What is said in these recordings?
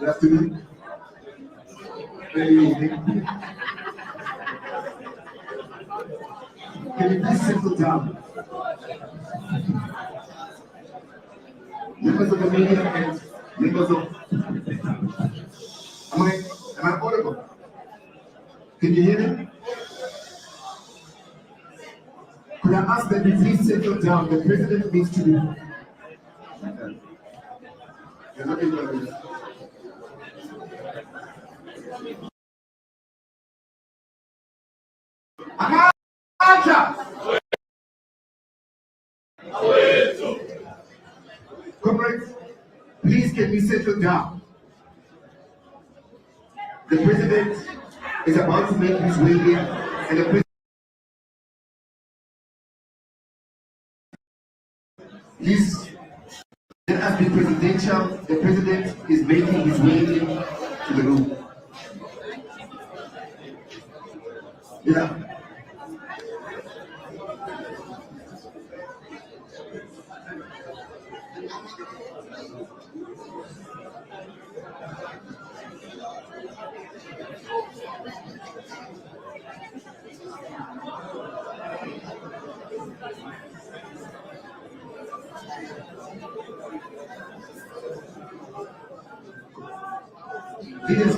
Good afternoon. Good evening. Can you please settle down? Members of the media and members of... Am I audible? Can you hear me? Could I ask that you please settle down? The president needs to be... You're not able to do this. Comrades, please can you settle down? The president is about to make his way in, and the president... Please let us be presidential. The president is making his way in to the room. Yeah.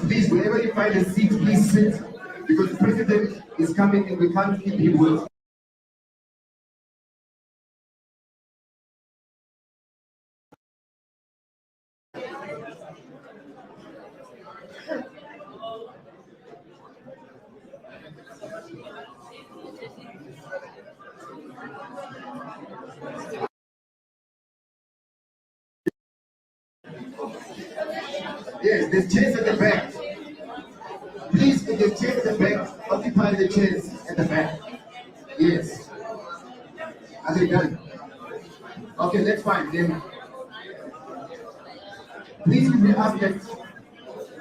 Please, wherever you find a seat, please sit, because the president is coming and we can't keep him waiting. Yes, there's chairs at the back. Please, if there's chairs at the back, occupy the chairs at the back. Yes. Are they done? Okay, that's fine. Then, please, if we ask that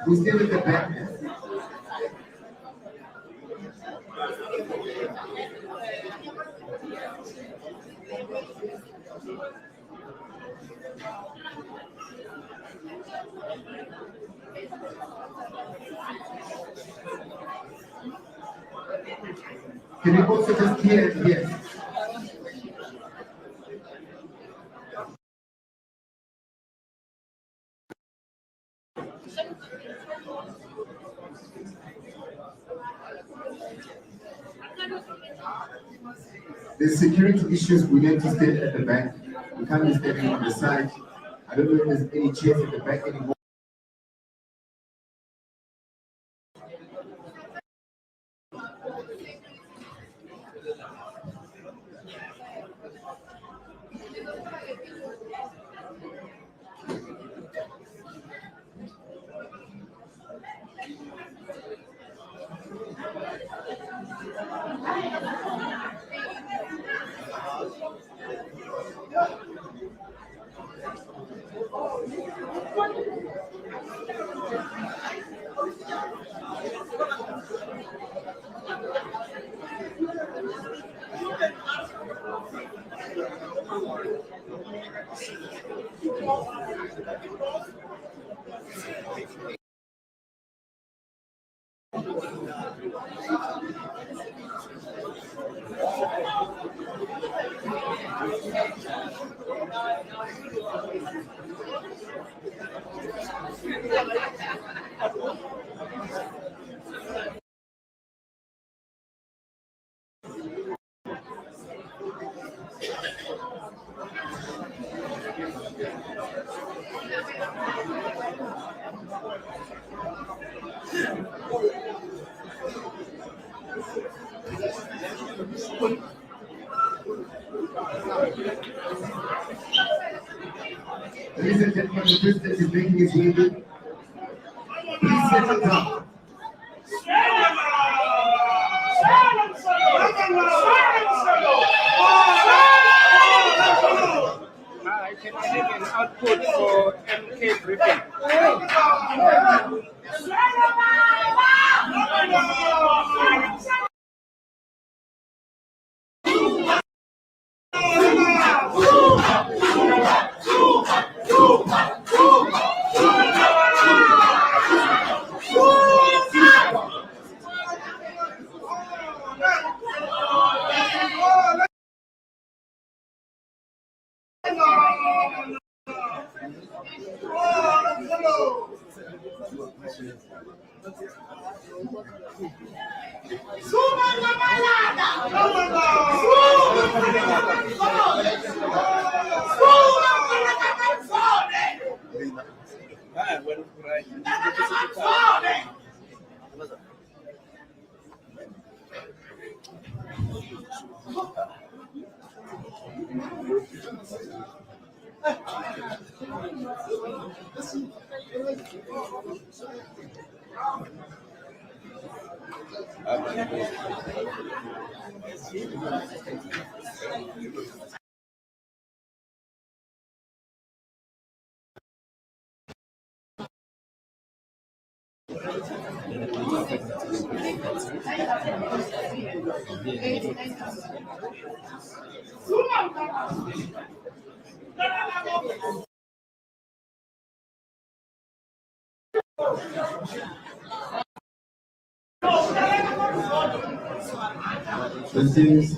we stand at the back. Can you also just hear it? Yes. There's security issues. We need to stand at the back. We can't be standing on the side. I don't know if there's any chairs at the back anymore. Ladies and gentlemen, the president is making his way in. Please settle down. I can make an output for MK briefing.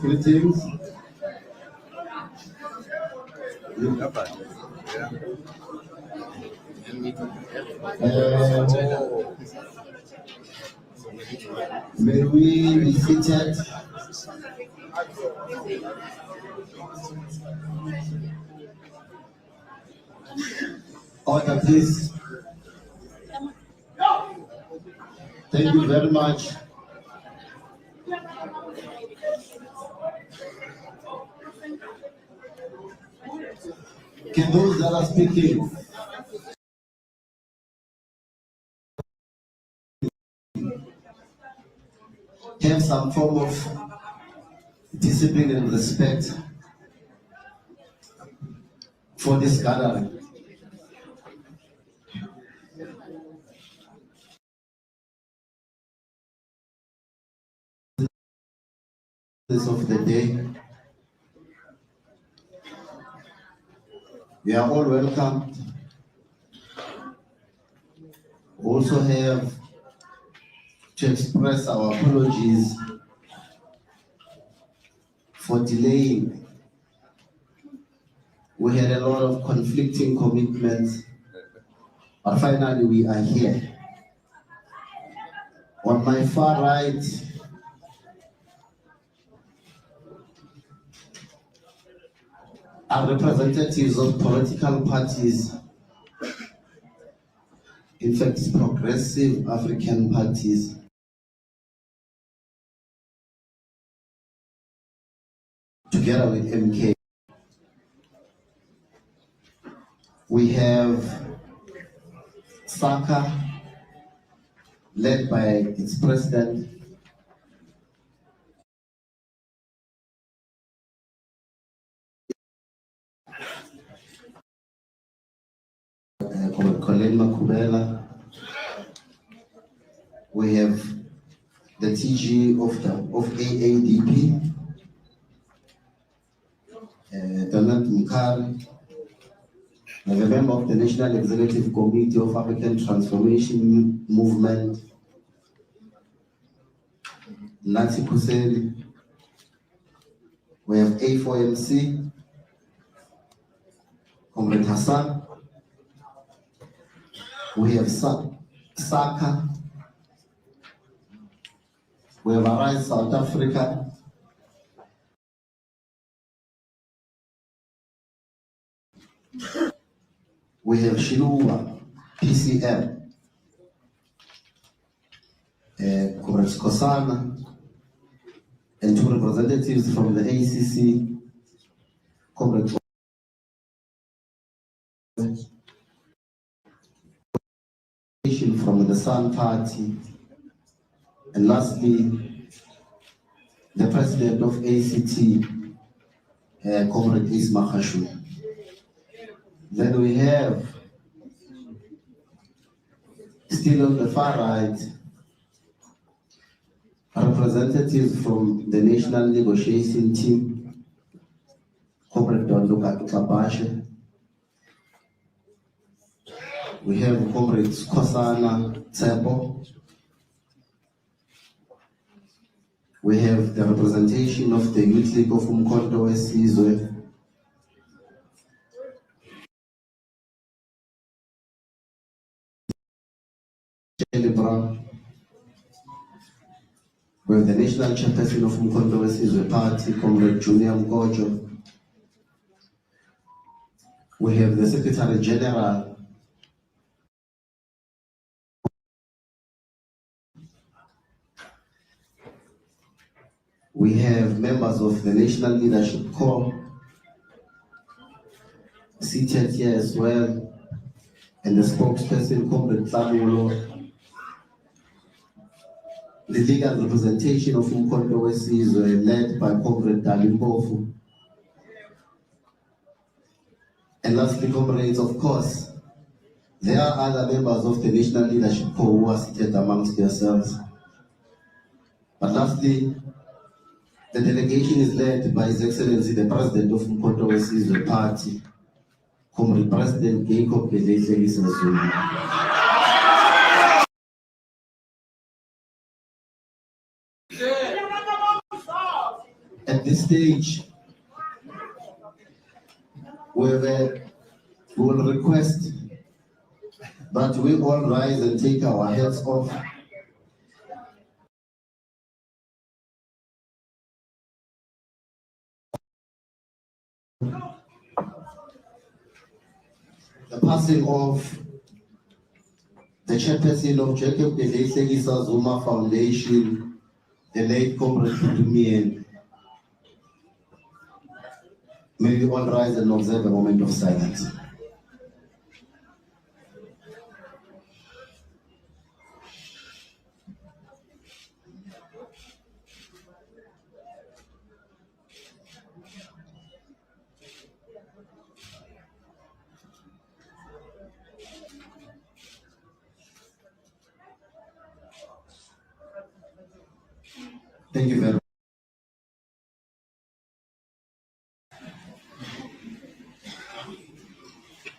Greetings. May we be seated? Order, please. Thank you very much. Can those that are speaking have some form of discipline and respect for this gathering? Of the day, you are all welcome. We also have to express our apologies for delaying. We had a lot of conflicting commitments, but finally we are here. On my far right, are representatives of political parties, in fact, progressive African parties. Together with MK. We have SACA, led by its president, Colin Makubela. We have the TG of AADP, Donald Mkhari, as a member of the National Executive Committee of African Transformation Movement, Nancy Kuseli. We have A4MC, Comrade Hassan. We have Saka. We have Arise South Africa. We have Shiluwa, PCM, Comrade Skosana, and two representatives from the ACC, Comrade from the Sun Party, and lastly, the president of ACT, Comrade uMkhonto. Then we have, still on the far right, representatives from the National Negotiation Team, Comrade Donduka Kabashe. We have Comrade Skosana Tsebo. We have the representation of the Youth League of uMkhonto weSizwe. We have the National Chairperson of uMkhonto weSizwe Party, Comrade Junior Mkojo. We have the Secretary General, we have members of the National Leadership Corps seated here as well, and the spokesperson, Comrade Tlamulo. The legal representation of uMkhonto weSizwe led by Comrade Dalimbofu. And lastly, comrades, of course, there are other members of the National Leadership Corps who are seated amongst yourselves. But lastly, the delegation is led by His Excellency the President of uMkhonto weSizwe Party, Comrade President Jacob Zuma. At this stage, we will request that we all rise and take our hats off. The passing of the chairperson of Jacob Zuma Foundation, the late Comrade Putumien. May we all rise and observe a moment of silence. Thank you very much.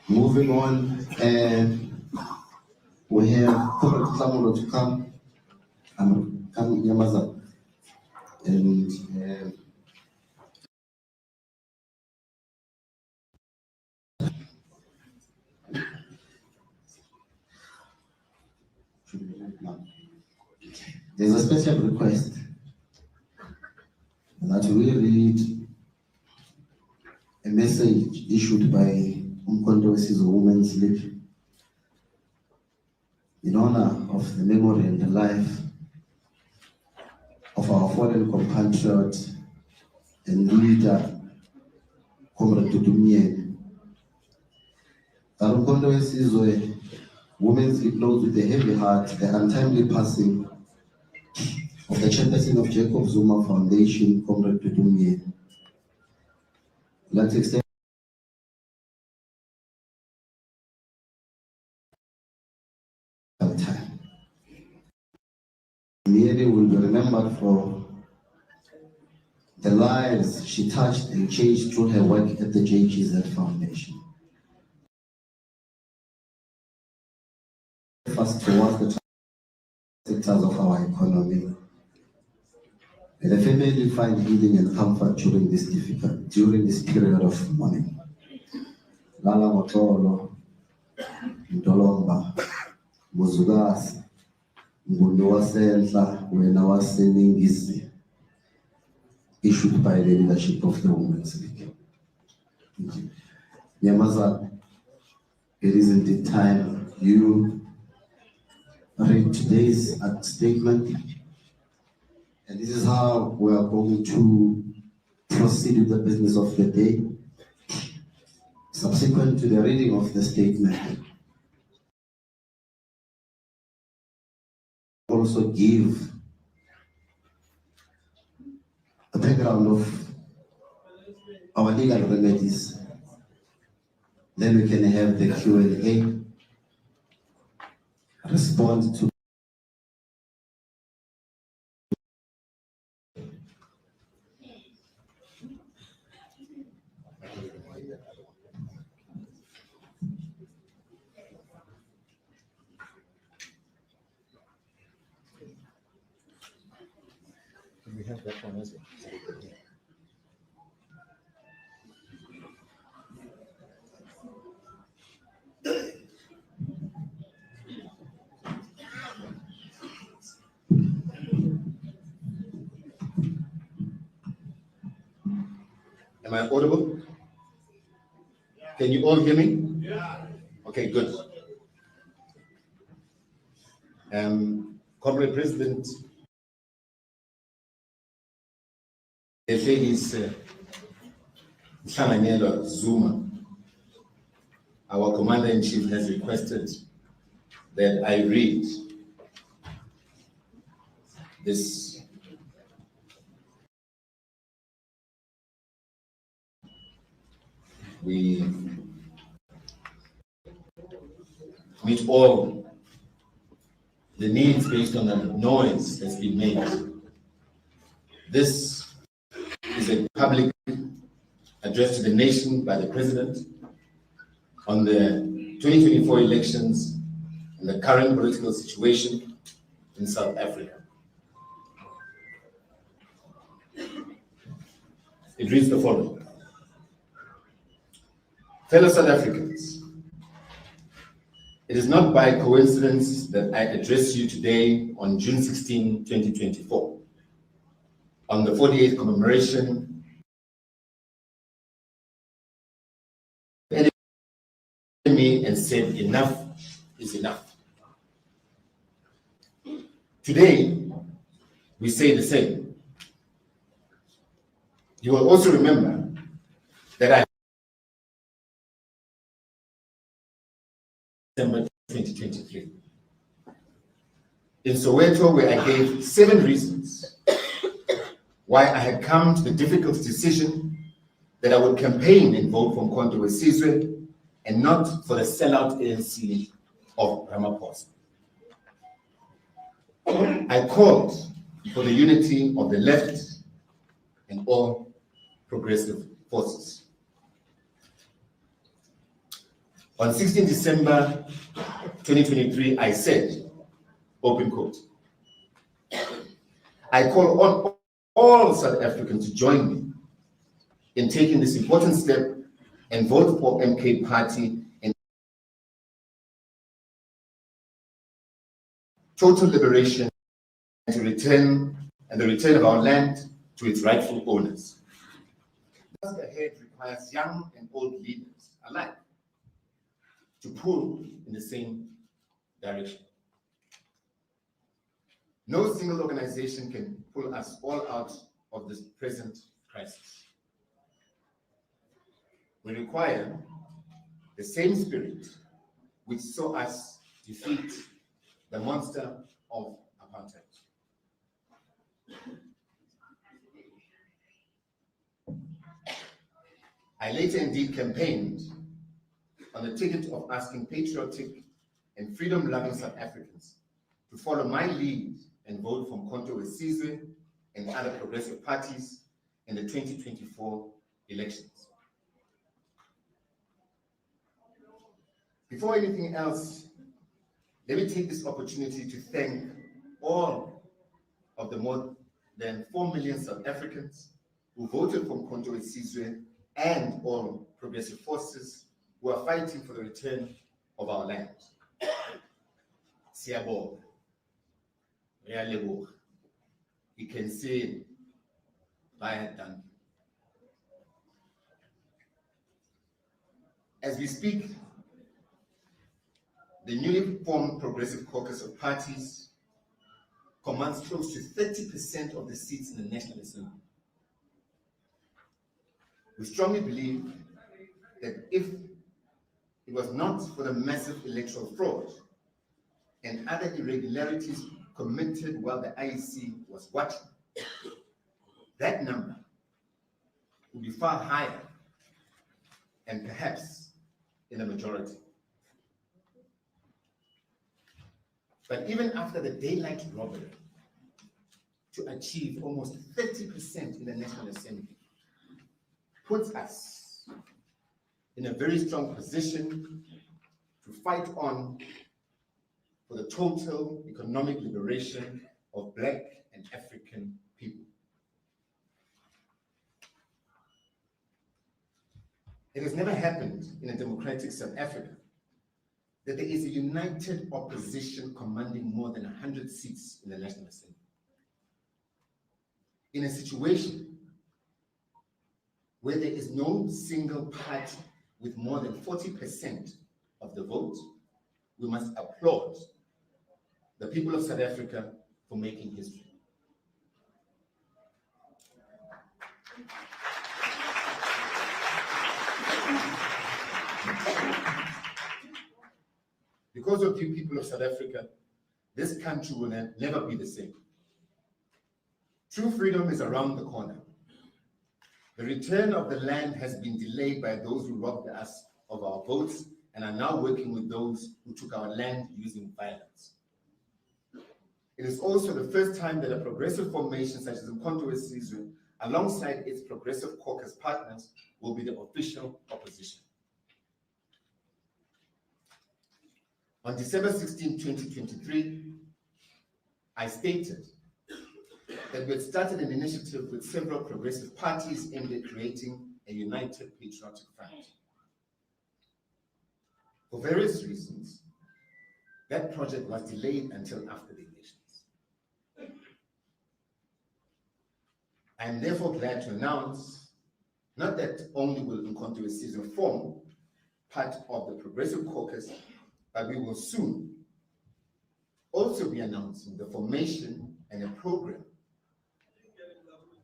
Moving on, we have Comrade Tlamulo to come. Come Yamaza. And there's a special request that we read a message issued by uMkhonto weSizwe Women's League in honor of the memory and the life of our fallen compatriot and leader, Comrade Putumien. uMkhonto weSizwe Women's League notes with a heavy heart the untimely passing of the chairperson of Jacob Zuma Foundation, Comrade Putumien. Let's extend time. Merely will be remembered for the lives she touched and changed through her work at the JGZ Foundation. First towards the sectors of our economy. May the family find healing and comfort during this period of mourning. Lala Motolo, Ndolomba, Muzugasi, Ngundo wasenhla, wena waseningisi, issued by the leadership of the Women's League. Nyamaza, it is indeed time you read today's statement, and this is how we are going to proceed with the business of the day. Subsequent to the reading of the statement, also give a background of our legal remedies. Then we can have the Q&A, respond to we have that one as well. Am I audible? Can you all hear me? Yeah. Okay, good. Comrade President, Jacob Zuma, our Commander-in-Chief, has requested that I read this we meet all the needs based on the noise that's been made. This is a public address to the nation by the President on the 2024 elections and the current political situation in South Africa. It reads the following. Fellow South Africans, it is not by coincidence that I address you today on June 16, 2024, on the 48th Commemoration me and said enough is enough. Today, we say the same. You will also remember that I December 2023. In Soweto, where I gave 7 reasons why I had come to the difficult decision that I would campaign and vote for uMkhonto weSizwe and not for the sellout ANC of Ramaphosa. I called for the unity of the left and all progressive forces. On 16 December 2023, I said, open quote, I call on all South Africans to join me in taking this important step and vote for MK Party and total liberation and the return of our land to its rightful owners. The task ahead requires young and old leaders alike to pull in the same direction. No single organization can pull us all out of this present crisis. We require the same spirit which saw us defeat the monster of apartheid. I later indeed campaigned on the ticket of asking patriotic and freedom-loving South Africans to follow my lead and vote for uMkhonto weSizwe and other progressive parties in the 2024 elections. Before anything else, let me take this opportunity to thank all of the more than 4 million South Africans who voted for uMkhonto weSizwe and all progressive forces who are fighting for the return of our land. Siyabonga, ngiyaleboga. You can see bayadana. As we speak, the newly formed Progressive Caucus of Parties commands close to 30% of the seats in the National Assembly. We strongly believe that if it was not for the massive electoral fraud and other irregularities committed while the IEC was watching, that number would be far higher and perhaps in the majority. But even after the daylight robbery, to achieve almost 30% in the National Assembly puts us in a very strong position to fight on for the total economic liberation of Black and African people. It has never happened in a democratic South Africa that there is a united opposition commanding more than 100 seats in the National Assembly. In a situation where there is no single party with more than 40% of the vote, we must applaud the people of South Africa for making history. Because of you people of South Africa, this country will never be the same. True freedom is around the corner. The return of the land has been delayed by those who robbed us of our votes and are now working with those who took our land using violence. It is also the first time that a progressive formation such as uMkhonto weSizwe, alongside its progressive caucus partners, will be the official opposition. On December 16, 2023, I stated that we had started an initiative with several progressive parties aimed at creating a united patriotic front. For various reasons, that project was delayed until after the elections. I am therefore glad to announce not that only will uMkhonto weSizwe form part of the Progressive Caucus, but we will soon also be announcing the formation and a program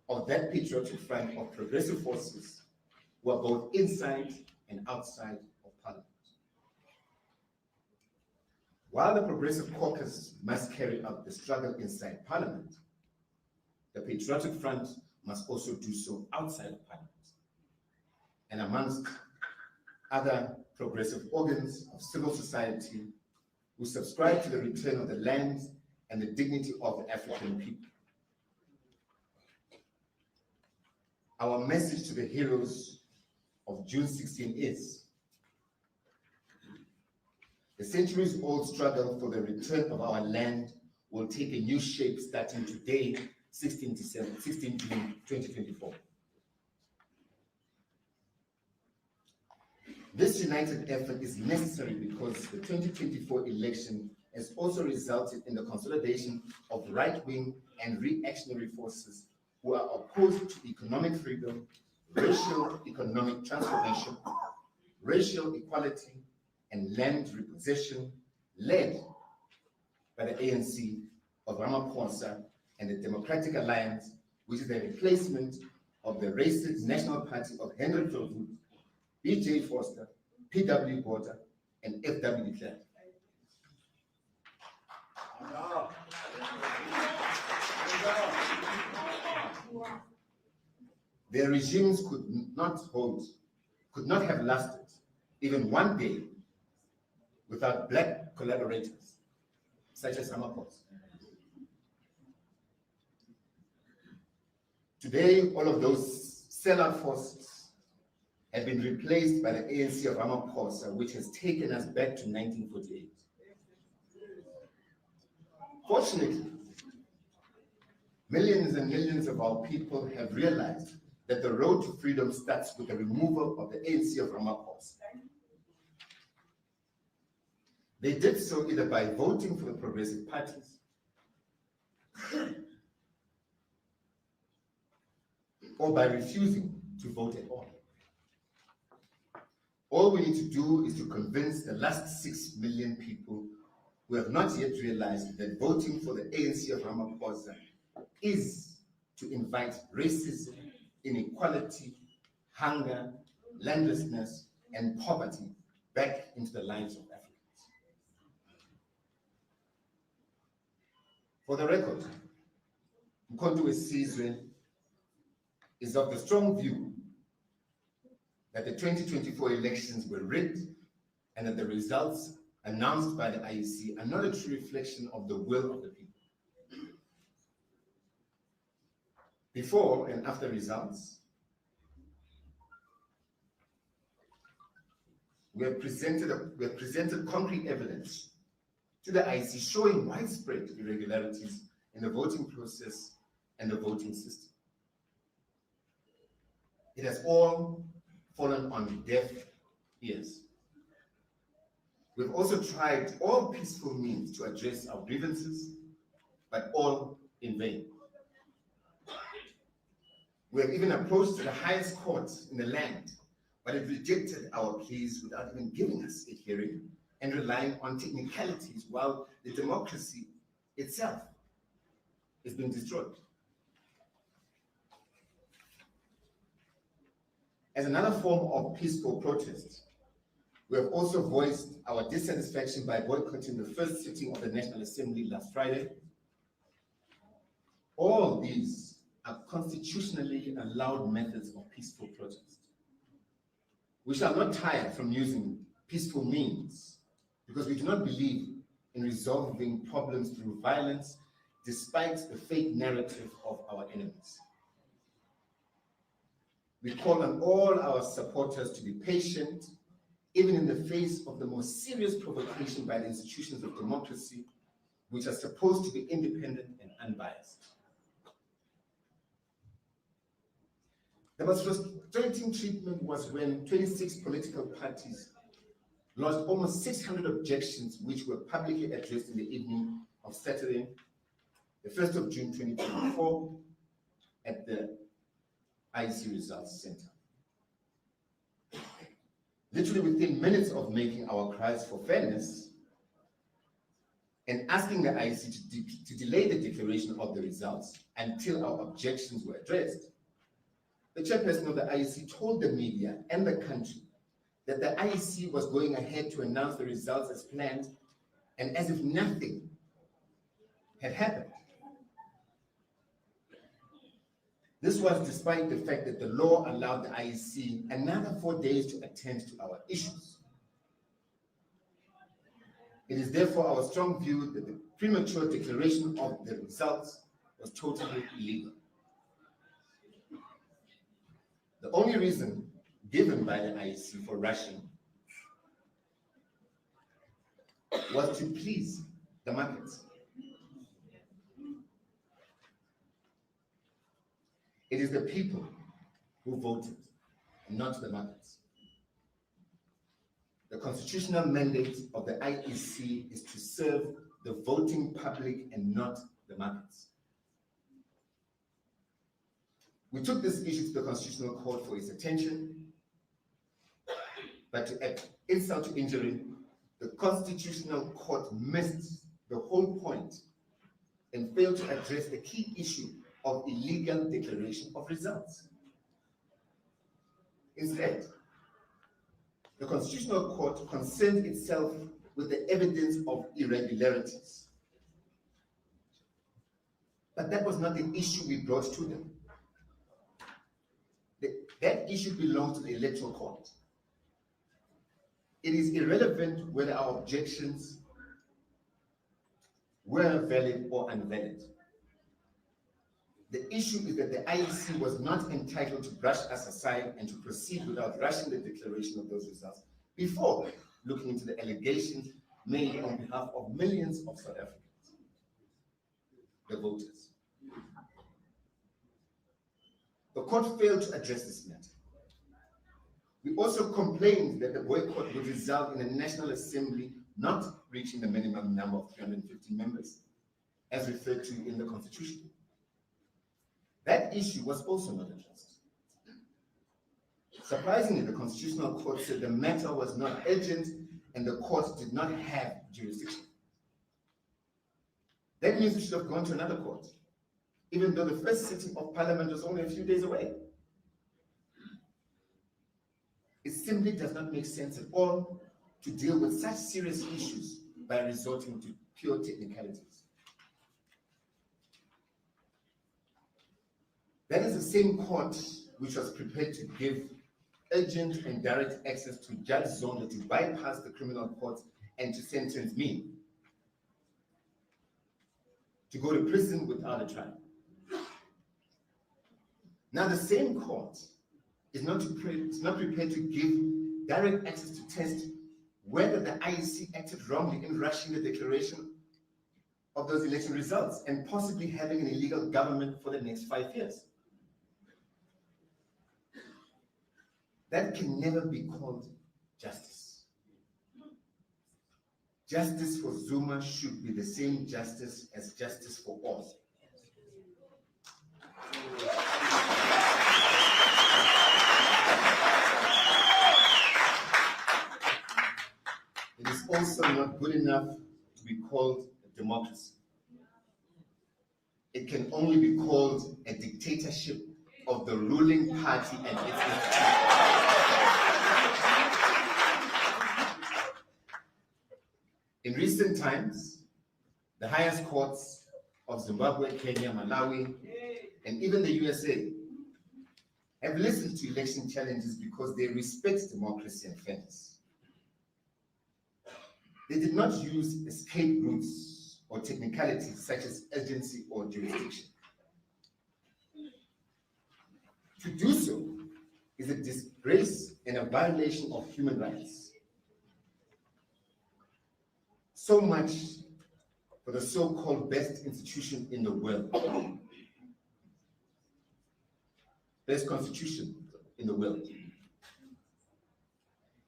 of that patriotic front of progressive forces who are both inside and outside of Parliament. While the Progressive Caucus must carry out the struggle inside Parliament, the patriotic front must also do so outside of Parliament and amongst other progressive organs of civil society who subscribe to the return of the land and the dignity of the African people. Our message to the heroes of June 16 is: the centuries-old struggle for the return of our land will take a new shape starting today, 16 June 2024. This united effort is necessary because the 2024 election has also resulted in the consolidation of right-wing and reactionary forces who are opposed to economic freedom, racial economic transformation, racial equality, and land repossession, led by the ANC of Ramaphosa and the Democratic Alliance, which is the replacement of the racist National Party of Henry Verwoerd, B.J. Foster, P.W. Botha, and F.W. de Klerk. Their regimes could not have lasted even one day without Black collaborators, such as Ramaphosa. Today, all of those sellout forces have been replaced by the ANC of Ramaphosa, which has taken us back to 1948. Fortunately, millions and millions of our people have realized that the road to freedom starts with the removal of the ANC of Ramaphosa. They did so either by voting for the progressive parties or by refusing to vote at all. All we need to do is to convince the last 6 million people who have not yet realized that voting for the ANC of Ramaphosa is to invite racism, inequality, hunger, landlessness, and poverty back into the lives of Africans. For the record, uMkhonto weSizwe is of the strong view that the 2024 elections were rigged and that the results announced by the IEC are not a true reflection of the will of the people. Before and after results, we have presented concrete evidence to the IEC showing widespread irregularities in the voting process and the voting system. It has all fallen on deaf ears. We've also tried all peaceful means to address our grievances, but all in vain. We have even approached the highest court in the land, but it rejected our pleas without even giving us a hearing and relying on technicalities while the democracy itself is being destroyed. As another form of peaceful protest, we have also voiced our dissatisfaction by boycotting the first sitting of the National Assembly last Friday. All these are constitutionally allowed methods of peaceful protest. We shall not tire from using peaceful means because we do not believe in resolving problems through violence despite the fake narrative of our enemies. We call on all our supporters to be patient, even in the face of the most serious provocation by the institutions of democracy, which are supposed to be independent and unbiased. The most frustrating treatment was when 26 political parties lodged almost 600 objections, which were publicly addressed in the evening of Saturday, the 1st of June 2024, at the IEC Results Center. Literally within minutes of making our cries for fairness and asking the IEC to delay the declaration of the results until our objections were addressed, the chairperson of the IEC told the media and the country that the IEC was going ahead to announce the results as planned and as if nothing had happened. This was despite the fact that the law allowed the IEC another 4 days to attend to our issues. It is therefore our strong view that the premature declaration of the results was totally illegal. The only reason given by the IEC for rushing was to please the markets. It is the people who voted, and not the markets. The constitutional mandate of the IEC is to serve the voting public and not the markets. We took this issue to the Constitutional Court for its attention, but to add insult to injury, the Constitutional Court missed the whole point and failed to address the key issue of illegal declaration of results. Instead, the Constitutional Court concerned itself with the evidence of irregularities. But that was not the issue we brought to them. That issue belongs to the Electoral Court. It is irrelevant whether our objections were valid or invalid. The issue is that the IEC was not entitled to brush us aside and to proceed without rushing the declaration of those results before looking into the allegations made on behalf of millions of South Africans, the voters. The court failed to address this matter. We also complained that the boycott would result in a National Assembly not reaching the minimum number of 350 members, as referred to in the Constitution. That issue was also not addressed. Surprisingly, the Constitutional Court said the matter was not urgent and the court did not have jurisdiction. That means we should have gone to another court, even though the first sitting of Parliament was only a few days away. It simply does not make sense at all to deal with such serious issues by resorting to pure technicalities. That is the same court which was prepared to give urgent and direct access to Judge Zondo to bypass the criminal courts and to sentence me to go to prison without a trial. Now the same court is not prepared to give direct access to test whether the IEC acted wrongly in rushing the declaration of those election results and possibly having an illegal government for the next 5 years. That can never be called justice. Justice for Zuma should be the same justice as justice for all. It is also not good enough to be called a democracy. It can only be called a dictatorship of the ruling party and its institutions. In recent times, the highest courts of Zimbabwe, Kenya, Malawi, and even the USA have listened to election challenges because they respect democracy and fairness. They did not use escape routes or technicalities such as urgency or jurisdiction. To do so is a disgrace and a violation of human rights. So much for the so-called best institution in the world. Best constitution in the world.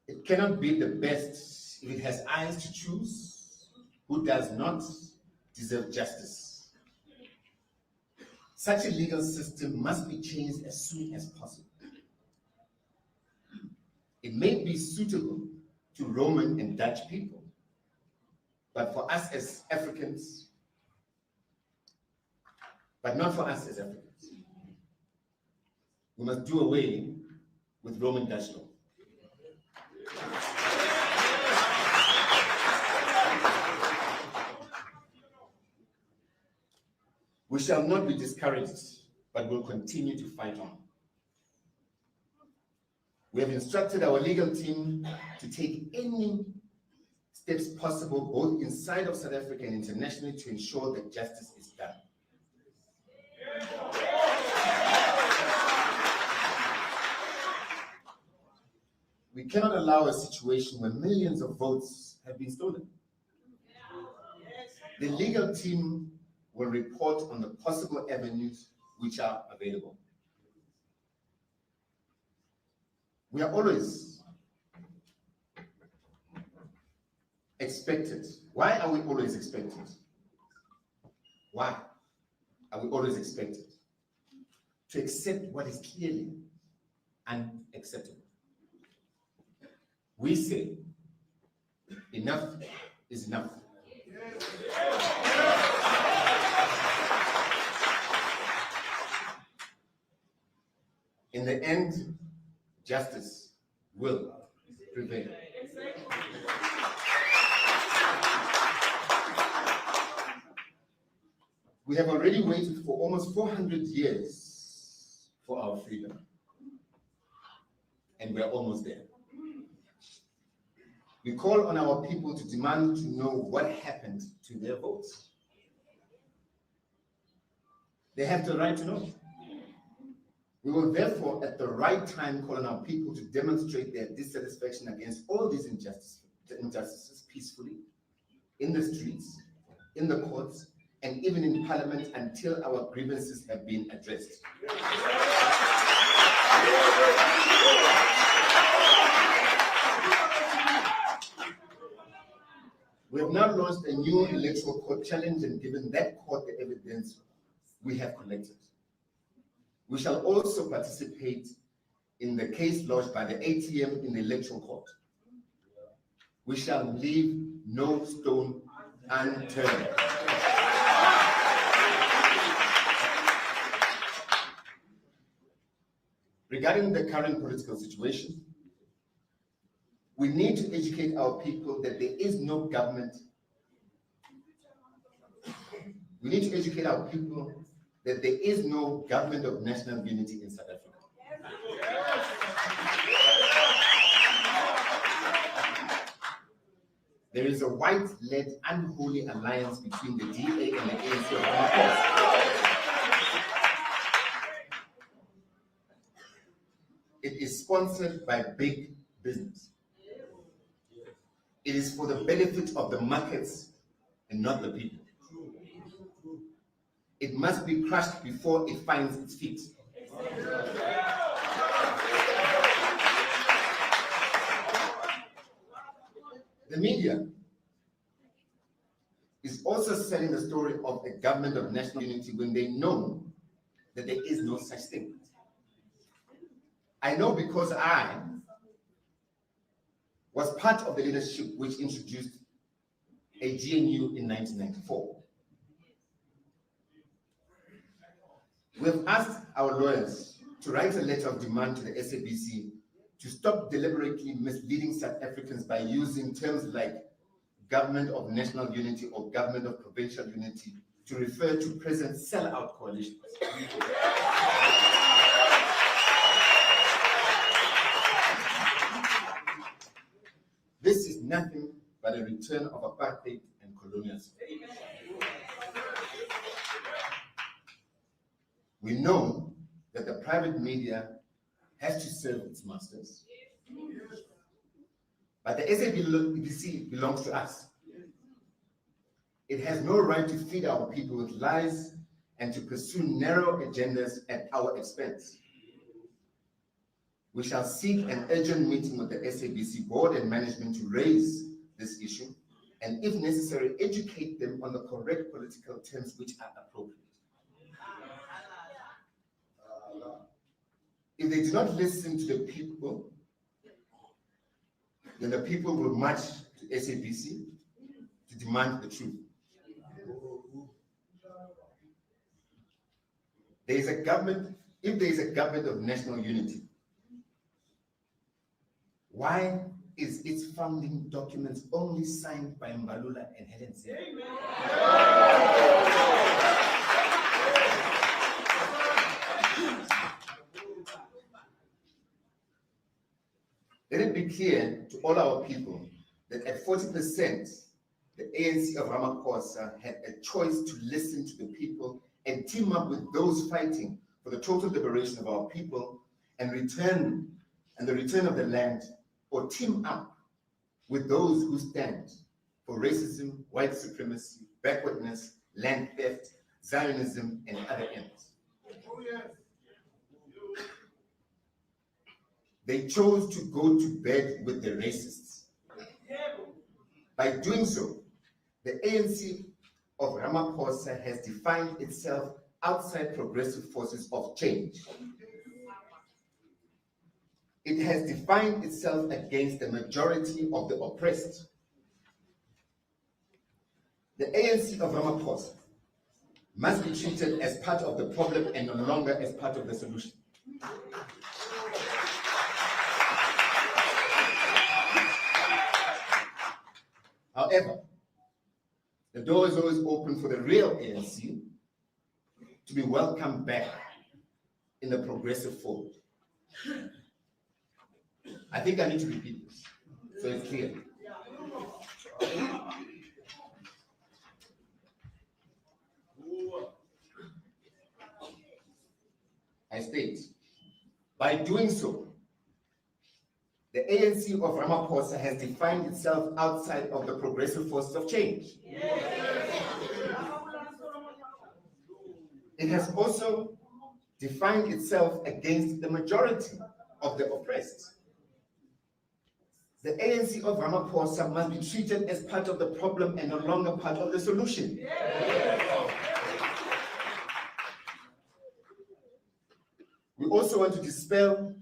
It cannot be the best if it has eyes to choose who does not deserve justice. Such a legal system must be changed as soon as possible. It may be suitable to Roman and Dutch people, but for us as Africans, but not for us as Africans. We must do away with Roman Dutch law. We shall not be discouraged, but will continue to fight on. We have instructed our legal team to take any steps possible, both inside of South Africa and internationally, to ensure that justice is done. We cannot allow a situation where millions of votes have been stolen. The legal team will report on the possible avenues which are available. We are always expected. Why are we always expected? Why are we always expected? To accept what is clearly unacceptable. We say, enough is enough. In the end, justice will prevail. We have already waited for almost 400 years for our freedom, and we're almost there. We call on our people to demand to know what happened to their votes. They have the right to know. We will therefore, at the right time, call on our people to demonstrate their dissatisfaction against all these injustices peacefully, in the streets, in the courts, and even in Parliament until our grievances have been addressed. We have now launched a new electoral court challenge and given that court the evidence we have collected. We shall also participate in the case lodged by the ATM in the electoral court. We shall leave no stone unturned. Regarding the current political situation, we need to educate our people that there is no government. We need to educate our people that there is no government of national unity in South Africa. There is a white-led unholy alliance between the DA and the ANC. It is sponsored by big business. It is for the benefit of the markets and not the people. It must be crushed before it finds its feet. The media is also selling the story of a government of national unity when they know that there is no such thing. I know because I was part of the leadership which introduced a GNU in 1994. We have asked our lawyers to write a letter of demand to the SABC to stop deliberately misleading South Africans by using terms like government of national unity or government of provincial unity to refer to present sellout coalitions. This is nothing but a return of apartheid and colonialism. We know that the private media has to serve its masters, but the SABC belongs to us. It has no right to feed our people with lies and to pursue narrow agendas at our expense. We shall seek an urgent meeting with the SABC board and management to raise this issue and, if necessary, educate them on the correct political terms which are appropriate. If they do not listen to the people, then the people will march to SABC to demand the truth. There is a government, if there is a government of national unity, why is its founding documents only signed by Mbalula and Helen Zille? Let it be clear to all our people that at 40%, the ANC of Ramaphosa had a choice to listen to the people and team up with those fighting for the total liberation of our people and the return of the land, or team up with those who stand for racism, white supremacy, backwardness, land theft, Zionism, and other ends. They chose to go to bed with the racists. By doing so, the ANC of Ramaphosa has defined itself outside progressive forces of change. It has defined itself against the majority of the oppressed. The ANC of Ramaphosa must be treated as part of the problem and no longer as part of the solution. However, the door is always open for the real ANC to be welcomed back in the progressive fold. I think I need to repeat this, so it's clear. I state, by doing so, the ANC of Ramaphosa has defined itself outside of the progressive forces of change. It has also defined itself against the majority of the oppressed. The ANC of Ramaphosa must be treated as part of the problem and no longer part of the solution. We also want to dispel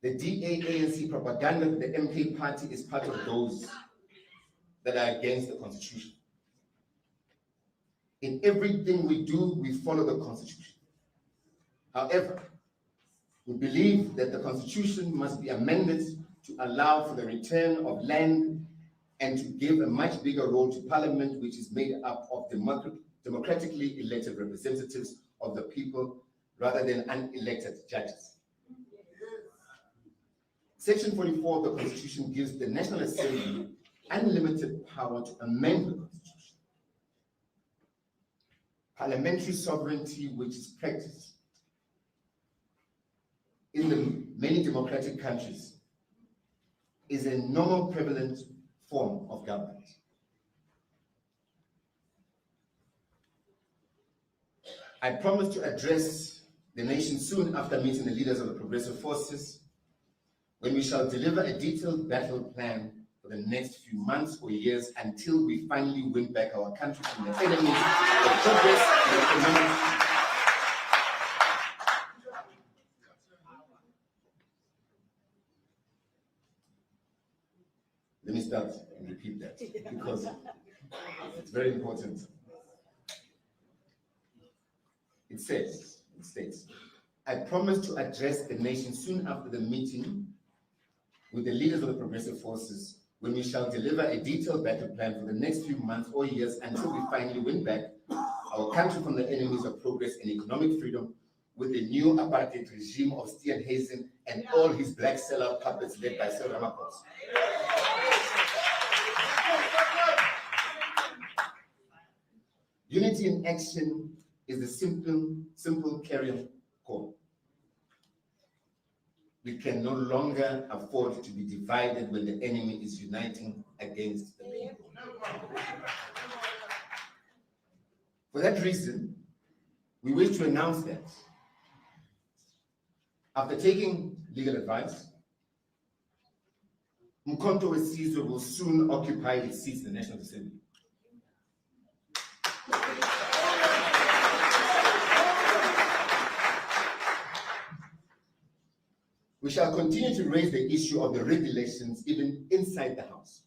the DA-ANC propaganda that the MK party is part of those that are against the Constitution. In everything we do, we follow the Constitution. However, we believe that the Constitution must be amended to allow for the return of land and to give a much bigger role to Parliament, which is made up of democratically elected representatives of the people rather than unelected judges. Section 44 of the Constitution gives the National Assembly unlimited power to amend the Constitution. Parliamentary sovereignty, which is practiced in the many democratic countries, is a normal prevalent form of government. I promise to address the nation soon after meeting the leaders of the progressive forces, when we shall deliver a detailed battle plan for the next few months or years until we finally win back our country from the enemies of progress and economic. Let me start and repeat that because it's very important. It states, I promise to address the nation soon after the meeting with the leaders of the progressive forces when we shall deliver a detailed battle plan for the next few months or years until we finally win back our country from the enemies of progress and economic freedom with the new apartheid regime of Steenhuisen and all his black sellout puppets led by Cyril Ramaphosa. Unity in action is the simple carrier call. We can no longer afford to be divided when the enemy is uniting against the people. For that reason, we wish to announce that after taking legal advice, uMkhonto weSizwe will soon occupy its seats in the National Assembly. We shall continue to raise the issue of the regulations even inside the House,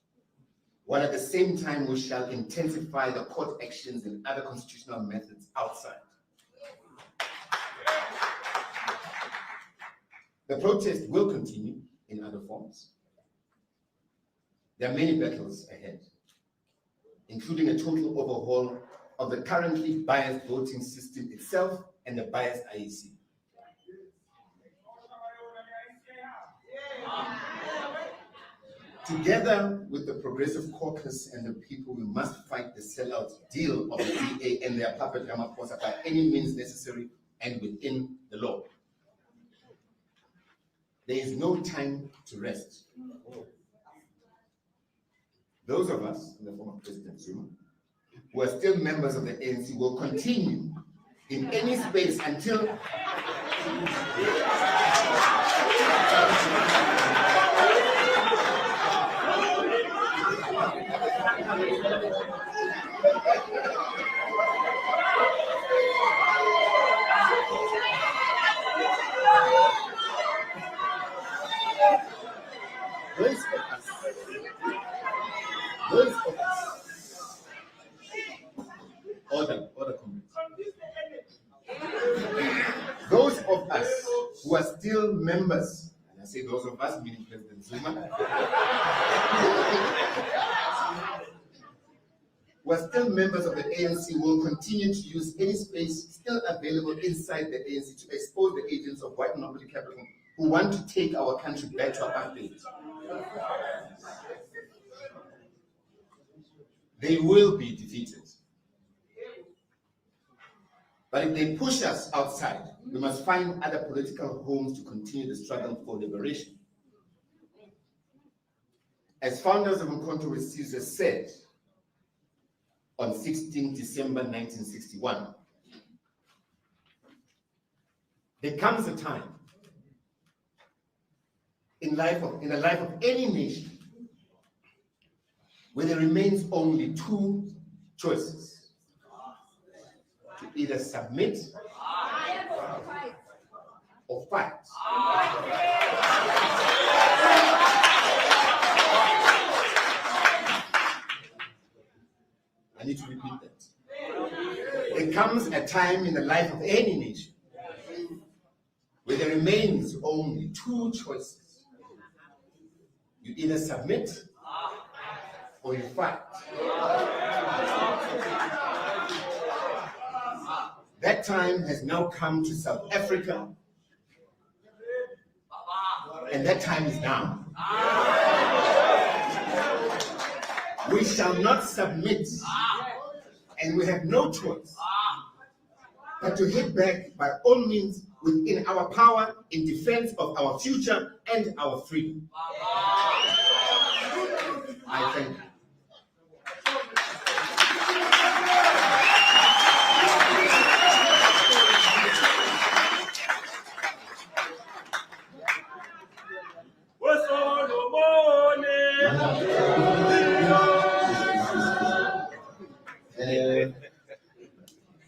while at the same time we shall intensify the court actions and other constitutional methods outside. The protest will continue in other forms. There are many battles ahead, including a total overhaul of the currently biased voting system itself and the biased IEC. Together with the Progressive Caucus and the people, we must fight the sellout deal of the DA and their puppet Ramaphosa by any means necessary and within the law. There is no time to rest. Those of us, in the form of President Zuma, who are still members of the ANC will continue in any space until those of us who are still members, and I say those of us meaning President Zuma, who are still members of the ANC will continue to use any space still available inside the ANC to expose the agents of white monopoly capital who want to take our country back to apartheid. They will be defeated. But if they push us outside, we must find other political homes to continue the struggle for liberation. As founders of uMkhonto weSizwe said on 16 December 1961, there comes a time in the life of any nation where there remains only two choices: to either submit or fight. I need to repeat that. There comes a time in the life of any nation where there remains only two choices. You either submit or you fight. That time has now come to South Africa, and that time is now. We shall not submit, and we have no choice but to hit back by all means within our power in defense of our future and our freedom. I thank you.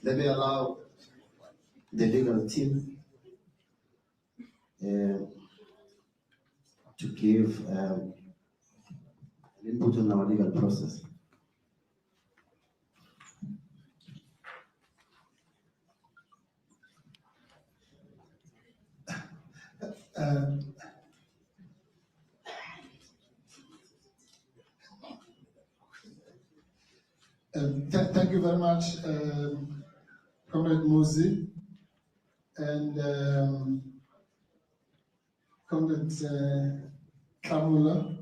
Let me allow the legal team to give an input on our legal process. Thank you very much, Comrade Muzi and Comrade Kamula.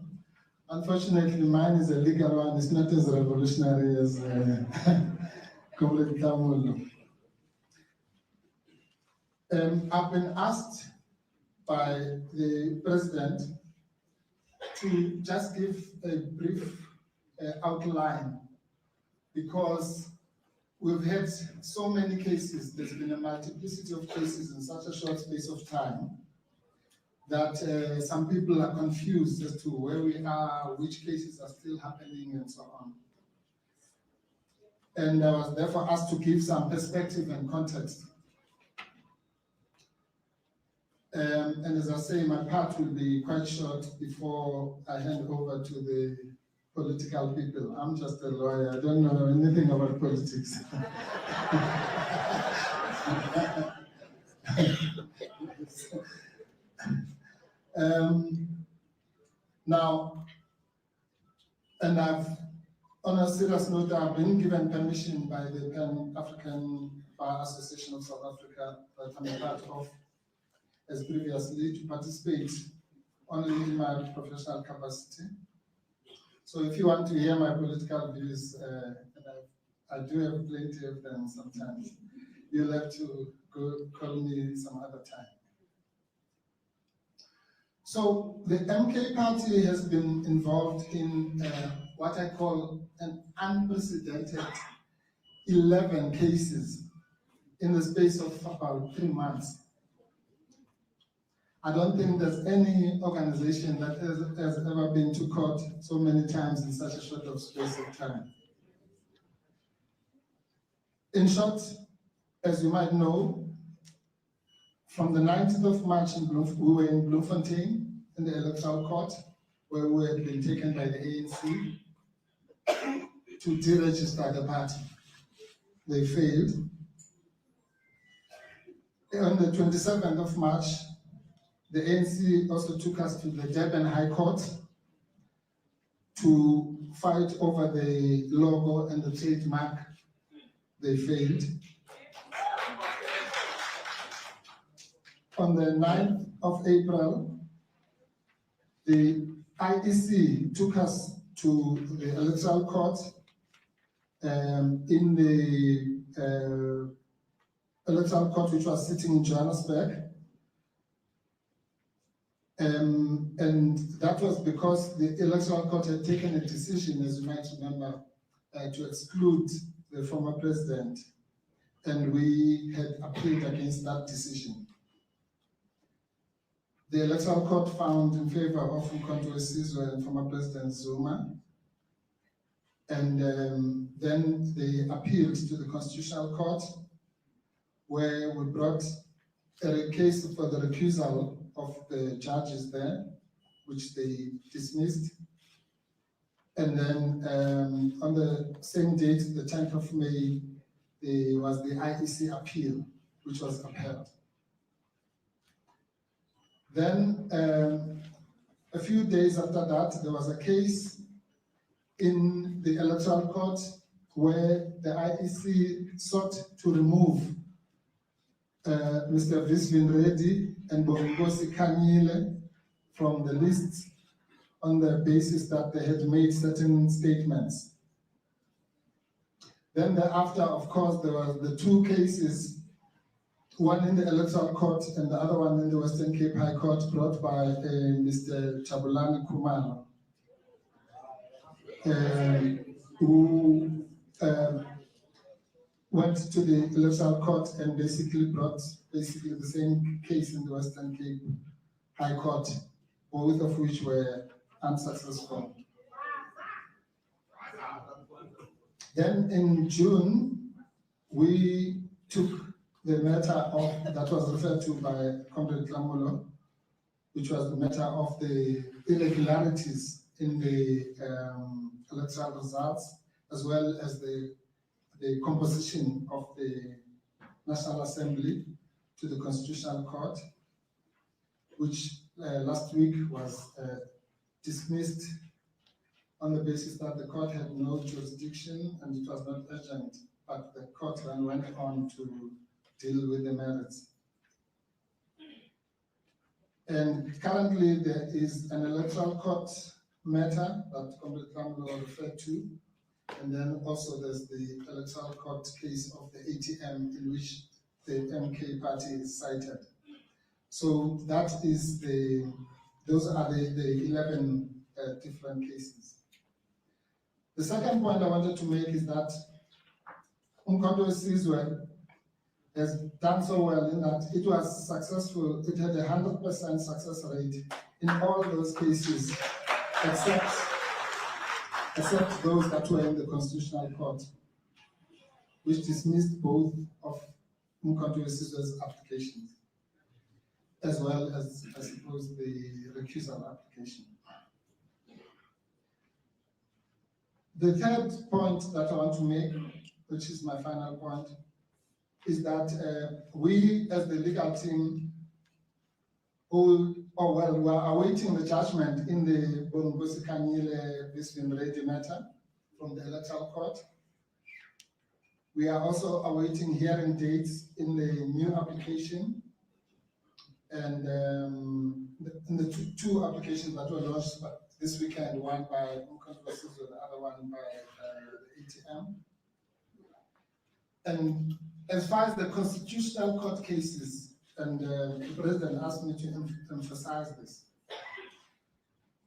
Unfortunately, mine is a legal one. It's not as revolutionary as Comrade Kamula. I've been asked by the President to just give a brief outline, because we've had so many cases. There's been a multiplicity of cases in such a short space of time that some people are confused as to where we are, which cases are still happening, and so on. And I was therefore asked to give some perspective and context. And as I say, my part will be quite short before I hand over to the political people. I'm just a lawyer. I don't know anything about politics. Now, and on a serious note, I've been given permission by the Pan-African Bar Association of South Africa, that I'm a part of, as previously, to participate only in my professional capacity. So if you want to hear my political views, and I do have plenty of them sometimes, you'll have to call me some other time. So the MK party has been involved in what I call an unprecedented 11 cases in the space of about 3 months. I don't think there's any organization that has ever been to court so many times in such a short of space of time. In short, as you might know, from the 19th of March we were in Bloemfontein in the Electoral Court, where we had been taken by the ANC to deregister the party. They failed. On the 27th of March, the ANC also took us to the Durban High Court to fight over the logo and the trademark. They failed. On the 9th of April, the IEC took us to the Electoral Court in the Electoral Court, which was sitting in Johannesburg. And that was because the Electoral Court had taken a decision, as you might remember, to exclude the former president, and we had appealed against that decision. The Electoral Court found in favor of uMkhonto weSizwe and former President Zuma, and then they appealed to the Constitutional Court, where we brought a case for the recusal of the judges there, which they dismissed. And then on the same date, the 10th of May, there was the IEC appeal, which was upheld. Then a few days after that, there was a case in the Electoral Court where the IEC sought to remove Mr. weSizwe and uMkhonto from the list on the basis that they had made certain statements. Then thereafter, of course, there were the two cases, one in the Electoral Court and the other one in the Western Cape High Court, brought by Mr. Tabulani Kumalo, who went to the Electoral Court and basically brought the same case in the Western Cape High Court, both of which were unsuccessful. Then in June, we took the matter of, that was referred to by Comrade Lamolo, which was the matter of the irregularities in the electoral results, as well as the composition of the National Assembly, to the Constitutional Court, which last week was dismissed on the basis that the court had no jurisdiction and it was not urgent, but the court then went on to deal with the merits. And currently there is an Electoral Court matter that Comrade Lamolo referred to, and then also there's the Electoral Court case of the ATM in which the MK party is cited. So that is those are the 11 different cases. The second point I wanted to make is that uMkhonto weSizwe has done so well in that it was successful. It had a 100% success rate in all those cases, except those that were in the Constitutional Court, which dismissed both of uMkhonto weSizwe's applications, as well as, I suppose, the recusal application. The third point that I want to make, which is my final point, is that we, as the legal team, we are awaiting the judgment in the weSizwe matter from the Electoral Court. We are also awaiting hearing dates in the new application, and in the two applications that were launched this weekend, one by uMkhonto weSizwe, the other one by the ATM. And as far as the Constitutional Court cases, and the President asked me to emphasize this,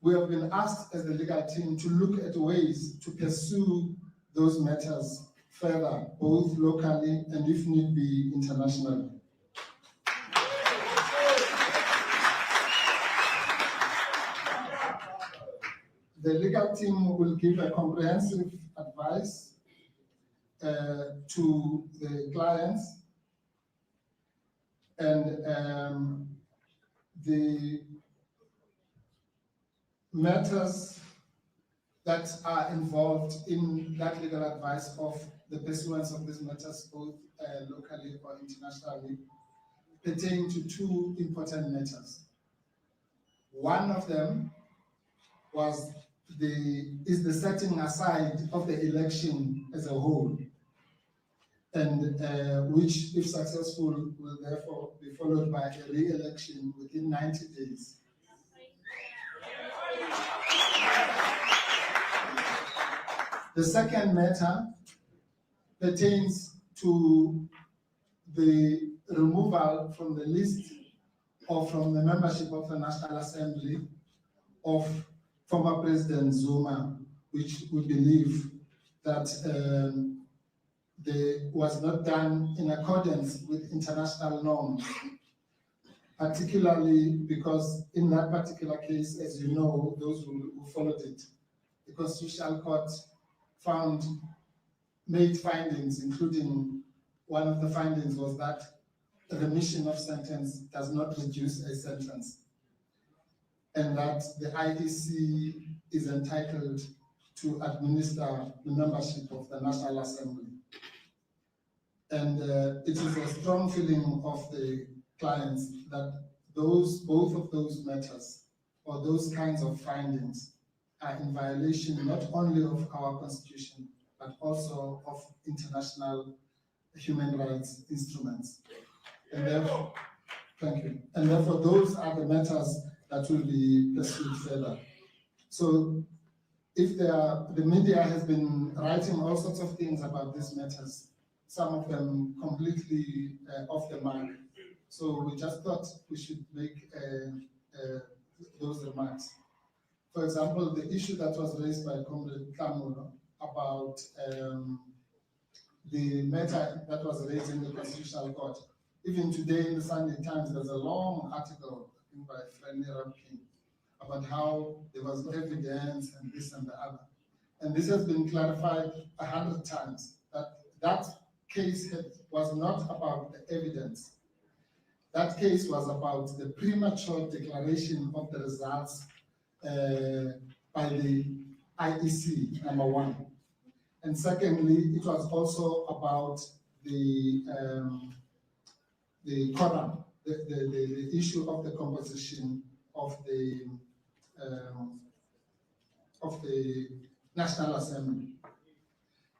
we have been asked as the legal team to look at ways to pursue those matters further, both locally and, if need be, internationally. The legal team will give a comprehensive advice to the clients, and the matters that are involved in that legal advice of the pursuance of these matters, both locally or internationally, pertain to two important matters. One of them is the setting aside of the election as a whole, and which, if successful, will therefore be followed by a re-election within 90 days. The second matter pertains to the removal from the list or from the membership of the National Assembly of former President Zuma, which we believe that was not done in accordance with international norms, particularly because in that particular case, as you know, those who followed it, the Constitutional Court made findings, including one of the findings was that the remission of sentence does not reduce a sentence, and that the IEC is entitled to administer the membership of the National Assembly. And it is a strong feeling of the clients that both of those matters or those kinds of findings are in violation not only of our Constitution, but also of international human rights instruments. And therefore, thank you. And therefore, those are the matters that will be pursued further. So if the media has been writing all sorts of things about these matters, some of them completely off the mark. So we just thought we should make those remarks. For example, the issue that was raised by Comrade Kamulo about the matter that was raised in the Constitutional Court. Even today in the Sunday Times, there's a long article, I think by Franny Rapkin, about how there was no evidence and this and the other. And this has been clarified 100 times, that case was not about the evidence. That case was about the premature declaration of the results by the IEC, number one. And secondly, it was also about the quorum, the issue of the composition of the National Assembly.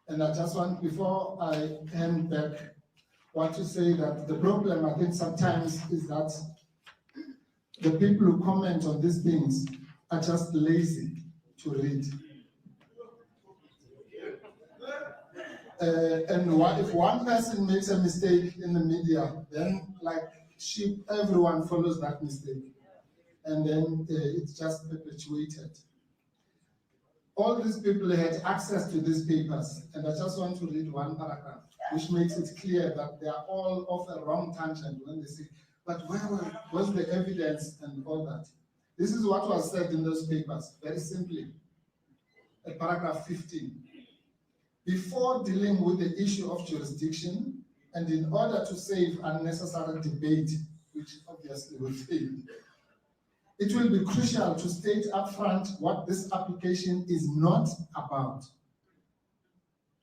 And I just want, before I hand back, want to say that the problem, I think, sometimes is that the people who comment on these things are just lazy to read. And if one person makes a mistake in the media, then like sheep, everyone follows that mistake. And then it's just perpetuated. All these people had access to these papers, and I just want to read one paragraph, which makes it clear that they are all off a wrong tangent when they say, but where was the evidence and all that? This is what was said in those papers, very simply. At paragraph 15. Before dealing with the issue of jurisdiction, and in order to save unnecessary debate, which obviously will fail, it will be crucial to state upfront what this application is not about.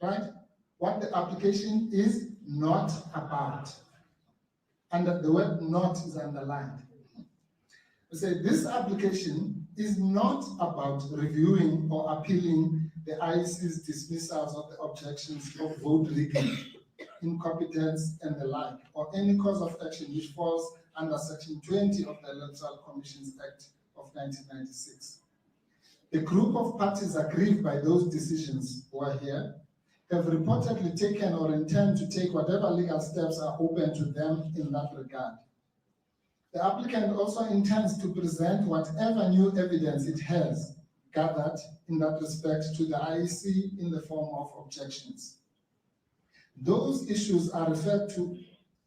Right? What the application is not about. And that the word not is underlined. We say this application is not about reviewing or appealing the IEC's dismissals of the objections of vote rigging, incompetence, and the like, or any cause of action which falls under Section 20 of the Electoral Commissions Act of 1996. The group of parties aggrieved by those decisions who are here have reportedly taken or intend to take whatever legal steps are open to them in that regard. The applicant also intends to present whatever new evidence it has gathered in that respect to the IEC in the form of objections. Those issues are referred to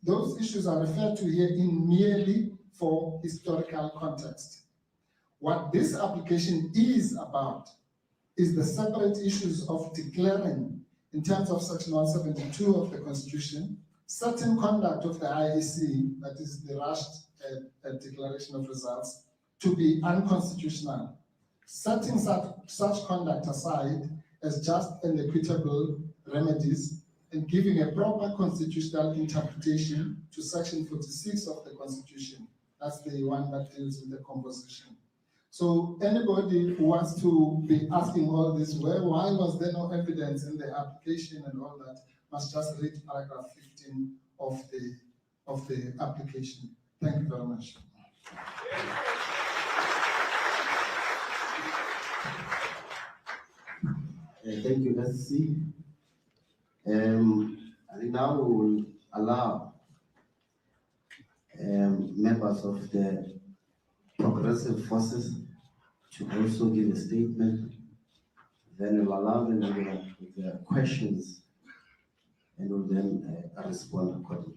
here in merely for historical context. What this application is about is the separate issues of declaring, in terms of Section 172 of the Constitution, certain conduct of the IEC, that is the rushed declaration of results, to be unconstitutional, setting such conduct aside as just and equitable remedies, and giving a proper constitutional interpretation to Section 46 of the Constitution. That's the one that deals with the composition. So anybody who wants to be asking all this, why was there no evidence in the application and all that, must just read paragraph 15 of the application. Thank you very much. Thank you, let's see. I think now we will allow members of the progressive forces to also give a statement. Then we'll allow them with the questions and will then respond accordingly.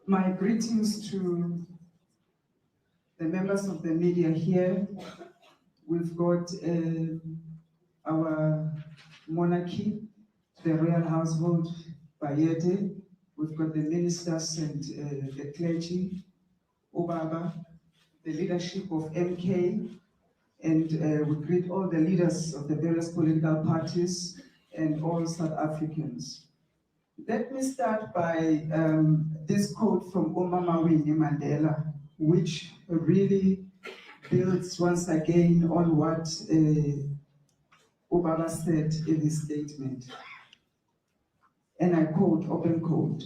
My greetings to the members of the media here. We've got our monarchy, the royal household, Bayede. We've got the ministers and the clergy, Obaba, the leadership of MK, and we greet all the leaders of the various political parties and all South Africans. Let me start by this quote from Winnie Mandela, which really builds once again on what Obama said in his statement. And I quote, open quote,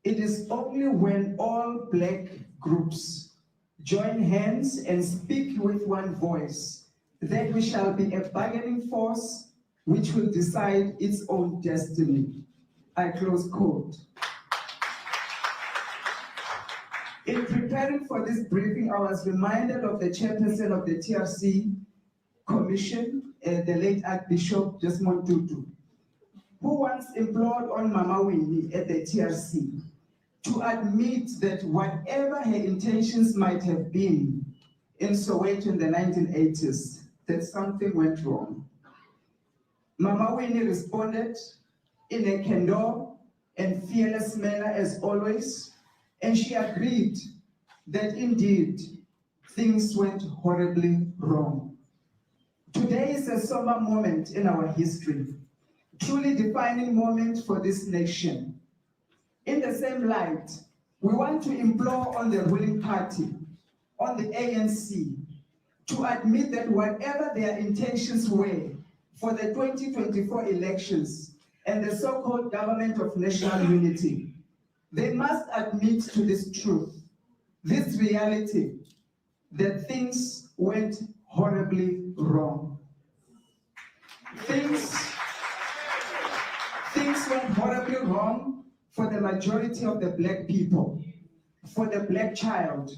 "It is only when all Black groups join hands and speak with one voice that we shall be a bargaining force which will decide its own destiny." I close quote. In preparing for this briefing, I was reminded of the chairperson of the TRC Commission, the late Archbishop Desmond Tutu, who once implored on Mama Winnie at the TRC to admit that whatever her intentions might have been in Soweto in the 1980s, that something went wrong. Mama Winnie responded in a candor and fearless manner as always, and she agreed that indeed things went horribly wrong. Today is a somber moment in our history, truly defining moment for this nation. In the same light, we want to implore on the ruling party, on the ANC, to admit that whatever their intentions were for the 2024 elections and the so-called government of national unity, they must admit to this truth, this reality, that things went horribly wrong. Things went horribly wrong for the majority of the Black people, for the Black child,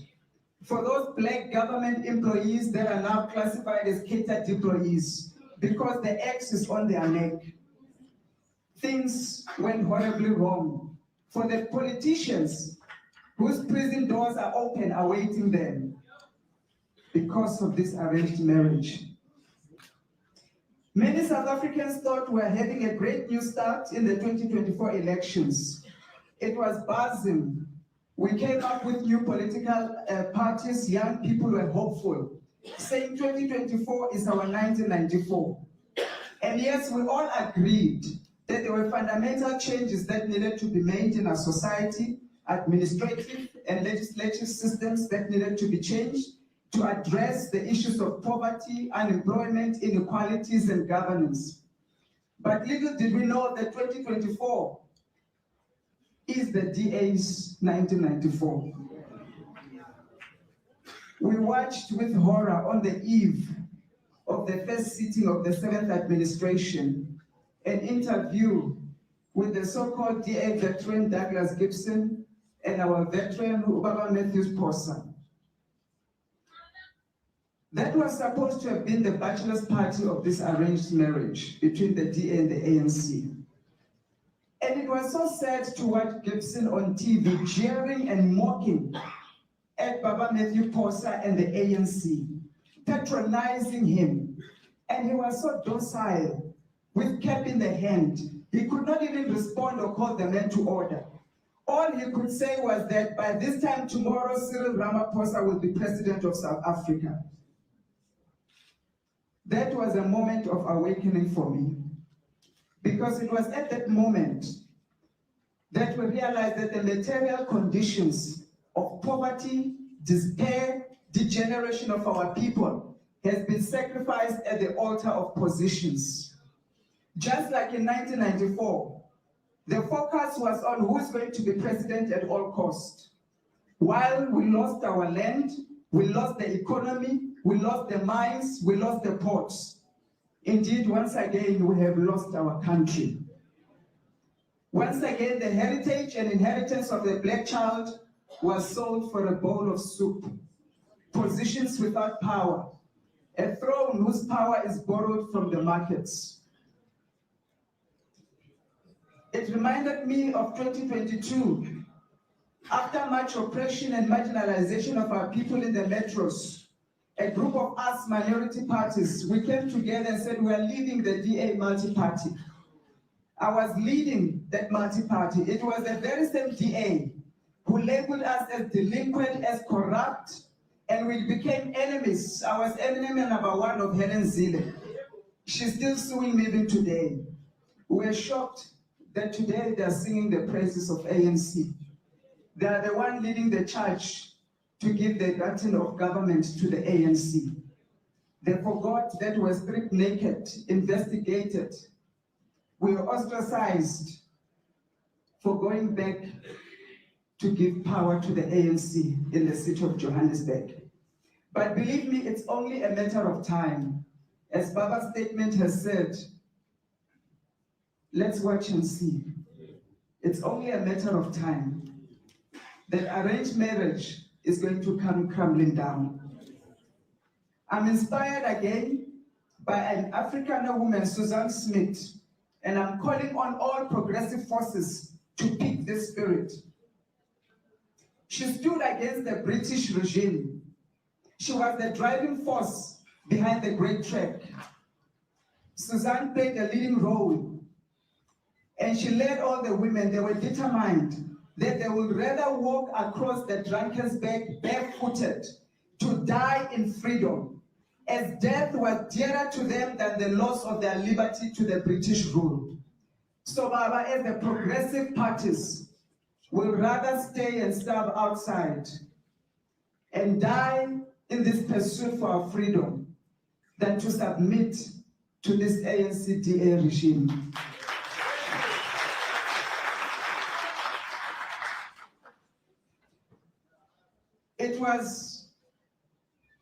for those Black government employees that are now classified as catered employees because the X is on their neck. Things went horribly wrong for the politicians whose prison doors are open awaiting them because of this arranged marriage. Many South Africans thought we were having a great new start in the 2024 elections. It was buzzing. We came up with new political parties, young people were hopeful, saying 2024 is our 1994. And yes, we all agreed that there were fundamental changes that needed to be made in our society, administrative and legislative systems that needed to be changed to address the issues of poverty, unemployment, inequalities, and governance. But little did we know that 2024 is the DA's 1994. We watched with horror on the eve of the first sitting of the 7th administration an interview with the so-called DA veteran Douglas Gibson and our veteran Ubaba Matthews Posa. That was supposed to have been the bachelor's party of this arranged marriage between the DA and the ANC. And it was so sad to watch Gibson on TV jeering and mocking at Baba Matthew Posa and the ANC, patronizing him. And he was so docile, with cap in the hand. He could not even respond or call the men to order. All he could say was that by this time tomorrow, Cyril Ramaphosa will be president of South Africa. That was a moment of awakening for me. because it was at that moment that we realized that the material conditions of poverty, despair, degeneration of our people has been sacrificed at the altar of positions. Just like in 1994, the focus was on who's going to be president at all costs. While we lost our land, we lost the economy, we lost the mines, we lost the ports. Indeed, once again, we have lost our country. Once again, the heritage and inheritance of the black child was sold for a bowl of soup. Positions without power, a throne whose power is borrowed from the markets. It reminded me of 2022. After much oppression and marginalization of our people in the metros, a group of us minority parties, we came together and said we are leading the DA multi-party. I was leading that multi-party. It was the very same DA who labeled us as delinquent, as corrupt, and we became enemies. I was enemy number one of Helen Zille. She's still suing me even today. We're shocked that today they're singing the praises of ANC. They are the one leading the charge to give the baton of government to the ANC. They forgot that we're stripped naked, investigated. We were ostracized for going back to give power to the ANC in the city of Johannesburg. But believe me, it's only a matter of time. As Baba's statement has said, let's watch and see. It's only a matter of time that arranged marriage is going to come crumbling down. I'm inspired again by an Afrikaner woman, Susan Smith, and I'm calling on all progressive forces to pick this spirit. She stood against the British regime. She was the driving force behind the Great Trek. Suzanne played a leading role, and she led all the women. They were determined that they would rather walk across the Drakensberg barefooted to die in freedom, as death was dearer to them than the loss of their liberty to the British rule. So, Baba, as the progressive parties will rather stay and starve outside and die in this pursuit for our freedom than to submit to this ANC-DA regime. It was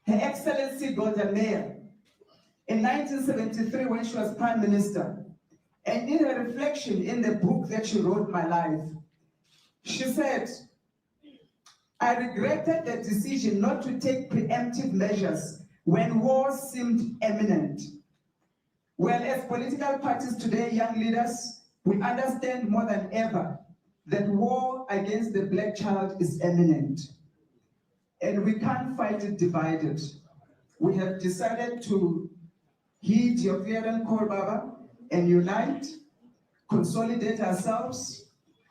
Her Excellency Golda Meir in 1973 when she was Prime Minister, and in her reflection in the book that she wrote, My Life, she said, I regretted the decision not to take preemptive measures when war seemed imminent. Well, as political parties today, young leaders, we understand more than ever that war against the black child is imminent. And we can't fight it divided. We have decided to heed your clearing call, Baba, and unite, consolidate ourselves.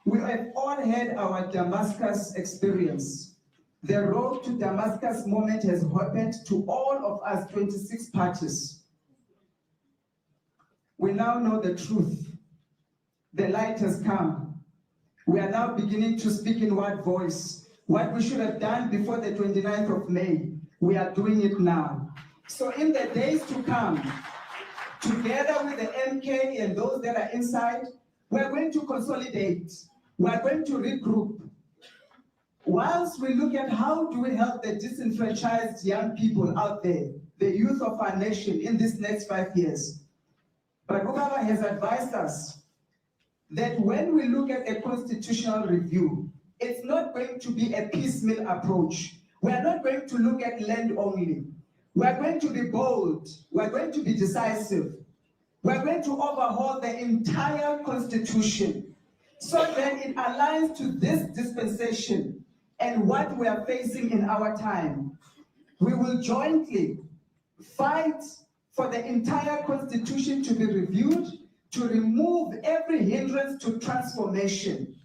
We have all had our Damascus experience. The road to Damascus moment has happened to all of us 26 parties. We now know the truth. The light has come. We are now beginning to speak in one voice. What we should have done before the 29th of May, we are doing it now. So in the days to come, together with the MK and those that are inside, we are going to consolidate. We are going to regroup. Whilst we look at how do we help the disenfranchised young people out there, the youth of our nation in these next 5 years. But Obama has advised us that when we look at a constitutional review, it's not going to be a piecemeal approach. We are not going to look at land only. We are going to be bold. We are going to be decisive. We are going to overhaul the entire Constitution so that it aligns to this dispensation and what we are facing in our time. We will jointly fight for the entire Constitution to be reviewed, to remove every hindrance to transformation,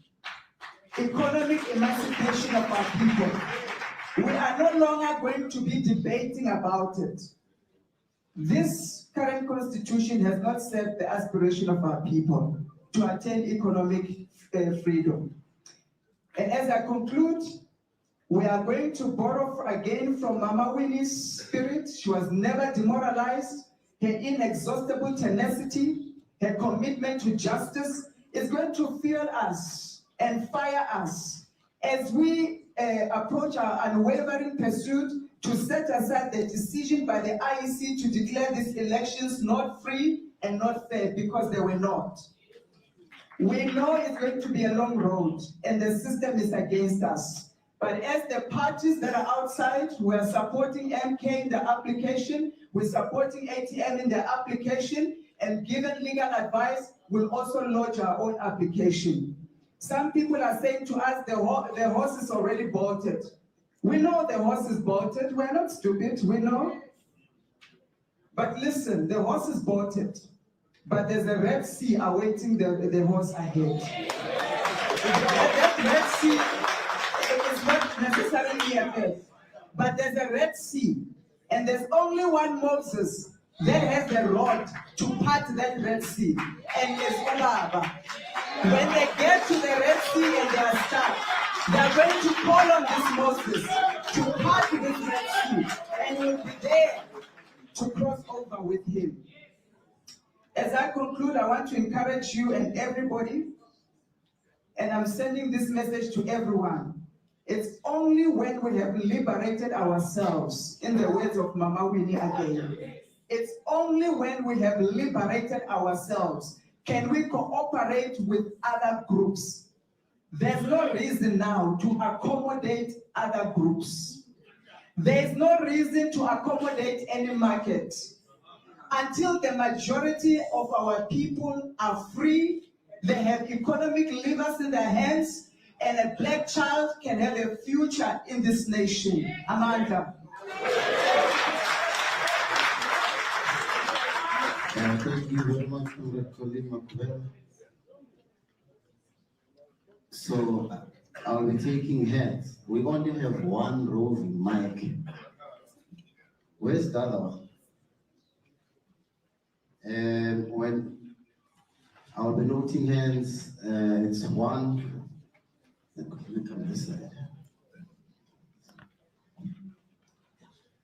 economic emancipation of our people. We are no longer going to be debating about it. This current constitution has not served the aspiration of our people to attain economic freedom. And as I conclude, we are going to borrow again from Mama Winnie's spirit. She was never demoralized. Her inexhaustible tenacity, her commitment to justice is going to fuel us and fire us as we approach our unwavering pursuit to set aside the decision by the IEC to declare these elections not free and not fair, because they were not. We know it's going to be a long road and the system is against us. But as the parties that are outside, we are supporting MK in the application, we're supporting ATM in the application, and given legal advice, we'll also lodge our own application. Some people are saying to us, the horse is already bolted. We know the horse is bolted. We're not stupid, we know. But listen, the horse is bolted, but there's a Red Sea awaiting the horse ahead. That Red Sea is not necessarily ahead, but there's a Red Sea, and there's only one Moses that has the rod to part that Red Sea, and it's Ubaba. When they get to the Red Sea and they are stuck, they're going to call on this Moses to part this Red Sea, and he'll be there to cross over with him. As I conclude, I want to encourage you and everybody, and I'm sending this message to everyone. It's only when we have liberated ourselves, in the words of Mama Winnie again, it's only when we have liberated ourselves can we cooperate with other groups. There's no reason now to accommodate other groups. There's no reason to accommodate any market. Until the majority of our people are free, they have economic levers in their hands, and a black child can have a future in this nation. Amanda. Thank you very much, colleague Makubela. So I'll be taking hands. We only have one roving mic. Where's the other one? And when I'll be noting hands, it's one. Let me come this side.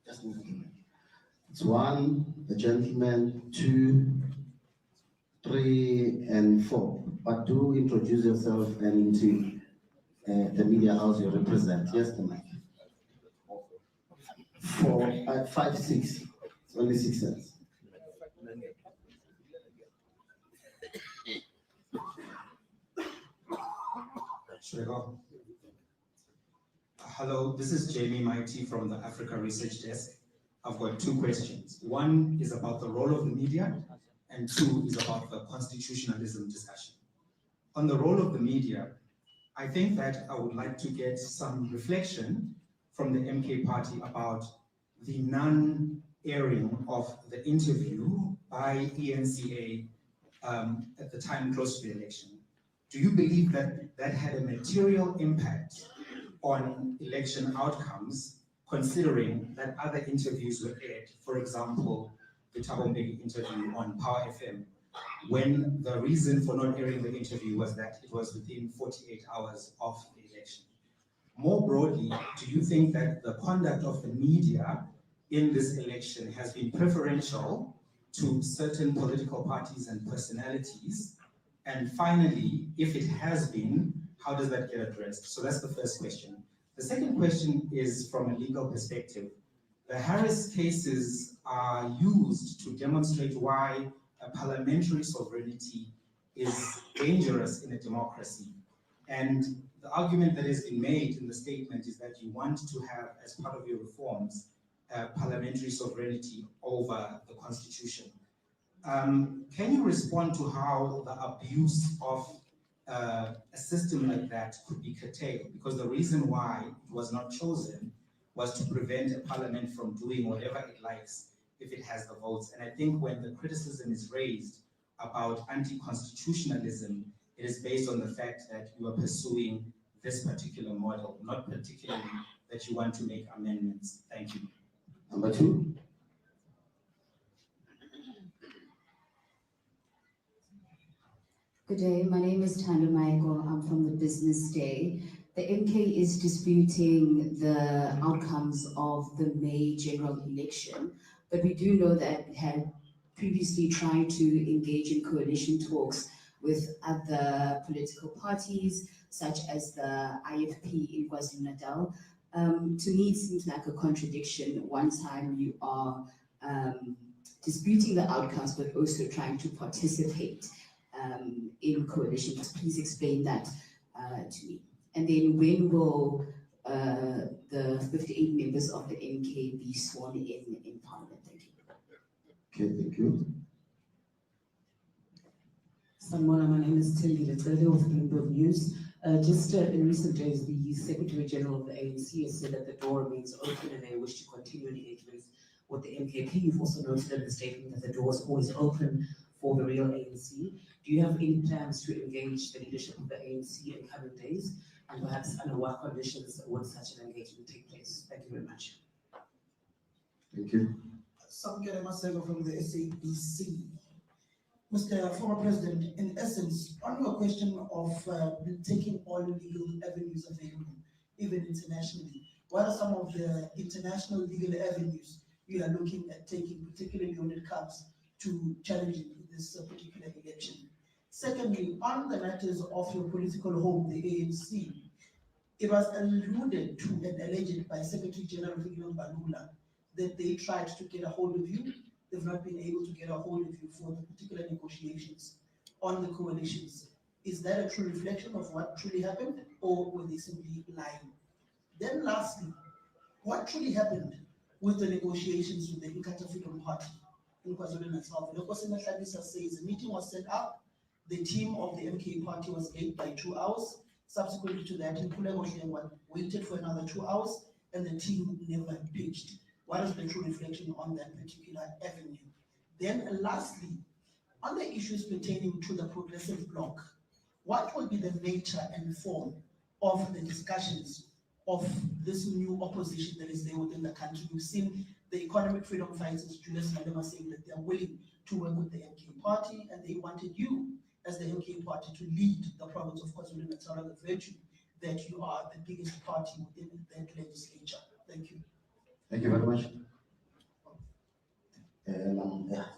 Just move it. It's 1, the gentleman, 2, 3, and 4. But do introduce yourself and into the media house you represent. Yes, the mic. 4, 5, 6. It's only 6 cents. Should I go? Hello, this is Jamie Mighty from the Africa Research Desk. I've got 2 questions. One is about the role of the media, and 2 is about the constitutionalism discussion. On the role of the media, I think that I would like to get some reflection from the MK party about the non-airing of the interview by ENCA at the time close to the election. Do you believe that that had a material impact on election outcomes, considering that other interviews were aired, for example, the Thabo Mbeki interview on Power FM, when the reason for not airing the interview was that it was within 48 hours of the election? More broadly, do you think that the conduct of the media in this election has been preferential to certain political parties and personalities? And finally, if it has been, how does that get addressed? So that's the first question. The second question is from a legal perspective. The Harris cases are used to demonstrate why a parliamentary sovereignty is dangerous in a democracy. And the argument that has been made in the statement is that you want to have, as part of your reforms, parliamentary sovereignty over the constitution. Can you respond to how the abuse of a system like that could be curtailed? Because the reason why it was not chosen was to prevent a parliament from doing whatever it likes if it has the votes. And I think when the criticism is raised about anti-constitutionalism, it is based on the fact that you are pursuing this particular model, not particularly that you want to make amendments. Thank you. Number 2. Good day, my name is Thando Maiko. I'm from the Business Day. The MK is disputing the outcomes of the May general election, but we do know that it had previously tried to engage in coalition talks with other political parties, such as the IFP in KwaZulu-Natal. To me, it seems like a contradiction. One time you are disputing the outcomes, but also trying to participate in coalitions. Please explain that to me. And then when will the 58 members of the MK be sworn in Parliament? Thank you. Okay, thank you. Sanmona, my name is Tilly Letzele of Bloomberg News. Just in recent days, the Secretary General of the ANC has said that the door remains open and they wish to continue engagements with the MKP. You've also noted in the statement that the door is always open for the real ANC. Do you have any plans to engage the leadership of the ANC in coming days, and perhaps under what conditions would such an engagement take place? Thank you very much. Thank you. Samkele Masego from the SABC. Mr. Former President, in essence, on your question of taking all legal avenues available, even internationally, what are some of the international legal avenues you are looking at taking, particularly when it comes to challenging this particular election? Secondly, on the matters of your political home, the ANC, it was alluded to and alleged by Secretary General Vivian Balula that they tried to get a hold of you. They've not been able to get a hold of you for the particular negotiations on the coalitions. Is that a true reflection of what truly happened, or were they simply lying? Then lastly, what truly happened with the negotiations with the Inkatha Freedom Party in KwaZulu-Natal? The person says a meeting was set up, the team of the MK party was late by 2 hours. Subsequently to that, Nkululeko Hlengwa waited for another 2 hours, and the team never pitched. What is the true reflection on that particular avenue? Then lastly, on the issues pertaining to the progressive bloc, what will be the nature and form of the discussions of this new opposition that is there within the country? We've seen the economic freedom fighters, Julius Malema, saying that they're willing to work with the MK party, and they wanted you as the MK party to lead the province of KwaZulu-Natal on the virtue that you are the biggest party within that legislature. Thank you. Thank you very much.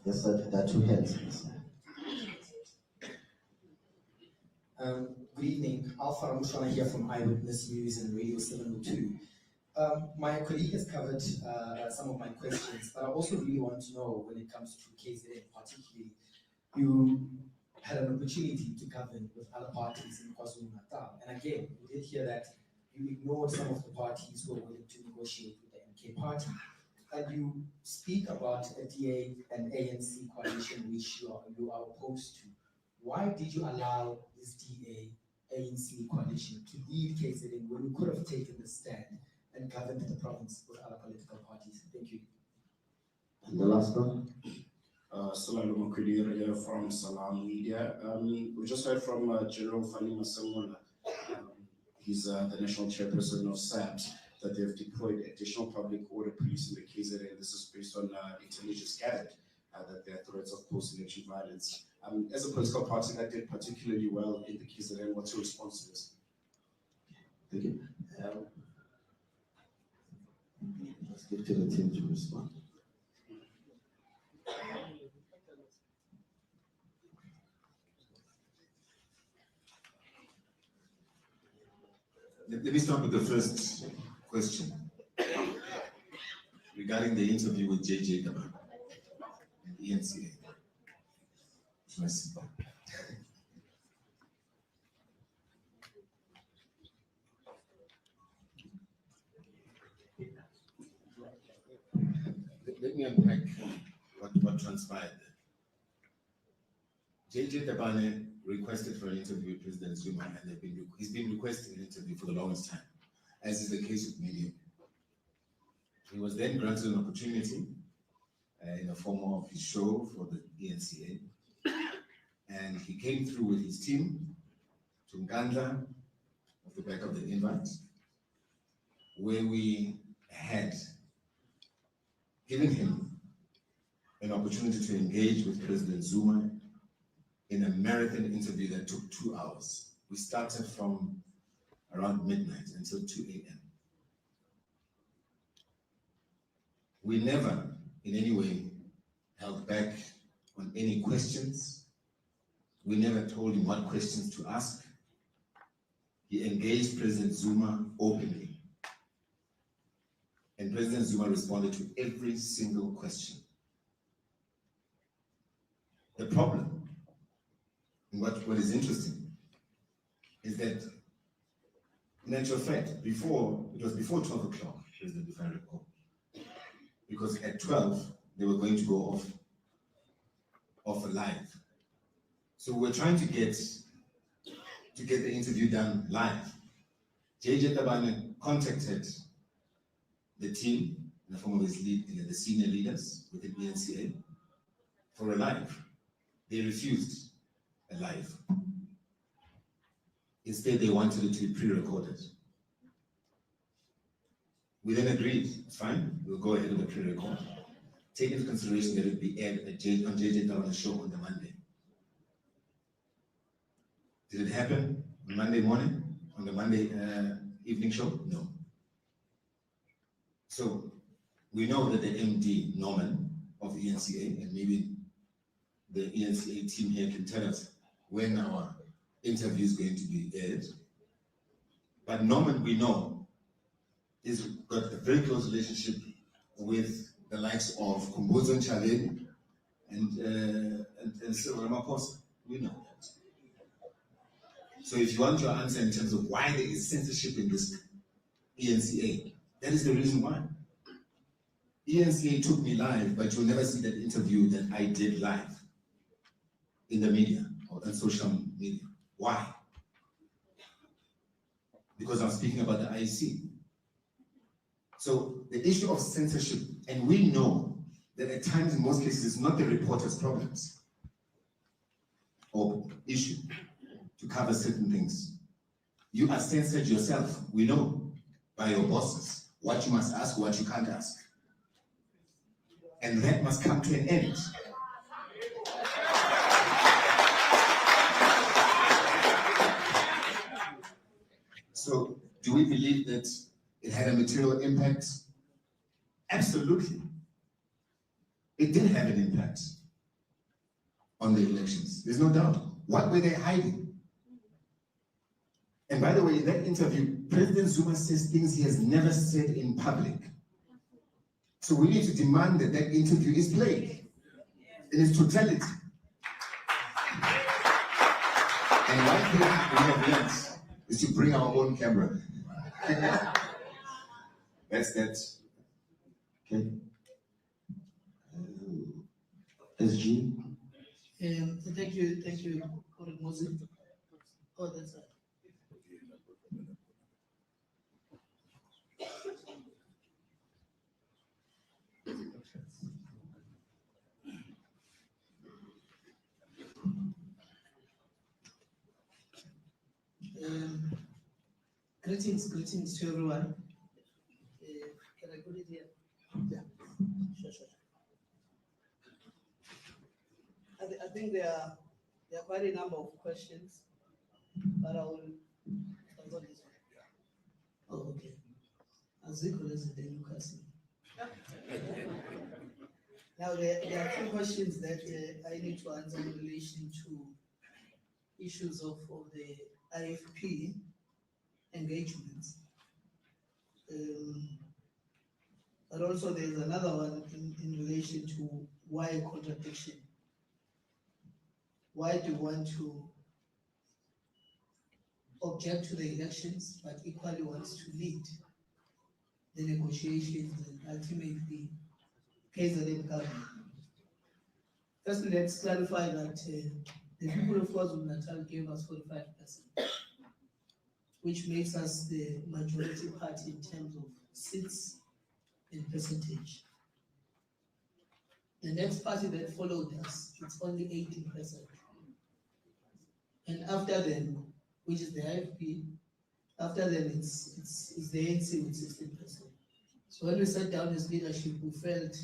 Yes, there are two hands. Good evening, Alpha Ramushwana here from Eyewitness News and Radio 702. My colleague has covered some of my questions, but I also really want to know, when it comes to KZN particularly, you had an opportunity to govern with other parties in KwaZulu-Natal. And again, we did hear that you ignored some of the parties who were willing to negotiate with the MK party. And you speak about a DA and ANC coalition which you are opposed to. Why did you allow this DA ANC coalition to lead KZN when you could have taken the stand and governed the province with other political parties? Thank you. And the last one? Salalo Makudir here from Salam Media. We just heard from General Fani Masemola. He's the national chairperson of SABS, that they've deployed additional public order police in the KZN. This is based on intelligence gathered that there are threats of post-election violence. As a political party that did particularly well in the KZN, what's your response to this? Thank you. Let's give to the team to respond. Let me start with the first question regarding the interview with JJ Gaba and the NCA. Let me unpack what transpired there. JJ Tabane requested for an interview with President Zuma, and he's been requesting an interview for the longest time, as is the case with Medium. He was then granted an opportunity in the form of his show for the ENCA, and he came through with his team to Ngandla, off the back of the invite, where we had given him an opportunity to engage with President Zuma in a marathon interview that took 2 hours. We started from around midnight until 2 a.m. We never, in any way, held back on any questions. We never told him what questions to ask. He engaged President Zuma openly. And President Zuma responded to every single question. The problem, and what is interesting, is that in actual fact, it was before 12 o'clock, President, if I recall. Because at 12, they were going to go off live. So we're trying to get the interview done live. JJ Tabane contacted the team in the form of his the senior leaders within the NCA for a live. They refused a live. Instead, they wanted it to be pre-recorded. We then agreed, fine, we'll go ahead with the pre-record. Take into consideration that it would be aired on JJ Tabane's show on the Monday. Did it happen on Monday morning, on the Monday evening show? No. So we know that the MD, Norman, of the ENCA, and maybe the ENCA team here can tell us when our interview is going to be aired. But Norman, we know, has got a very close relationship with the likes of Kumbuzo Nchaleri and Cyril Ramaphosa. We know that. So if you want your answer in terms of why there is censorship in this ENCA, that is the reason why. ENCA took me live, but you'll never see that interview that I did live in the media or on social media. Why? Because I'm speaking about the IEC. So the issue of censorship, and we know that at times in most cases it's not the reporter's problems or issue to cover certain things. You are censored yourself, we know, by your bosses, what you must ask, what you can't ask. And that must come to an end. So, do we believe that it had a material impact? Absolutely. It did have an impact on the elections. There's no doubt. What were they hiding? And by the way, in that interview, President Zuma says things he has never said in public. So we need to demand that that interview is played in its totality. And one thing we have learned is to bring our own camera. That's that. Okay. SG. Thank you, Comrade Mosi. Oh, that's right. Greetings to everyone. Can I put it here? Yeah, sure. I think there are quite a number of questions, but I'll go this way. Oh, okay. As equal as the Lucas. Now there are two questions that I need to answer in relation to issues of the IFP engagements. But also there's another one in relation to why contradiction. Why do you want to object to the elections, but equally wants to lead the negotiations and ultimately KZN government? Firstly, let's clarify that the people of KwaZulu-Natal gave us 45%, which makes us the majority party in terms of seats and percentage. The next party that followed us, it's only 18%. And after them, which is the IFP, after them it's the ANC with 16%. So when we sat down as leadership, we felt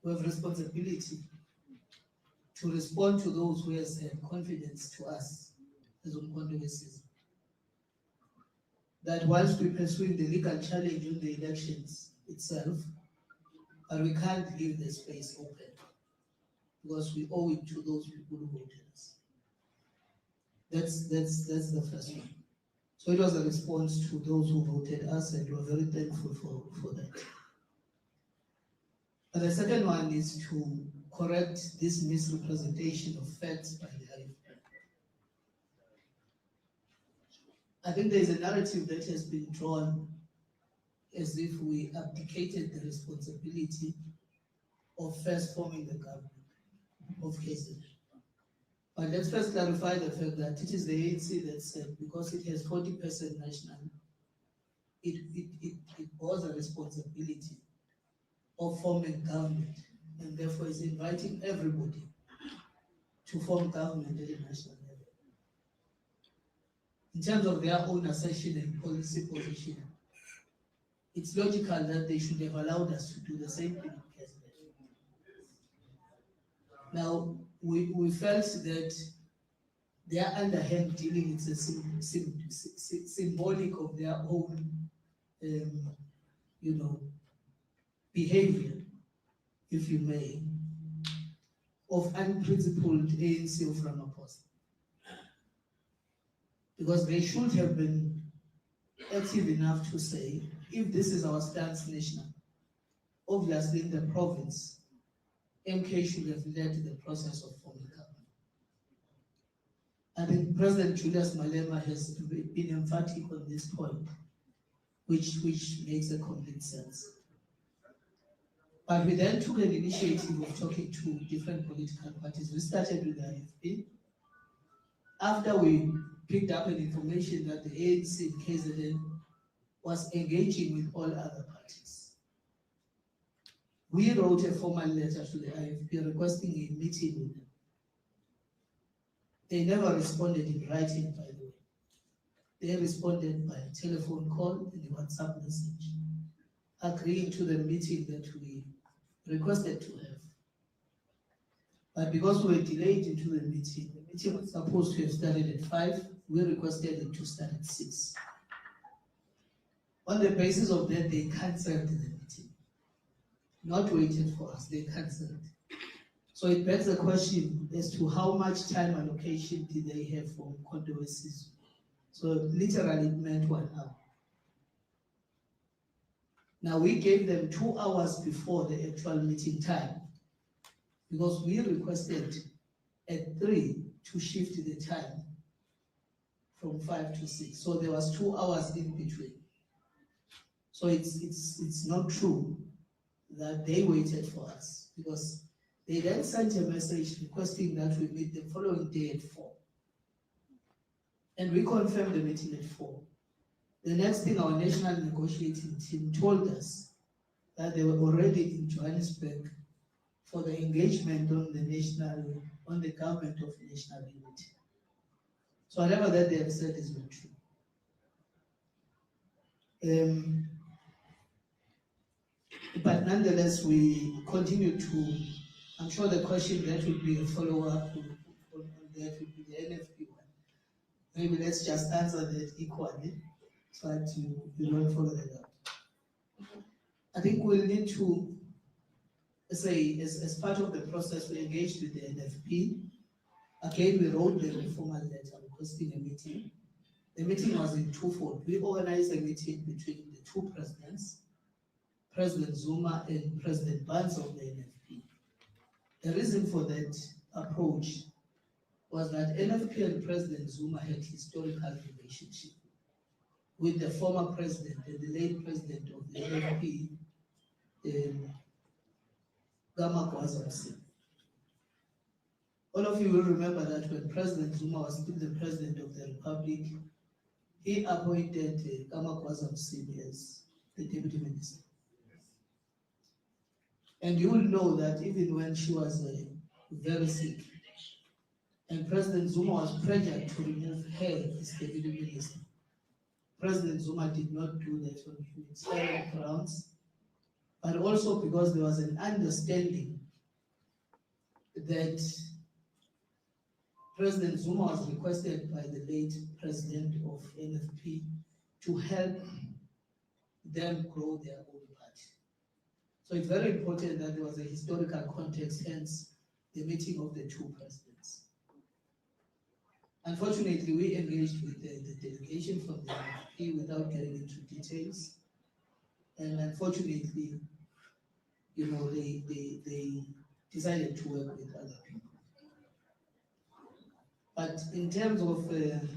we have responsibility to respond to those who has had confidence to us as uMkhonto weSizwe, that whilst we pursuing the legal challenge on the elections itself, but we can't leave the space open because we owe it to those people who voted us. That's the first one. So it was a response to those who voted us, and we are very thankful for that. And the second one is to correct this misrepresentation of facts by the IFP. I think there is a narrative that has been drawn as if we abdicated the responsibility of first forming the government of KZN. But let's first clarify the fact that it is the ANC that said, because it has 40% national, it bears a responsibility of forming government, and therefore is inviting everybody to form government at the national level. In terms of their own assertion and policy position, it's logical that they should have allowed us to do the same thing in KZN. Now, we felt that their underhand dealing is a symbolic of their own, behavior, if you may, of unprincipled ANC of Ramaphosa. Because they should have been active enough to say, if this is our stance national, obviously in the province, MK should have led the process of forming government. I think President Julius Malema has been emphatic on this point, which makes a complete sense. But we then took an initiative of talking to different political parties. We started with the IFP. After we picked up an information that the ANC in KZN was engaging with all other parties, we wrote a formal letter to the IFP requesting a meeting with them. They never responded in writing, by the way. They responded by a telephone call and a WhatsApp message, agreeing to the meeting that we requested to have. But because we were delayed into the meeting was supposed to have started at 5, we requested it to start at 6. On the basis of that, they cancelled the meeting. Not waited for us, they cancelled. So it begs the question as to how much time allocation did they have for uMkhonto weSizwe. So literally it meant 1 hour. Now we gave them 2 hours before the actual meeting time, because we requested at 3 to shift the time from 5 to 6. So there was 2 hours in between. So it's not true that they waited for us, because they then sent a message requesting that we meet the following day at 4. And we confirmed the meeting at 4. The next thing, our national negotiating team told us that they were already in Johannesburg for the engagement on the government of national unity. So whatever that they have said is not true. But nonetheless, we continue to, I'm sure the question that would be a follow-up on that would be the NFP one. Maybe let's just answer that equally, so that you don't follow that up. I think we'll need to say, as part of the process, we engaged with the NFP. Again, we wrote them a formal letter requesting a meeting. The meeting was in twofold. We organized a meeting between the two presidents, President Zuma and President Barnes of the NFP. The reason for that approach was that NFP and President Zuma had historical relationship with the former president and the late president of the NFP, Jacob. All of you will remember that when President Zuma was still the president of the Republic, he appointed Jacob as the deputy minister. And you will know that even when she was very sick, and President Zuma was pressured to remove her as deputy minister, President Zuma did not do that on humanitarian grounds, but also because there was an understanding that President Zuma was requested by the late president of NFP to help them grow their own party. So it's very important that there was a historical context, hence the meeting of the two presidents. Unfortunately, we engaged with the delegation from the NFP without getting into details. And unfortunately, you know, they decided to work with other people. But in terms of the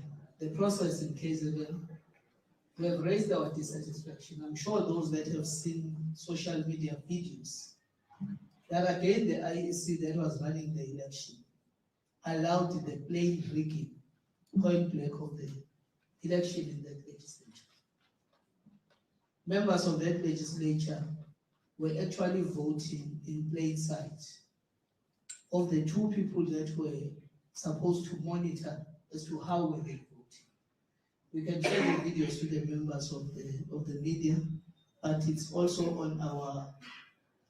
process in KZN, we have raised our dissatisfaction. I'm sure those that have seen social media videos, that again the IEC that was running the election allowed the plain rigging, point blank of the election in that legislature. Members of that legislature were actually voting in plain sight of the two people that were supposed to monitor as to how were they voting. We can share the videos to the members of the media, but it's also on our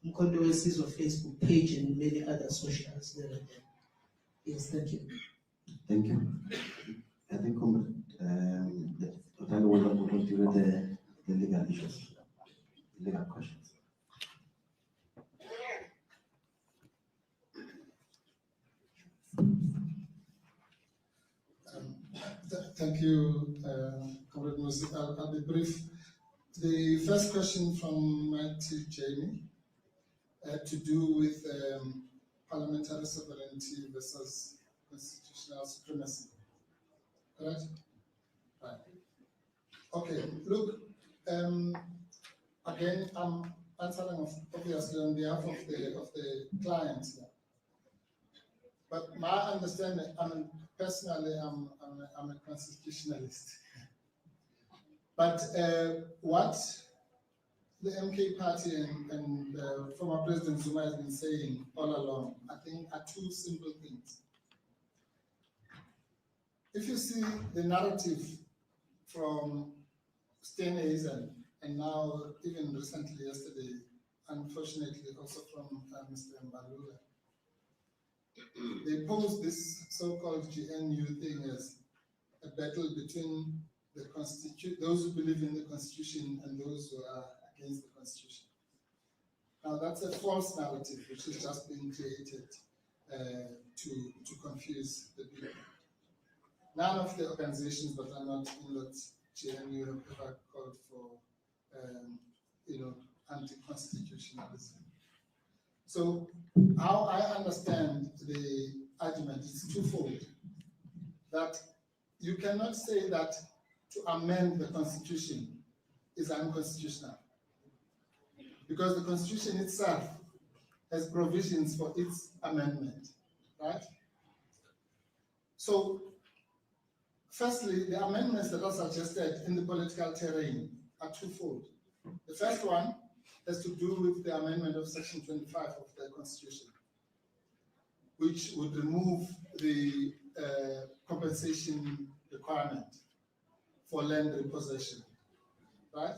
uMkhonto weSizwe Facebook page and many other socials that are there. Yes, thank you. Thank you. I think Otani will continue the legal issues, legal questions. Thank you, Comrade Musi. I'll be brief. The first question from Mighty Jamie had to do with parliamentary sovereignty versus constitutional supremacy. Correct? Right. Okay, look, again, I'm answering obviously on behalf of the clients here. But my understanding, personally, I'm a constitutionalist. But what the MK party and former President Zuma has been saying all along, I think, are two simple things. If you see the narrative from Steenhuisen and now even recently yesterday, unfortunately also from Mr. Mbalula, they posed this so-called GNU thing as a battle between those who believe in the Constitution and those who are against the Constitution. Now that's a false narrative which is just being created to confuse the people. None of the organizations that are not in that GNU have ever called for, anti-constitutionalism. So how I understand the argument is twofold. That you cannot say that to amend the Constitution is unconstitutional, because the Constitution itself has provisions for its amendment, right? So, firstly, the amendments that are suggested in the political terrain are twofold. The first one has to do with the amendment of Section 25 of the Constitution, which would remove the compensation requirement for land repossession, right?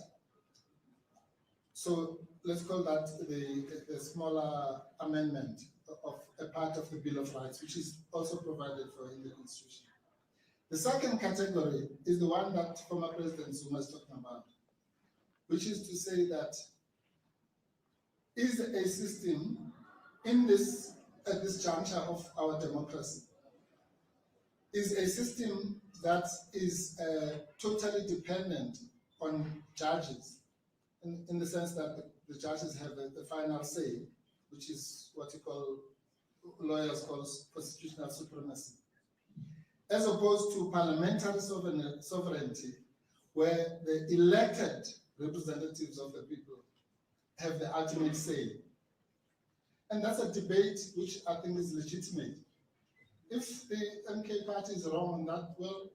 So let's call that the smaller amendment of a part of the Bill of Rights, which is also provided for in the Constitution. The second category is the one that former President Zuma is talking about, which is to say that is a system at this juncture of our democracy, is a system that is totally dependent on judges, in the sense that the judges have the final say, which is what lawyers call constitutional supremacy, as opposed to parliamentary sovereignty, where the elected representatives of the people have the ultimate say. And that's a debate which I think is legitimate. If the MK party is wrong on that, well,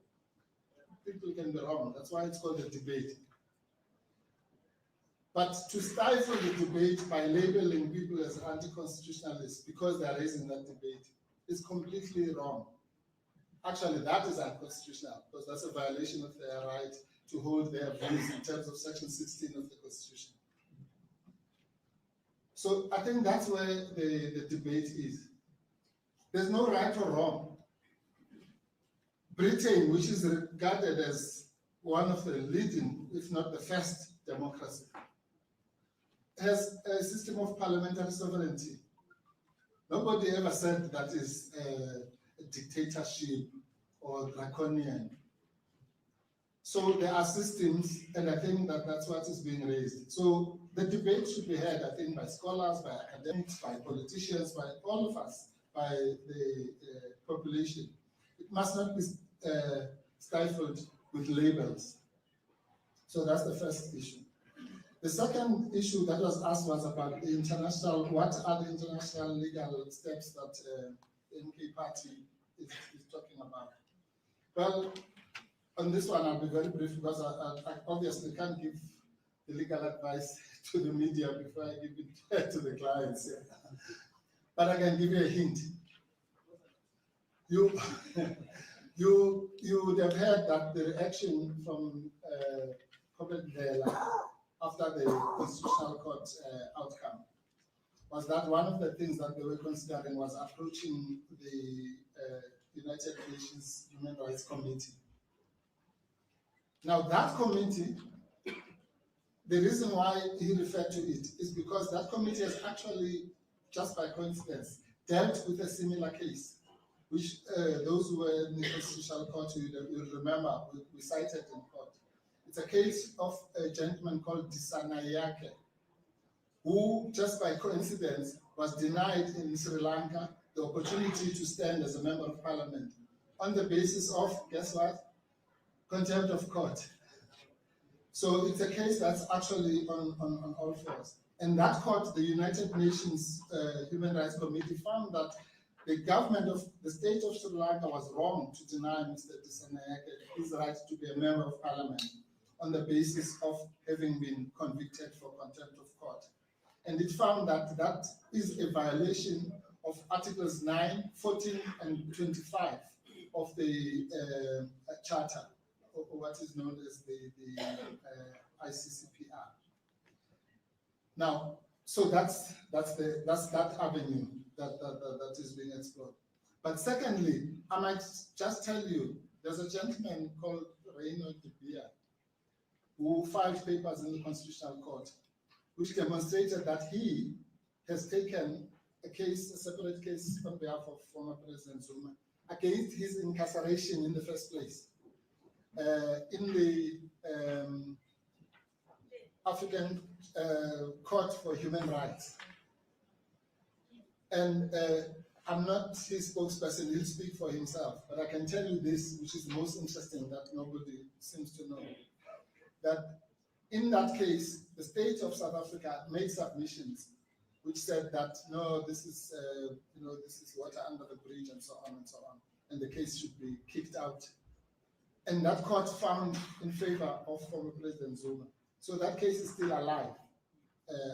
people can be wrong. That's why it's called a debate. But to stifle the debate by labeling people as anti-constitutionalists because they're raising that debate is completely wrong. Actually, that is unconstitutional, because that's a violation of their right to hold their views in terms of Section 16 of the Constitution. So I think that's where the debate is. There's no right or wrong. Britain, which is regarded as one of the leading, if not the first democracy, has a system of parliamentary sovereignty. Nobody ever said that is a dictatorship or draconian. So there are systems, and I think that that's what is being raised. So the debate should be had, I think, by scholars, by academics, by politicians, by all of us, by the population. It must not be stifled with labels. So that's the first issue. The second issue that was asked was about the international, what are the international legal steps that the MK party is talking about? Well, on this one, I'll be very brief because I obviously can't give the legal advice to the media before I give it to the clients. But I can give you a hint. You would have heard that the reaction from after the Constitutional Court outcome was that one of the things that they were considering was approaching the United Nations Human Rights Committee. Now that committee, the reason why he referred to it is because that committee has actually, just by coincidence, dealt with a similar case, which those who were in the Constitutional Court, you'll remember, we cited in court. It's a case of a gentleman called Disanayake, who, just by coincidence, was denied in Sri Lanka the opportunity to stand as a member of parliament on the basis of, guess what? Contempt of court. So it's a case that's actually on all fours. And that court, the United Nations Human Rights Committee, found that the government of the state of Sri Lanka was wrong to deny Mr. Disanayake his right to be a member of parliament on the basis of having been convicted for contempt of court. And it found that that is a violation of Articles 9, 14, and 25 of the Charter, or what is known as the ICCPR. Now, so that's that avenue that is being explored. But secondly, I might just tell you, there's a gentleman called Reino de Bia who filed papers in the Constitutional Court, which demonstrated that he has taken a case, a separate case on behalf of former President Zuma, against his incarceration in the first place. In the African Court for Human Rights. And I'm not his spokesperson, he'll speak for himself, but I can tell you this, which is the most interesting that nobody seems to know, that in that case, the state of South Africa made submissions which said that, no, this is, this is water under the bridge and so on, and the case should be kicked out. And that court found in favor of former President Zuma. So that case is still alive.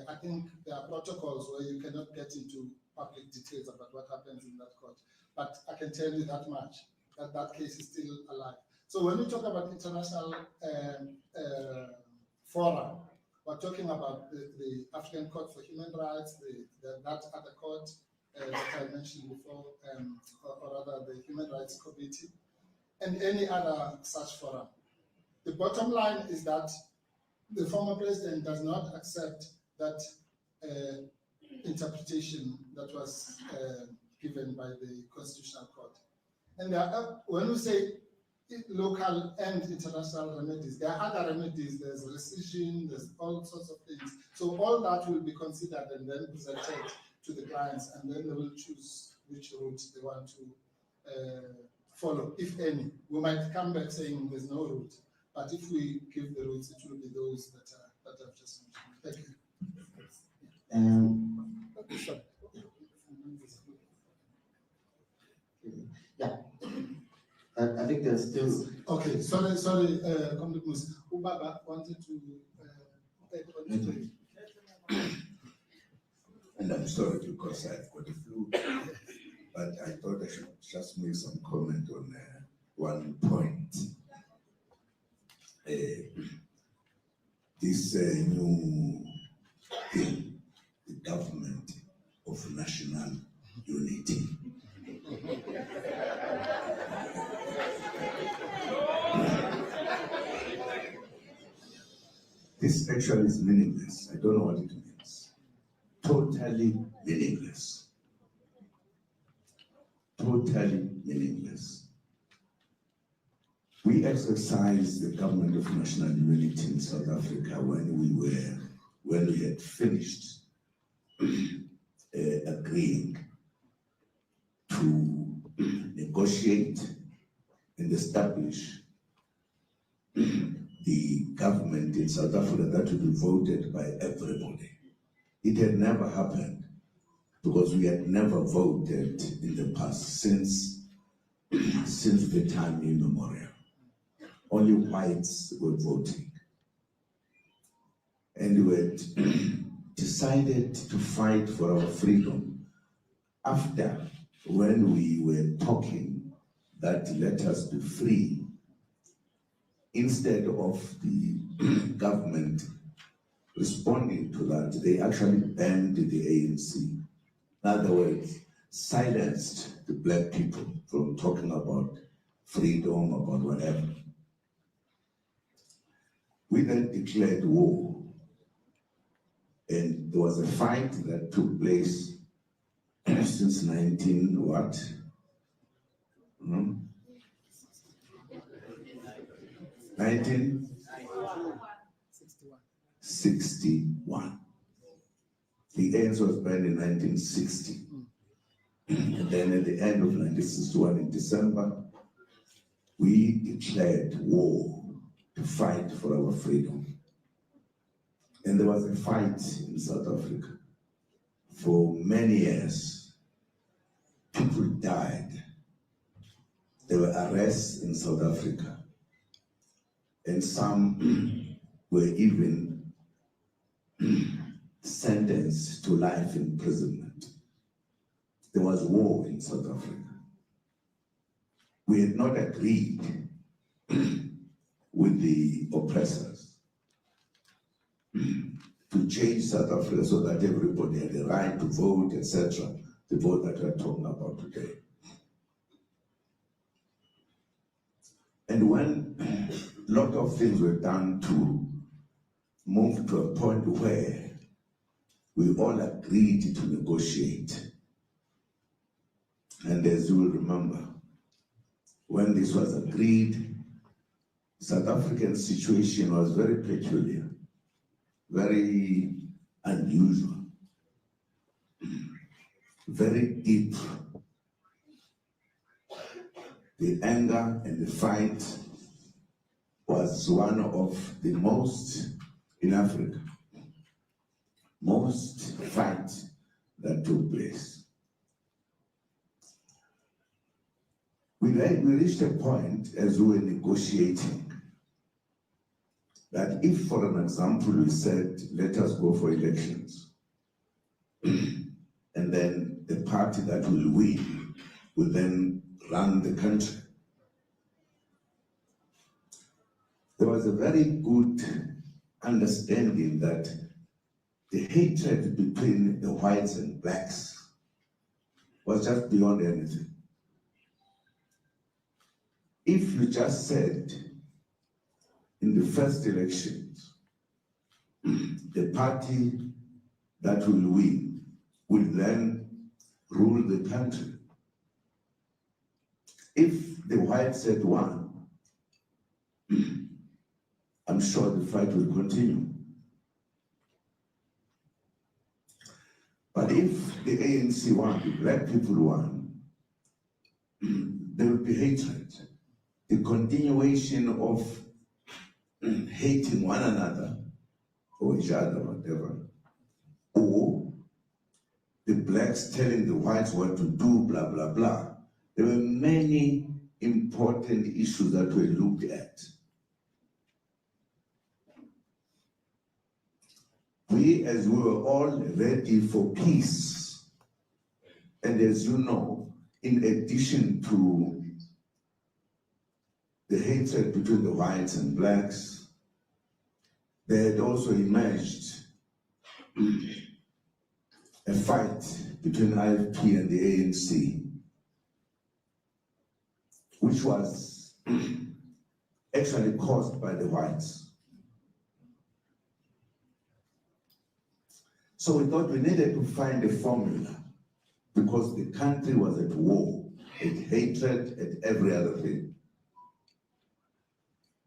I think there are protocols where you cannot get into public details about what happens in that court. But I can tell you that much, that that case is still alive. So when we talk about international fora, we're talking about the African Court for Human Rights, that other court that I mentioned before, or rather the Human Rights Committee, and any other such forum. The bottom line is that the former president does not accept that interpretation that was given by the Constitutional Court. And when we say local and international remedies, there are other remedies, there's rescission, there's all sorts of things. So all that will be considered and then presented to the clients, and then they will choose which route they want to follow, if any. We might come back saying there's no route, but if we give the routes, it will be those that I've just mentioned. Thank you. Yeah. I think there's still. Okay, sorry, Comrade Musa. Ubaba wanted to take on. And I'm sorry because I've got the flu, but I thought I should just make some comment on one point. This new thing, the government of national unity. This actually is meaningless. I don't know what it means. Totally meaningless. Totally meaningless. We exercised the government of national unity in South Africa when we had finished agreeing to negotiate and establish the government in South Africa that would be voted by everybody. It had never happened because we had never voted in the past since the time immemorial. Only whites were voting. And we had decided to fight for our freedom after, when we were talking that let us be free, instead of the government responding to that, they actually banned the ANC. In other words, silenced the black people from talking about freedom, about whatever. We then declared war. And there was a fight that took place since 1961. The ANC was banned in 1960. And then at the end of 1961, in December, we declared war to fight for our freedom. And there was a fight in South Africa for many years. People died. There were arrests in South Africa. And some were even sentenced to life imprisonment. There was war in South Africa. We had not agreed with the oppressors to change South Africa so that everybody had the right to vote, etc. The vote that we're talking about today. And when a lot of things were done to move to a point where we all agreed to negotiate. And as you will remember, when this was agreed, South African situation was very peculiar, very unusual, very deep. The anger and the fight was one of the most in Africa, most fight that took place. We reached a point as we were negotiating that if, for an example, we said, let us go for elections, and then the party that will win will then run the country. There was a very good understanding that the hatred between the whites and blacks was just beyond anything. If you just said in the first elections, the party that will win will then rule the country. If the whites said one, I'm sure the fight will continue. But if the ANC won, the black people won, there will be hatred. The continuation of hating one another, or each other, whatever, or the blacks telling the whites what to do, blah, blah, blah. There were many important issues that were looked at. We, as we were all ready for peace, and as you know, in addition to the hatred between the whites and blacks, there had also emerged a fight between IFP and the ANC, which was actually caused by the whites. So we thought we needed to find a formula because the country was at war, at hatred, at every other thing.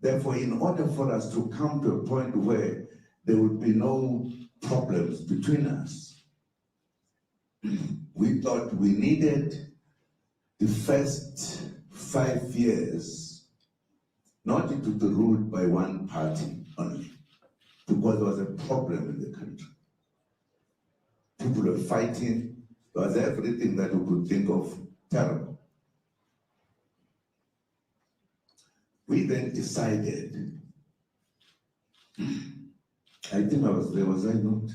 Therefore, in order for us to come to a point where there would be no problems between us, we thought we needed the first 5 years not to be ruled by one party only, because there was a problem in the country. People were fighting, there was everything that we could think of terrible. We then decided, I think I was there, was I not?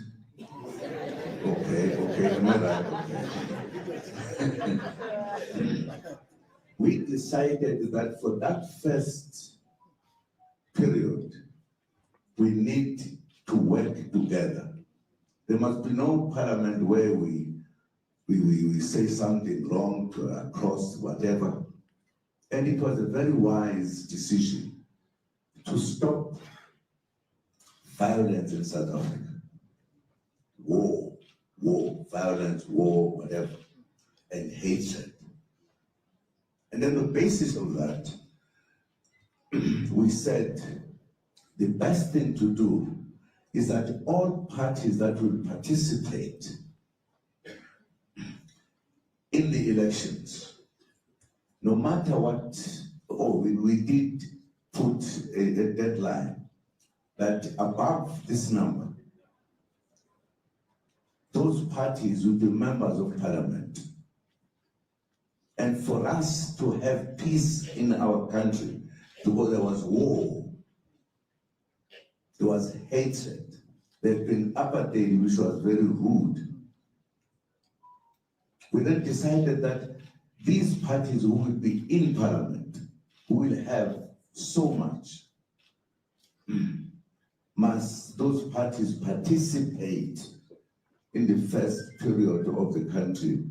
Okay, am I right? Okay. We decided that for that first period, we need to work together. There must be no parliament where we say something wrong to across whatever. And it was a very wise decision to stop violence in South Africa. War, violence, war, whatever, and hatred. And then the basis of that, we said the best thing to do is that all parties that will participate in the elections, no matter what, we did put a deadline that above this number, those parties will be members of parliament. And for us to have peace in our country, because there was war, there was hatred, there had been apartheid, which was very rude. We then decided that these parties who will be in parliament, who will have so much, must those parties participate in the first period of the country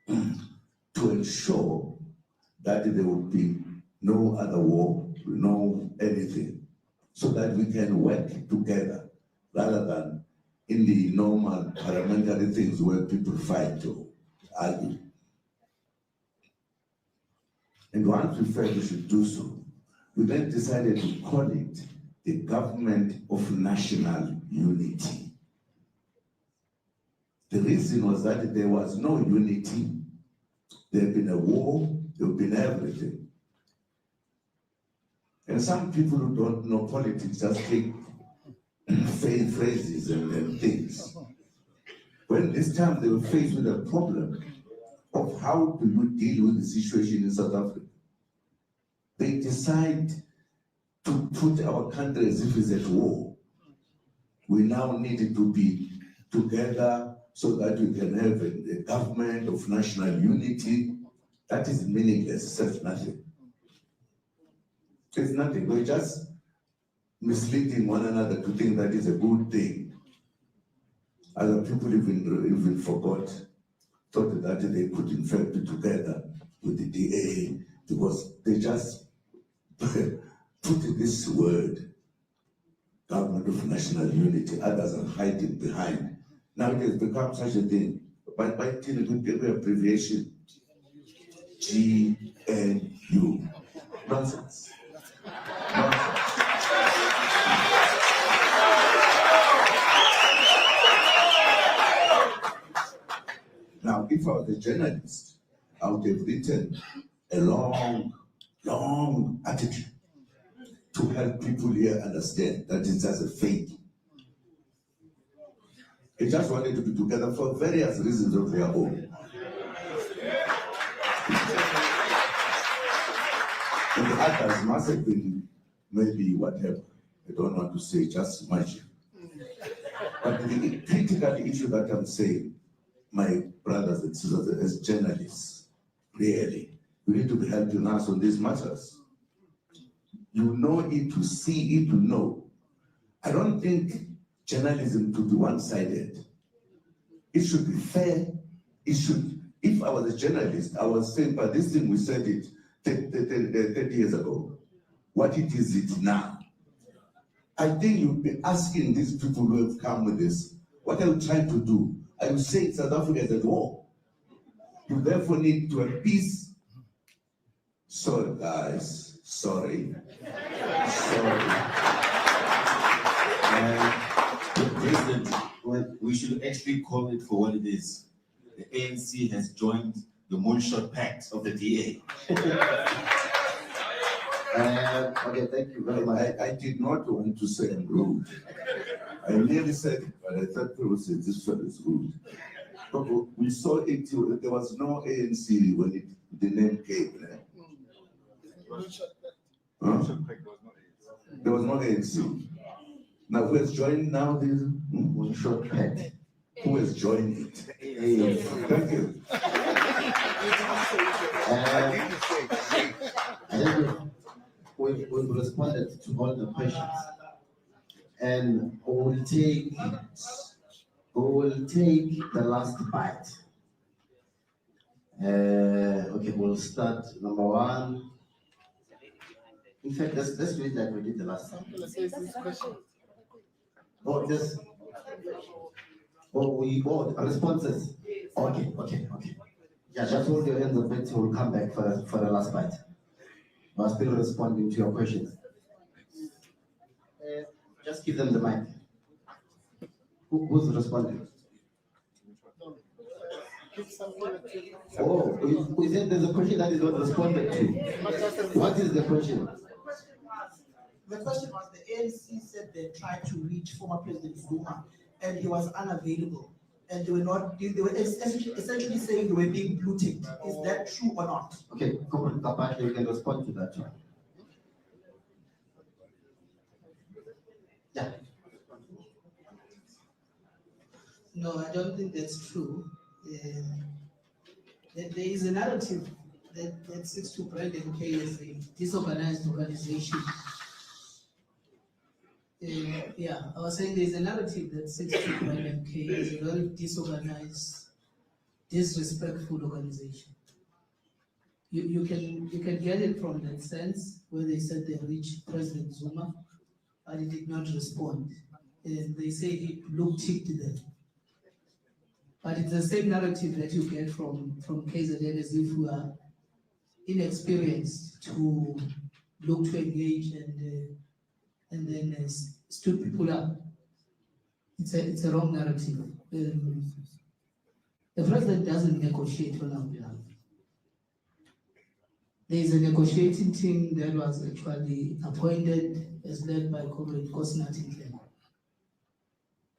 to ensure that there would be no other war, no anything, so that we can work together rather than in the normal parliamentary things where people fight or argue. And once we felt we should do so, we then decided to call it the Government of National Unity. The reason was that there was no unity. There had been a war, there had been everything. And some people who don't know politics just take phrases and things. When this time they were faced with a problem of how do you deal with the situation in South Africa, they decide to put our country as if it's at war. We now need to be together so that we can have a government of national unity. That is meaningless, it says nothing. It's nothing, we're just misleading one another to think that is a good thing. Other people even forgot, thought that they could in fact be together with the DA, because they just put this word, Government of National Unity, others are hiding behind. Now it has become such a thing. By the abbreviation, GNU. Nonsense. Now, if I was a journalist, I would have written a long article to help people here understand that it's just a fake. They just wanted to be together for various reasons of their own. And the others must have been maybe whatever. I don't want to say, just imagine. But the critical issue that I'm saying, my brothers and sisters, as journalists, really, we need to be helping us on these matters. You know it, to see it, to know. I don't think journalism to be one-sided. It should be fair. It should, if I was a journalist, I was saying, but this thing, we said it 30 years ago. What is it now? I think you'll be asking these people who have come with this, What are you trying to do? Are you saying South Africa is at war? You therefore need to have peace. Sorry, guys. Sorry. President, we should actually call it for what it is. The ANC has joined the Moonshot Pact of the DA. Okay, thank you very much. I did not want to say I'm rude. I nearly said it, but I thought people said this fellow is rude. But we saw it, there was no ANC when the name came. Huh? There was no ANC. Now who has joined now this Moonshot Pact? Who has joined it? Thank you. We've responded to all the questions, and we will take the last bite. Okay, we'll start number one. In fact, let's do it like we did the last time. Responses. Okay. Yeah, just hold your hands a bit, we'll come back for the last bite. We're still responding to your questions. Just give them the mic. Who's responding? Oh, we said there's a question that is not responded to. What is the question? The question was, the ANC said they tried to reach former President Zuma and he was unavailable. And they were essentially saying they were being blue ticked. Is that true or not? Okay, Comrade Kapatla, you can respond to that one. Yeah. No, I don't think that's true. There is a narrative that seeks to brand MK as a disorganized organization. Yeah, I was saying there's a narrative that seeks to brand MK as a very disorganized, disrespectful organization. You can get it from that sense where they said they reached President Zuma, but he did not respond. And they say he blue ticked them. But it's the same narrative that you get from KZN, as if we are inexperienced to look to engage and then stood people up. It's a wrong narrative. The president doesn't negotiate on our behalf. There is a negotiating team that was actually appointed as led by Comrade Kosnati.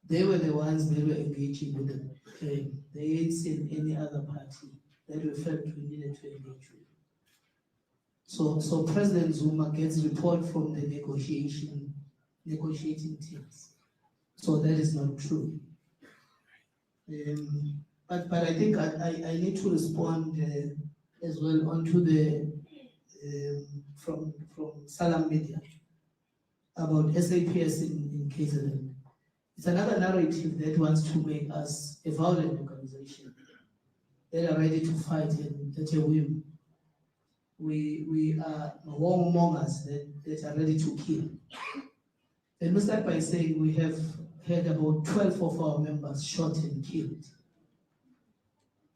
They were the ones that were engaging with the ANC and any other party that we felt we needed to engage with. So President Zuma gets report from the negotiating teams. So that is not true. But I think I need to respond as well onto the from Salam Media about SAPS in KZN. It's another narrative that wants to make us a violent organization that are ready to fight at a whim. We are warmongers that are ready to kill. And we start by saying we have had about 12 of our members shot and killed.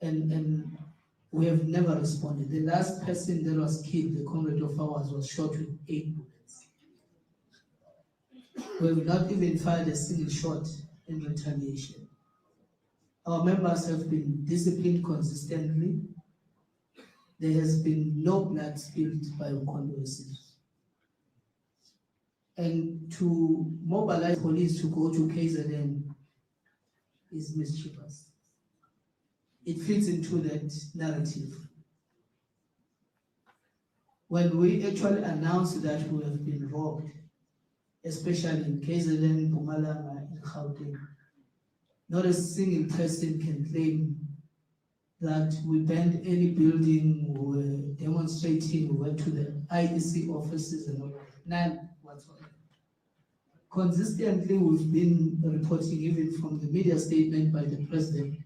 And we have never responded. The last person that was killed, the comrade of ours, was shot with 8 bullets. We have not even fired a single shot in retaliation. Our members have been disciplined consistently. There has been no blood spilled by uMkhonto. And to mobilize police to go to KZN is mischievous. It fits into that narrative. When we actually announced that we have been robbed, especially in KZN, Mpumalanga, and Gauteng, not a single person can claim that we banned any building, we were demonstrating, we went to the IEC offices and all that. None whatsoever. Consistently, we've been reporting, even from the media statement by the president,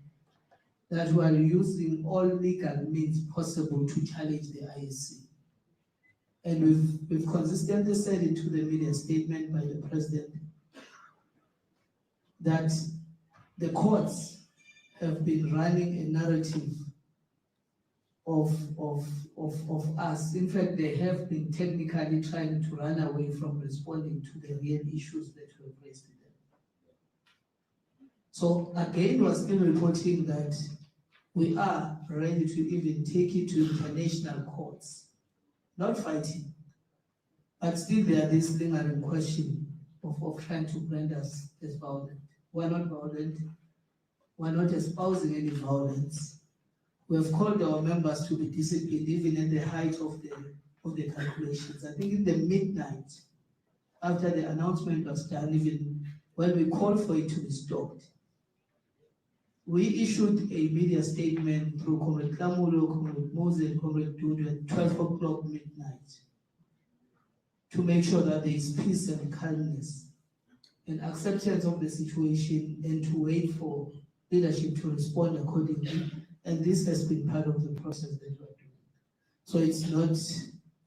that we are using all legal means possible to challenge the IEC. And we've consistently said into the media statement by the president that the courts have been running a narrative of us. In fact, they have been technically trying to run away from responding to the real issues that were raised with them. So again, we're still reporting that we are ready to even take it to international courts, not fighting, but still there are this lingering question of trying to brand us as violent. We're not violent. We're not espousing any violence. We have called our members to be disciplined even at the height of the calculations. I think in the midnight, after the announcement was done, even when we called for it to be stopped, we issued a media statement through Comrade Kamulo, Comrade Mose, and Comrade Dudu at 12 o'clock midnight to make sure that there is peace and calmness and acceptance of the situation, and to wait for leadership to respond accordingly. And this has been part of the process that we're doing. So it's not,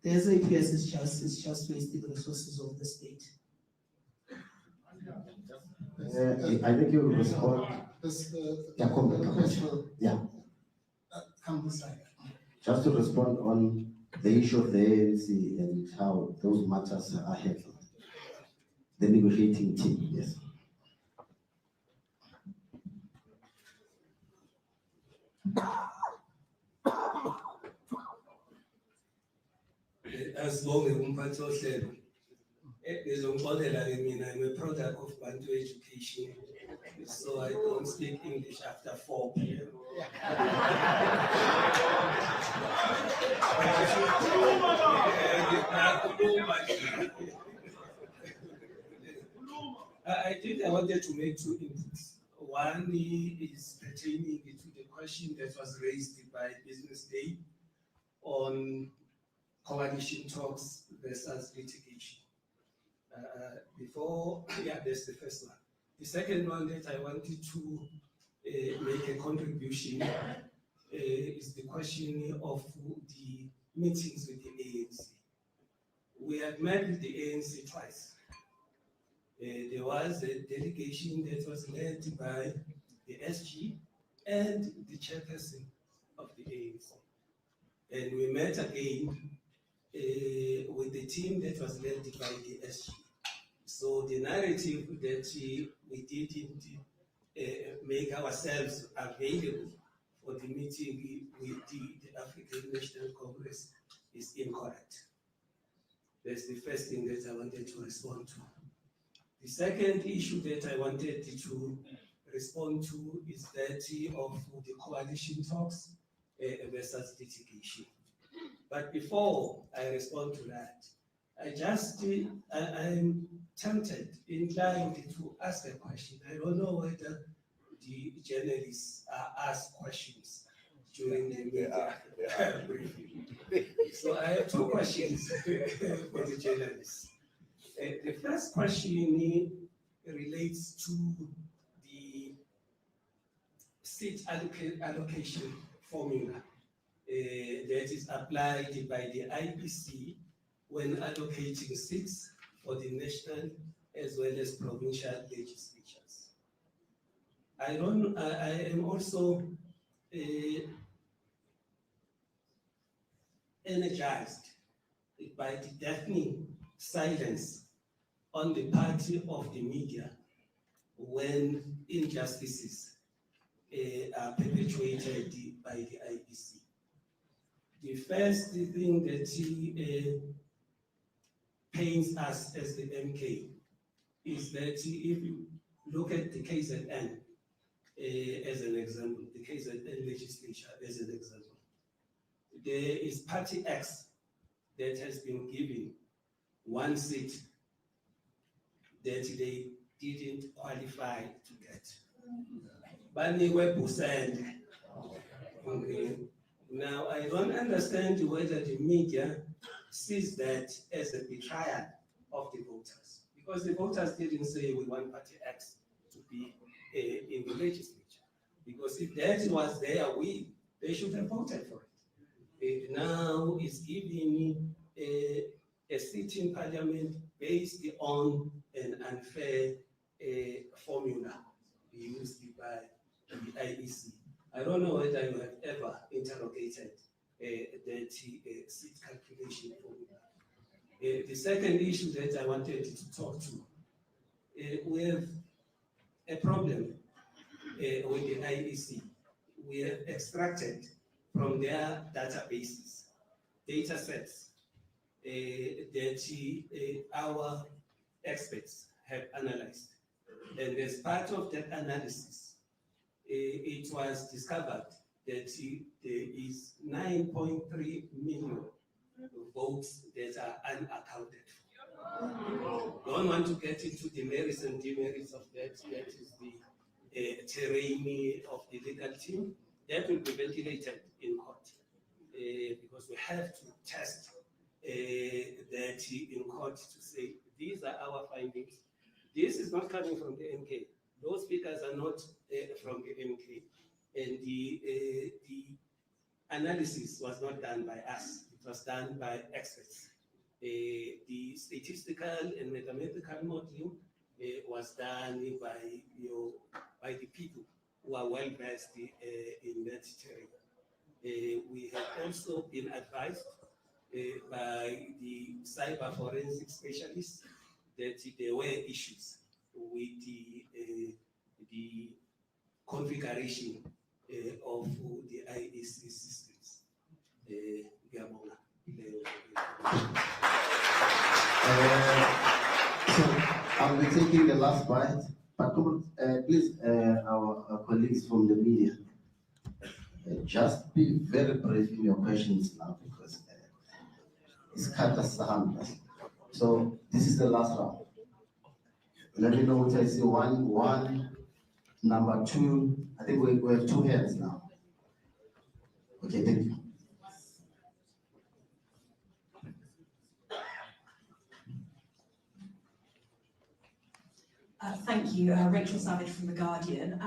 the SAPS is just wasting resources of the state. I think you will respond. Come this side. Just to respond on the issue of the ANC and how those matters are handled. The negotiating team, yes. As long as umphathi ohlelo ngizongixolela ke mina, I'm a product of Bantu education, so I don't speak English after 4 p.m. I wanted to make 2 inputs. One is pertaining to the question that was raised by Business Day on coalition talks versus litigation. That's the first one. The second one that I wanted to make a contribution is the question of the meetings with the ANC. We have met with the ANC twice. There was a delegation that was led by the SG and the chairperson of the ANC. And we met again with the team that was led by the SG. So the narrative that we didn't make ourselves available for the meeting with the African National Congress is incorrect. That's the first thing that I wanted to respond to. The second issue that I wanted to respond to is that of the coalition talks versus litigation. But before I respond to that, I'm tempted, inclined to ask a question. I don't know whether the journalists are asked questions during the media briefing. So I have 2 questions for the journalists. The first question relates to the seat allocation formula that is applied by the IPC when allocating seats for the national as well as provincial legislatures. I am also energized by the deafening silence on the part of the media when injustices are perpetuated by the IPC. The first thing that pains us as the MK is that if you look at the KZN as an example, the KZN legislature as an example, there is Party X that has been given 1 seat that they didn't qualify to get. Okay. Now, I don't understand whether the media sees that as a betrayal of the voters, because the voters didn't say we want Party X to be in the legislature. Because if that was their will, they should have voted for it. It now is giving a seat in parliament based on an unfair formula. be used by the IEC. I don't know whether you have ever interrogated that seat calculation formula. The second issue that I wanted to talk to, we have a problem with the IEC. We have extracted from their databases, data sets that our experts have analyzed. And as part of that analysis, it was discovered that there is 9.3 million votes that are unaccounted for. Don't want to get into the merits and demerits of that. That is the terrain of the legal team. That will be ventilated in court because we have to test that in court to say these are our findings. This is not coming from the MK. Those speakers are not from the MK, and the analysis was not done by us. It was done by experts. The statistical and mathematical modeling was done by the people who are well versed in that terrain. We have also been advised by the cyber forensic specialists that there were issues with the configuration of the IEC systems. So I'll be taking the last bite, but please, our colleagues from the media, just be very brief in your questions now because it's Kata. So this is the last round. Let me know what I see. One, number two. I think we have two hands now. Okay, thank you. Thank you, Rachel Savage from The Guardian.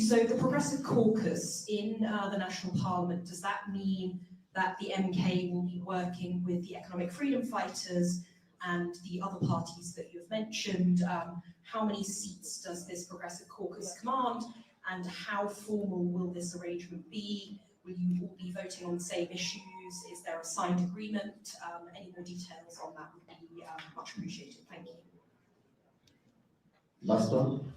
So the Progressive Caucus in the National Parliament, does that mean that the MK will be working with the economic freedom fighters and the other parties that you've mentioned? How many seats does this Progressive Caucus command, and how formal will this arrangement be? Will you all be voting on the same issues? Is there a signed agreement? Any more details on that would be much appreciated. Thank you. Last one.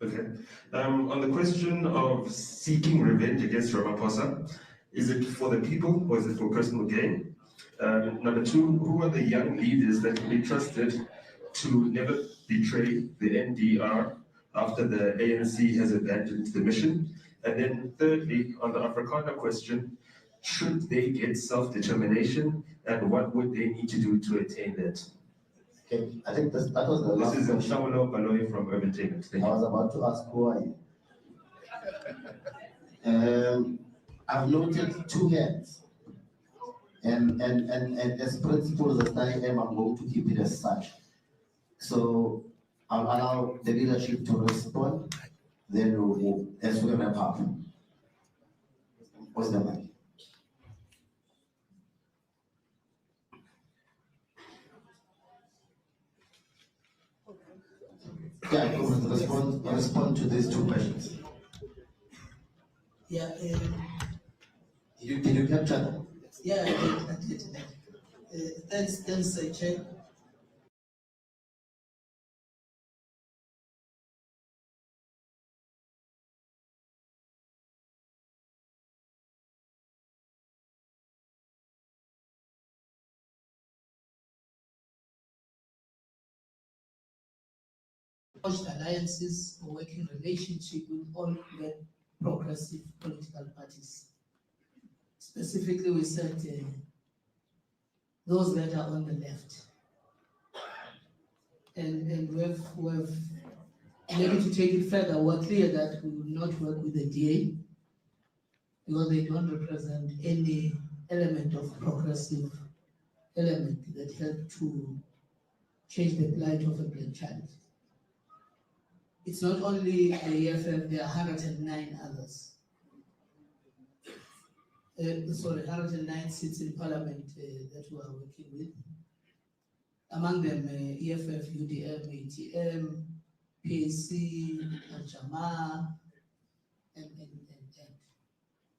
Okay. On the question of seeking revenge against Ramaphosa, is it for the people or is it for personal gain? Number two, who are the young leaders that can be trusted to never betray the NDR after the ANC has abandoned the mission? And then thirdly, on the Afrikaner question, should they get self-determination and what would they need to do to attain that? Okay, I think that was the last question. This is Shawalo Baloy from Urban Tainment. I was about to ask who are you? I've noted two hands. And as principles as I am, I'm going to keep it as such. So I'll allow the leadership to respond, then we'll as we wrap up. What's the mic? Yeah, I can respond to these two questions. Yeah. Did you capture them? Yeah, I did. Thanks, Chair. Alliances or working relationship with all the progressive political parties. Specifically, we said those that are on the left. And we've maybe to take it further, we're clear that we will not work with the DA because they don't represent any element of progressive element that help to change the plight of a black child. It's not only the EFF, there are 109 others. 109 seats in parliament that we are working with. Among them, EFF, UDM, ATM, PAC, Jama, and.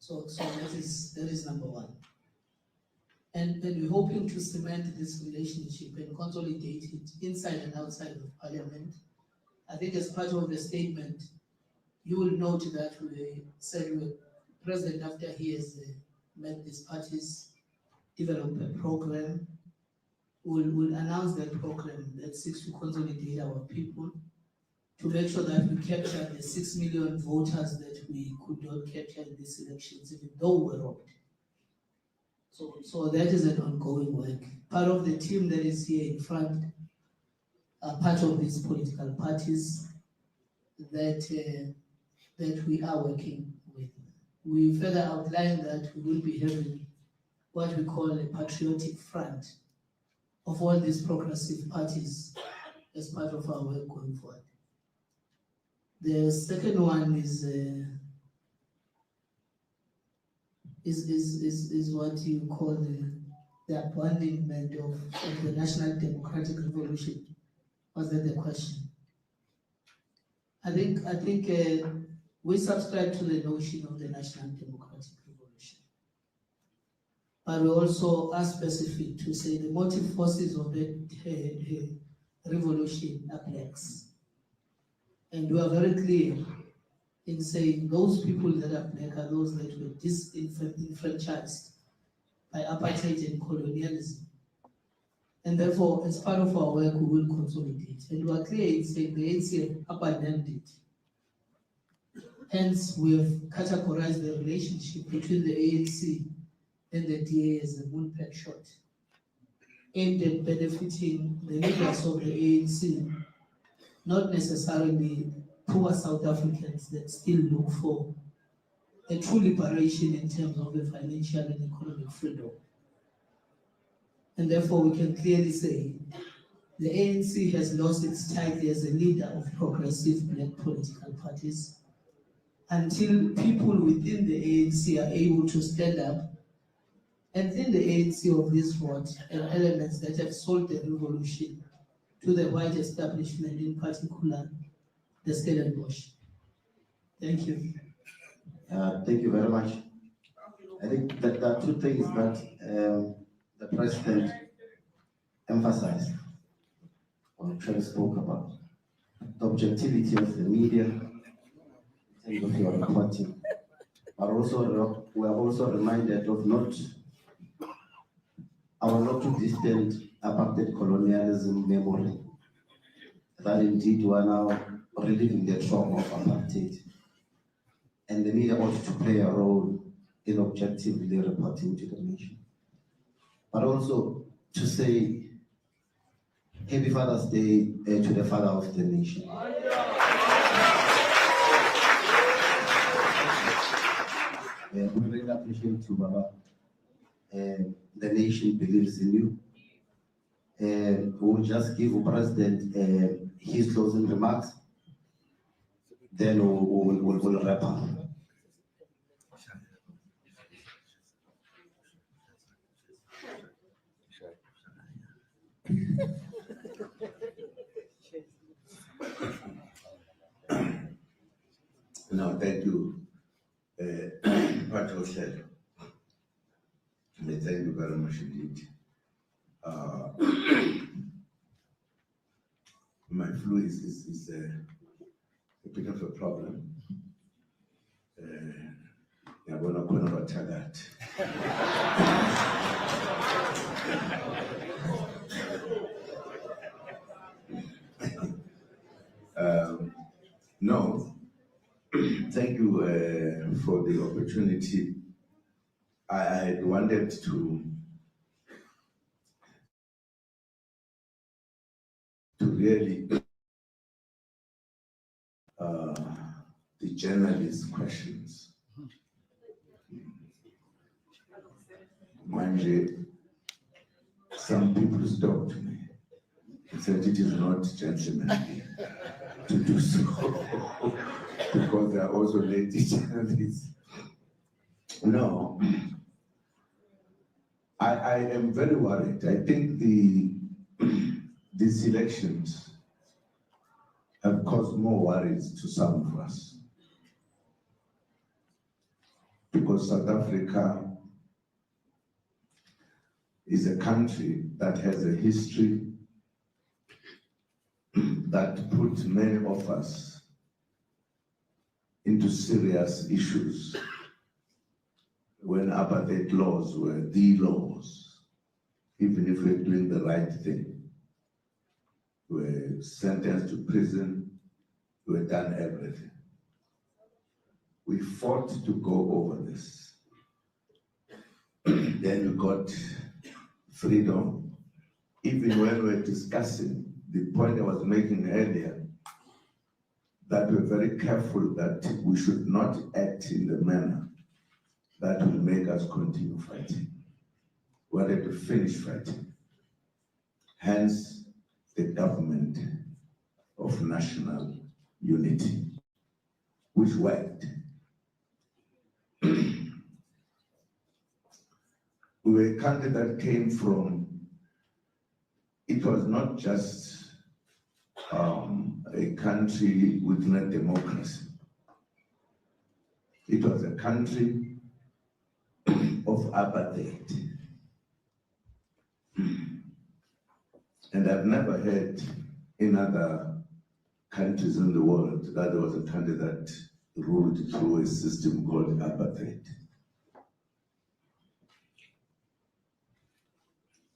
So that is number one. And we're hoping to cement this relationship and consolidate it inside and outside of Parliament. I think as part of the statement, you will note that we said the President, after he has met these parties, developed a program. We'll announce that program that seeks to consolidate our people, to make sure that we capture the 6 million voters that we could not capture in these elections, even though we were robbed. So that is an ongoing work. Part of the team that is here in front are part of these political parties that we are working with. We further outline that we will be having what we call a patriotic front of all these progressive parties as part of our work going forward. The second one is what you call the abandonment of the National Democratic Revolution. Was that the question? I think we subscribe to the notion of the National Democratic Revolution, but we also are specific to say the motive forces of the revolution are blacks. And we are very clear in saying those people that are black are those that were disenfranchised by apartheid and colonialism. And therefore, as part of our work, we will consolidate. And we are clear in saying the ANC abandoned it. Hence, we have categorized the relationship between the ANC and the DA as a moonpeg shot, aimed at benefiting the leaders of the ANC, not necessarily poor South Africans that still look for a true liberation in terms of the financial and economic freedom. And therefore, we can clearly say the ANC has lost its title as a leader of progressive black political parties until people within the ANC are able to stand up and in the ANC of this vote and elements that have sold the revolution to the white establishment, in particular, the Stellenbosch. Thank you. Thank you very much. I think that there are two things that the President emphasized or actually spoke about. The objectivity of the media in terms of your reporting. But also, we are also reminded of our not too distant apartheid colonialism memory. That indeed we are now reliving the trauma of apartheid. And the media ought to play a role in objectively reporting to the nation. But also to say, Happy Father's Day to the father of the nation. We really appreciate you, Baba. The nation believes in you. We'll just give the President his closing remarks. Then we'll wrap up. No, thank you, Patrick. Thank you very much indeed. My flu is a bit of a problem. I'm going to tell that. No, thank you for the opportunity. I had wanted to really the journalist questions. Manje, some people stopped me and said it is not gentlemanly to do so because they are also lady journalists. No, I am very worried. I think these elections have caused more worries to some of us. Because South Africa is a country that has a history that put many of us into serious issues when apartheid laws were the laws. Even if we're doing the right thing, we're sentenced to prison, we've done everything. We fought to go over this. Then we got freedom. Even when we're discussing the point I was making earlier, that we're very careful that we should not act in the manner that will make us continue fighting. We wanted to finish fighting. Hence, the government of national unity, which worked. We were a country that came from, it was not just a country with no democracy. It was a country of apartheid. And I've never heard in other countries in the world that there was a country that ruled through a system called apartheid.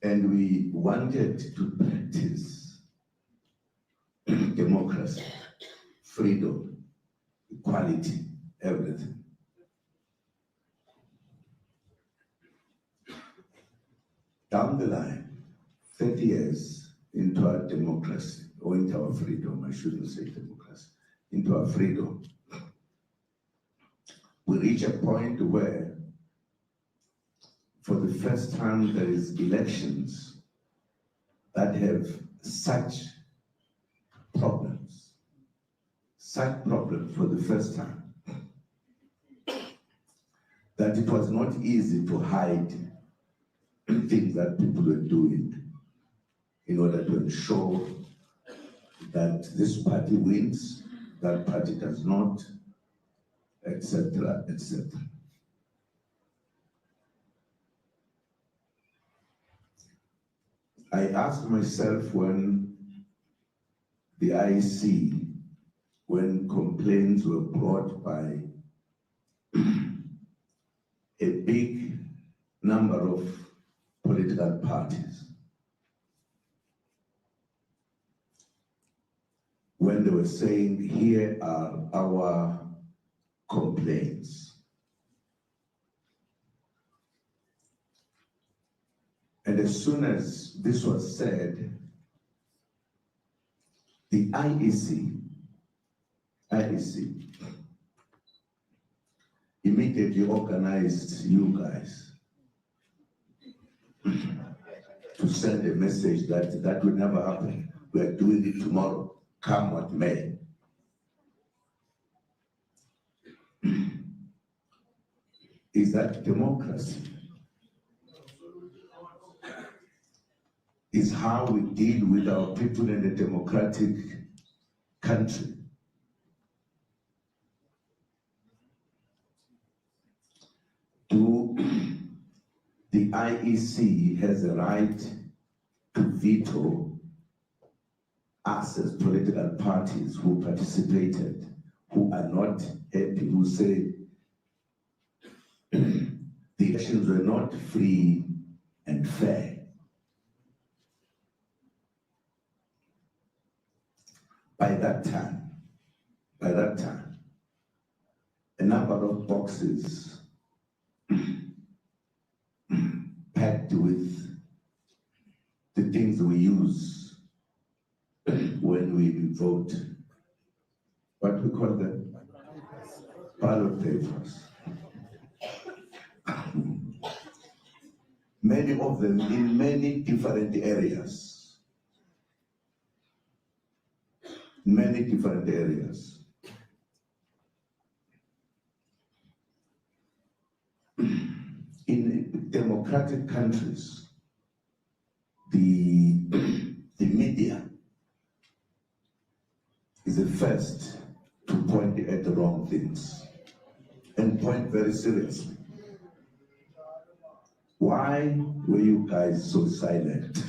And we wanted to practice democracy, freedom, equality, everything. Down the line, 30 years into our democracy, or into our freedom, I shouldn't say democracy, into our freedom, we reach a point where, for the first time, there is elections that have such problems for the first time, that it was not easy to hide things that people were doing in order to ensure that this party wins, that party does not, etc., etc. I asked myself when the IEC, when complaints were brought by a big number of political parties, when they were saying, here are our complaints. And as soon as this was said, the IEC immediately organized you guys to send a message that that will never happen. We are doing it tomorrow, come what may. Is that democracy? Is how we deal with our people in a democratic country. Do the IEC has a right to veto us as political parties who participated, who are not happy, who say the elections were not free and fair? By that time, a number of boxes packed with the things we use when we vote, what we call them? Ballot papers. Many of them in many different areas. Many different areas. In democratic countries, the media is the first to point at the wrong things and point very seriously. Why were you guys so silent?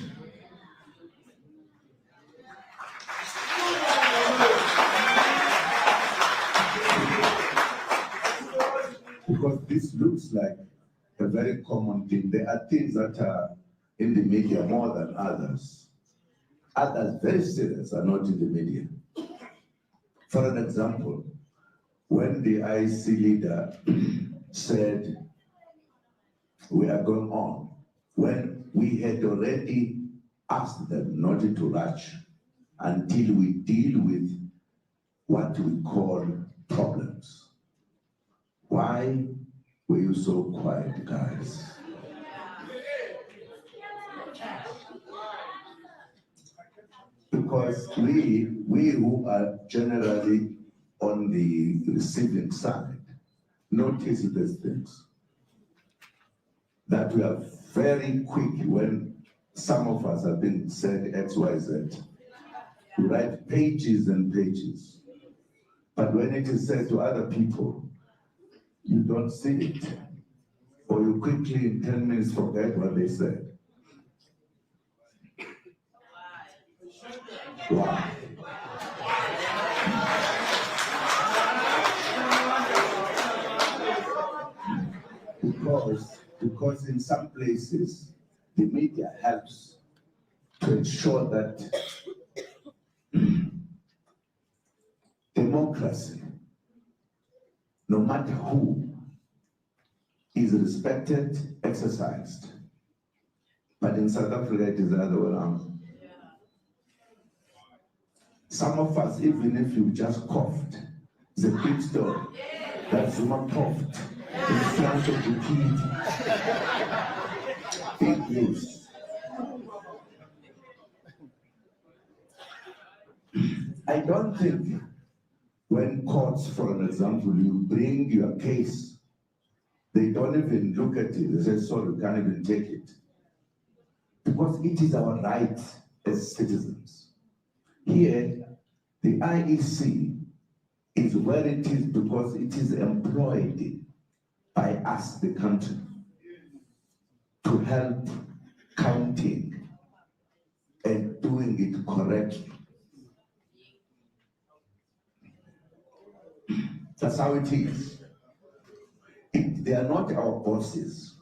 Because this looks like a very common thing. There are things that are in the media more than others. Others, very serious, are not in the media. For an example, when the IEC leader said, we are going on, when we had already asked them not to rush until we deal with what we call problems. Why were you so quiet, guys? Because we who are generally on the receiving side notice these things. That we are very quick when some of us have been said X, Y, Z. We write pages and pages. But when it is said to other people, you don't see it. Or you quickly in 10 minutes forget what they said. Why? Because in some places, the media helps to ensure that democracy, no matter who, is respected, exercised. But in South Africa, it is the other way around. Some of us, even if you just coughed, it's a big story. That Zuma coughed in front of the kid. Big news. I don't think when courts, for an example, you bring your case, they don't even look at it. They say, sorry, we can't even take it. Because it is our right as citizens. Here, the IEC is where it is because it is employed by us, the country, to help counting and doing it correctly. That's how it is. They are not our bosses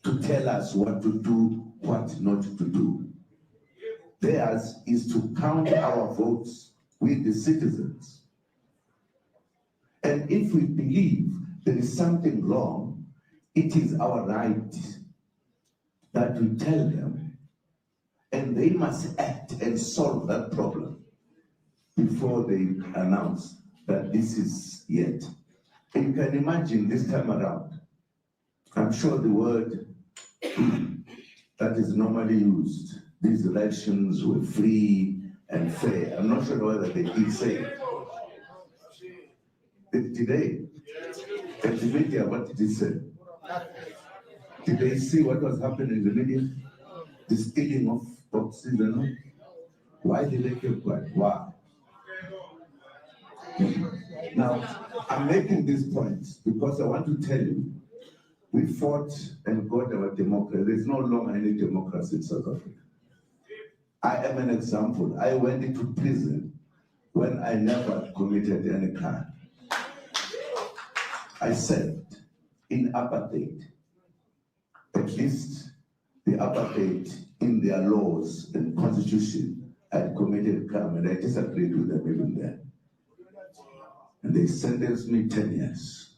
to tell us what to do, what not to do. Theirs is to count our votes with the citizens. And if we believe there is something wrong, it is our right that we tell them, and they must act and solve that problem before they announce that this is yet. And you can imagine this time around, I'm sure the word that is normally used, these elections were free and fair. I'm not sure whether they did say it. Did they? At the media, what did it say? Did they see what was happening in the media? The stealing of boxes and all? Why did they keep quiet? Why? Now, I'm making these points because I want to tell you, we fought and got our democracy. There's no longer any democracy in South Africa. I am an example. I went into prison when I never committed any crime. I served in apartheid. At least the apartheid in their laws and constitution had committed crime, and I disagreed with them even then. And they sentenced me 10 years.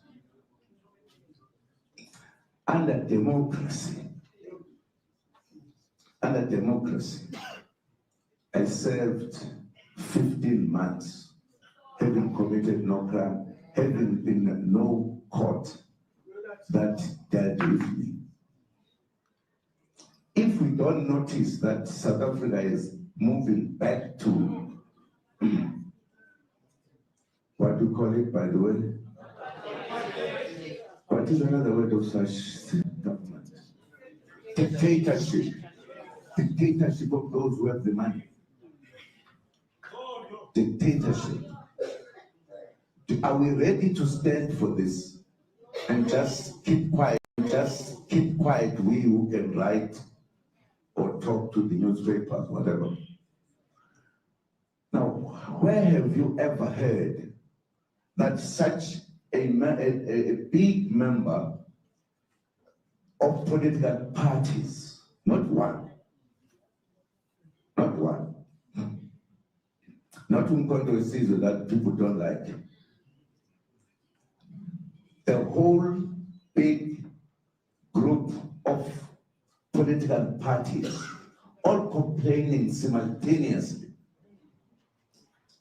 Under democracy, I served 15 months, having committed no crime, having been in no court that dealt with me. If we don't notice that South Africa is moving back to what do you call it, by the way? What is another word of such government? Dictatorship. Dictatorship of those who have the money. Dictatorship dictatorship. Are we ready to stand for this and just keep quiet? Just keep quiet, we who can write or talk to the newspapers, whatever. Now, where have you ever heard that such a big member of political parties, not one, not uMkhonto weSizwe that people don't like, the whole big group of political parties all complaining simultaneously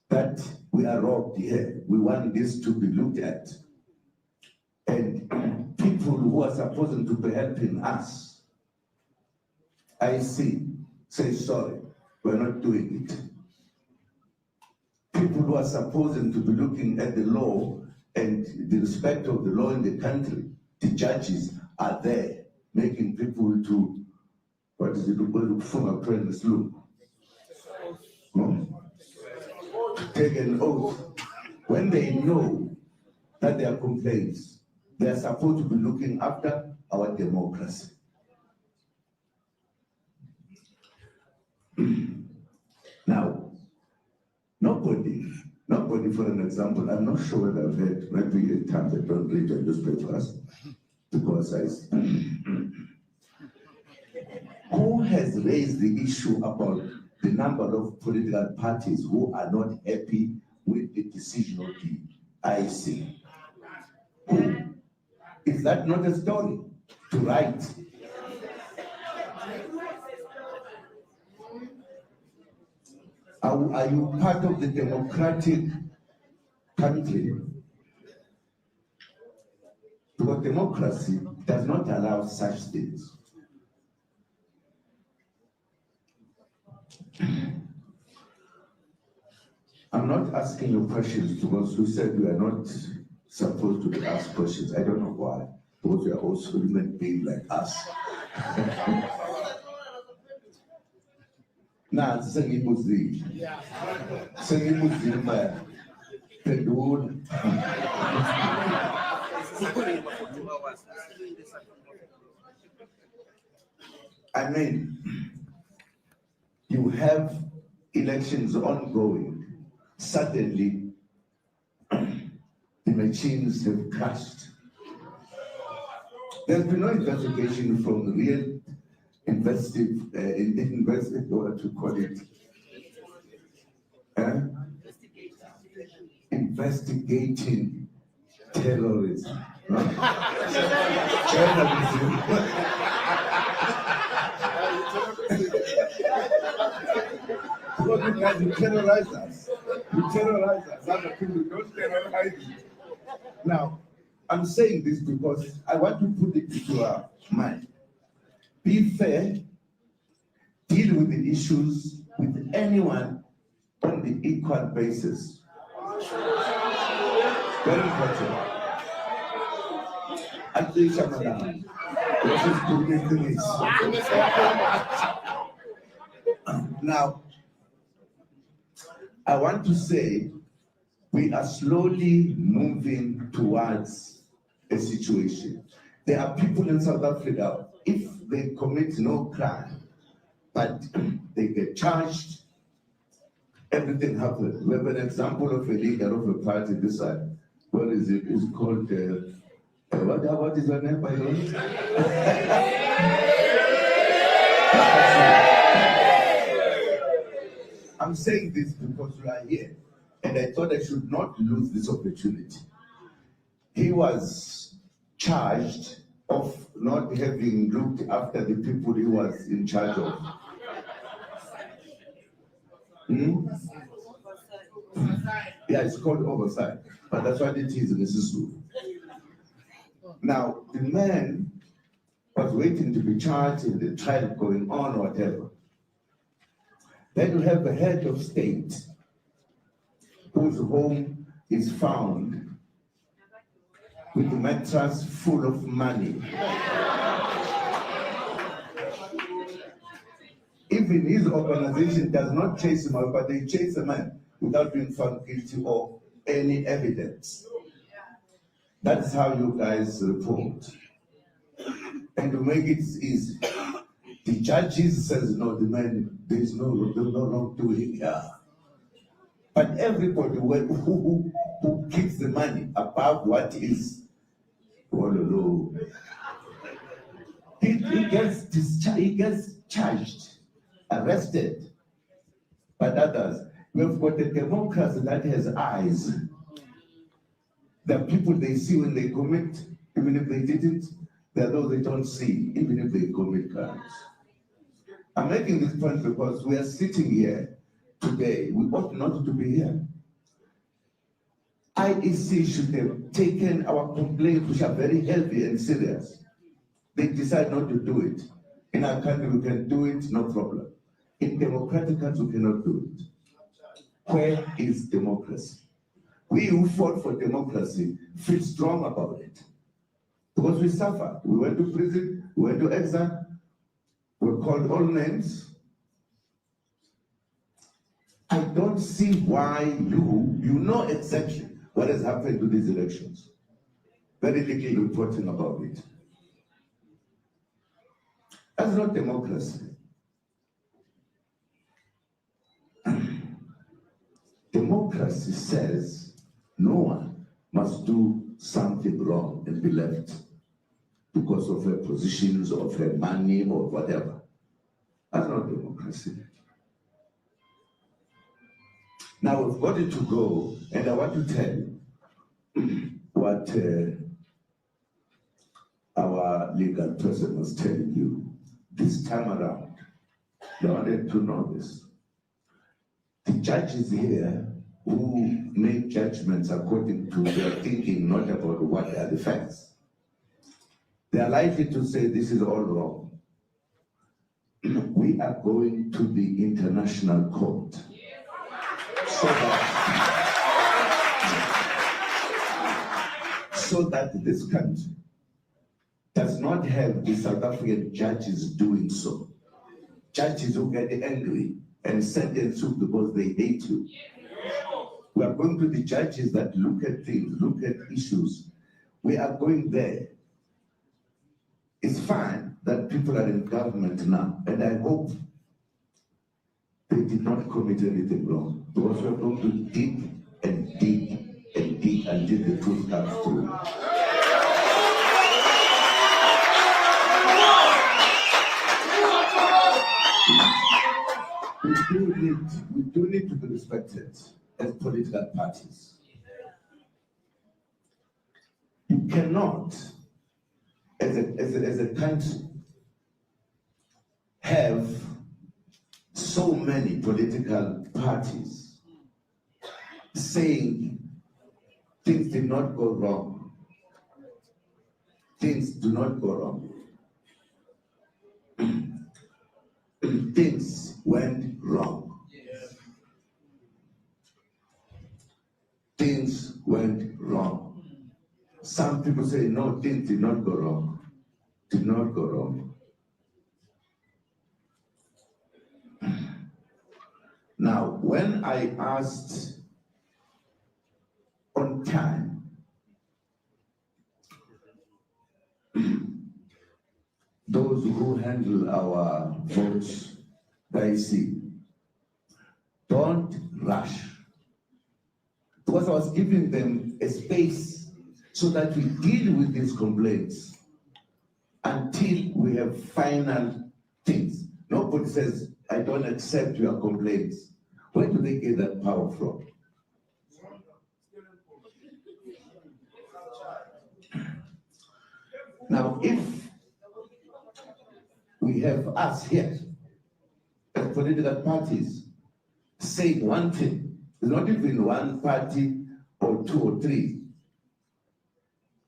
that we are robbed here, we want this to be looked at, and people who are supposed to be helping us, I see, say sorry, we're not doing it. People who are supposed to be looking at the law and the respect of the law in the country, the judges are there, making people to, what is it, take an oath. When they know that there are complaints, they are supposed to be looking after our democracy. Now, nobody, for an example, I'm not sure whether I've heard, maybe at times I don't read the newspapers, because who has raised the issue about the number of political parties who are not happy with the decision of the IEC? Who? Is that not a story to write? Are you part of the democratic country? Because democracy does not allow such things. I'm not asking you questions because you said you are not supposed to be asked questions. I don't know why, because you are also human beings like us. Nah, sengibuzile. Sengibuzile Pedro. I mean, you have elections ongoing. Suddenly, the machines have crashed. There's been no investigation from the real what to call it? Investigating terrorism. Terrorism. Because you terrorize us. You terrorize us. Other people don't terrorize you. Now, I'm saying this because I want to put it into our mind. Be fair, deal with the issues with anyone on the equal basis. Very important. At least Madam, this is putting this. Now, I want to say we are slowly moving towards a situation. There are people in South Africa, if they commit no crime, but they get charged, everything happens. We have an example of a leader of a party this side. What is it? It's called, what is her name, by the way? I'm saying this because you are here, and I thought I should not lose this opportunity. He was charged of not having looked after the people he was in charge of. Yeah, it's called oversight, but that's what it is in the system. Now, the man was waiting to be charged in the trial going on or whatever. Then you have the head of state whose home is found with a mattress full of money. Even his organization does not chase him out, but they chase a man without being found guilty of any evidence. That's how you guys report. And to make it easy, the judges says, no, the man, there's no wrongdoing here. But everybody who keeps the money above what is, he gets discharged, he gets charged, arrested. But others, we have got a democracy that has eyes. The people they see when they commit, even if they didn't, there are those they don't see, even if they commit crimes. I'm making this point because we are sitting here today. We ought not to be here. IEC should have taken our complaints, which are very heavy and serious. They decide not to do it. In our country, we can do it, no problem. In democratic countries, we cannot do it. Where is democracy? We who fought for democracy feel strong about it. Because we suffered. We went to prison, we went to exile, we were called all names. I don't see why you know exactly what has happened to these elections. Very little reporting about it. That's not democracy. Democracy says no one must do something wrong and be left because of her positions, of her money, or whatever. That's not democracy. Now we've got it to go, and I want to tell you what our legal person was telling you this time around. I wanted to know this. The judges here who make judgments according to their thinking, not about what are the facts, they are likely to say this is all wrong. We are going to the international court so that this country does not have the South African judges doing so. Judges who get angry and sentence you because they hate you. We are going to the judges that look at things, look at issues. We are going there. It's fine that people are in government now, and I hope they did not commit anything wrong, because we're going to dig and dig and dig until the truth comes through. We do need to be respected as political parties. You cannot, as a country, have so many political parties saying things did not go wrong. Things do not go wrong. Things went wrong. Things went wrong. Some people say, no, things did not go wrong. Did not go wrong. Now, when I asked on time, those who handle our votes, they see, don't rush. Because I was giving them a space so that we deal with these complaints until we have final things. Nobody says, I don't accept your complaints. Where do they get that power from? Now, if we have us here, as political parties, saying one thing, it's not even one party or two or three.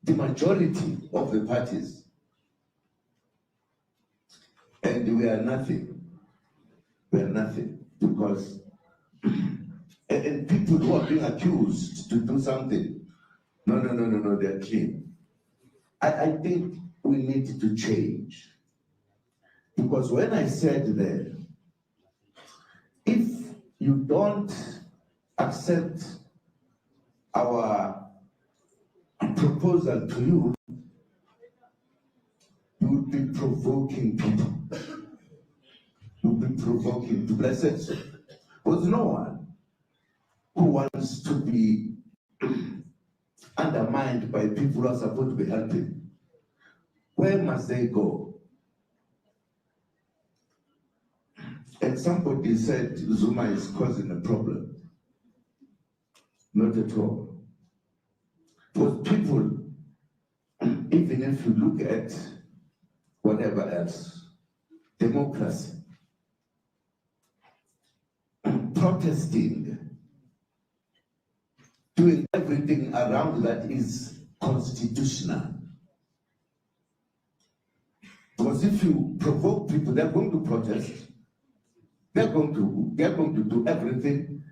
The majority of the parties, and we are nothing. We are nothing because, and people who are being accused to do something, no, they're clean. I think we need to change. Because when I said that, if you don't accept our proposal to you, you would be provoking people. You would be provoking people. I said so. Because no one who wants to be undermined by people who are supposed to be helping, where must they go? And somebody said Zuma is causing a problem. Not at all. Because people, even if you look at whatever else, democracy, protesting, doing everything around that is constitutional. Because if you provoke people, they're going to protest. They're going to do everything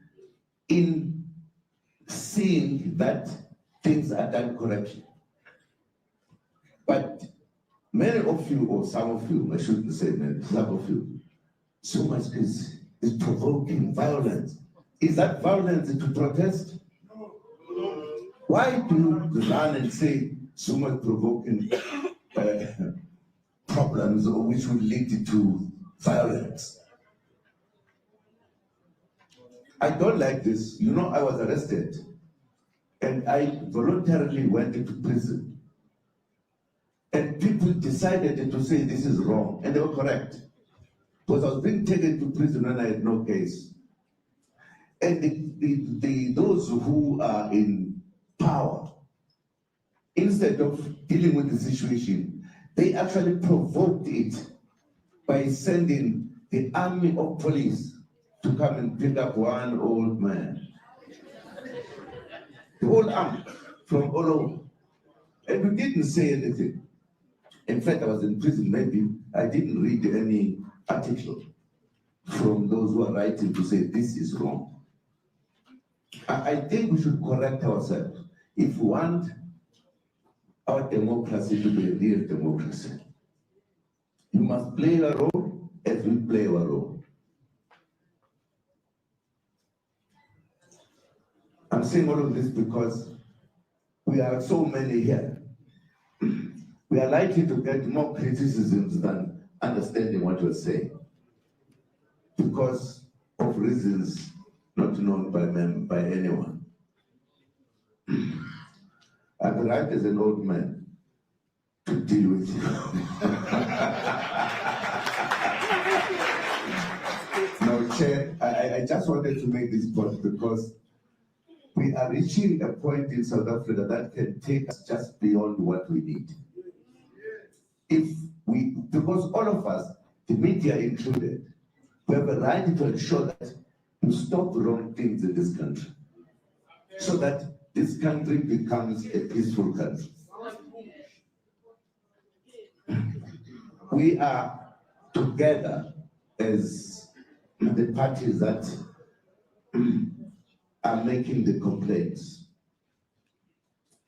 in seeing that things are done correctly. But many of you, or some of you, I shouldn't say many, some of you, so much is provoking violence. Is that violence to protest? Why do you run and say so much provoking problems which will lead to violence? I don't like this. You know, I was arrested and I voluntarily went into prison. And people decided to say this is wrong, and they were correct. Because I was being taken to prison when I had no case. And those who are in power, instead of dealing with the situation, they actually provoked it by sending the army of police to come and pick up one old man. The whole army from all over. And we didn't say anything. In fact, I was in prison, maybe I didn't read any article from those who are writing to say this is wrong. I think we should correct ourselves. If we want our democracy to be a real democracy, you must play a role as we play our role. I'm saying all of this because we are so many here. We are likely to get more criticisms than understanding what you're saying because of reasons not known by anyone. I'm right as an old man to deal with you. Now, Chair, I just wanted to make this point because we are reaching a point in South Africa that can take us just beyond what we need. Because all of us, the media included, we have a right to ensure that you stop wrong things in this country, so that this country becomes a peaceful country. We are together as the parties that are making the complaints.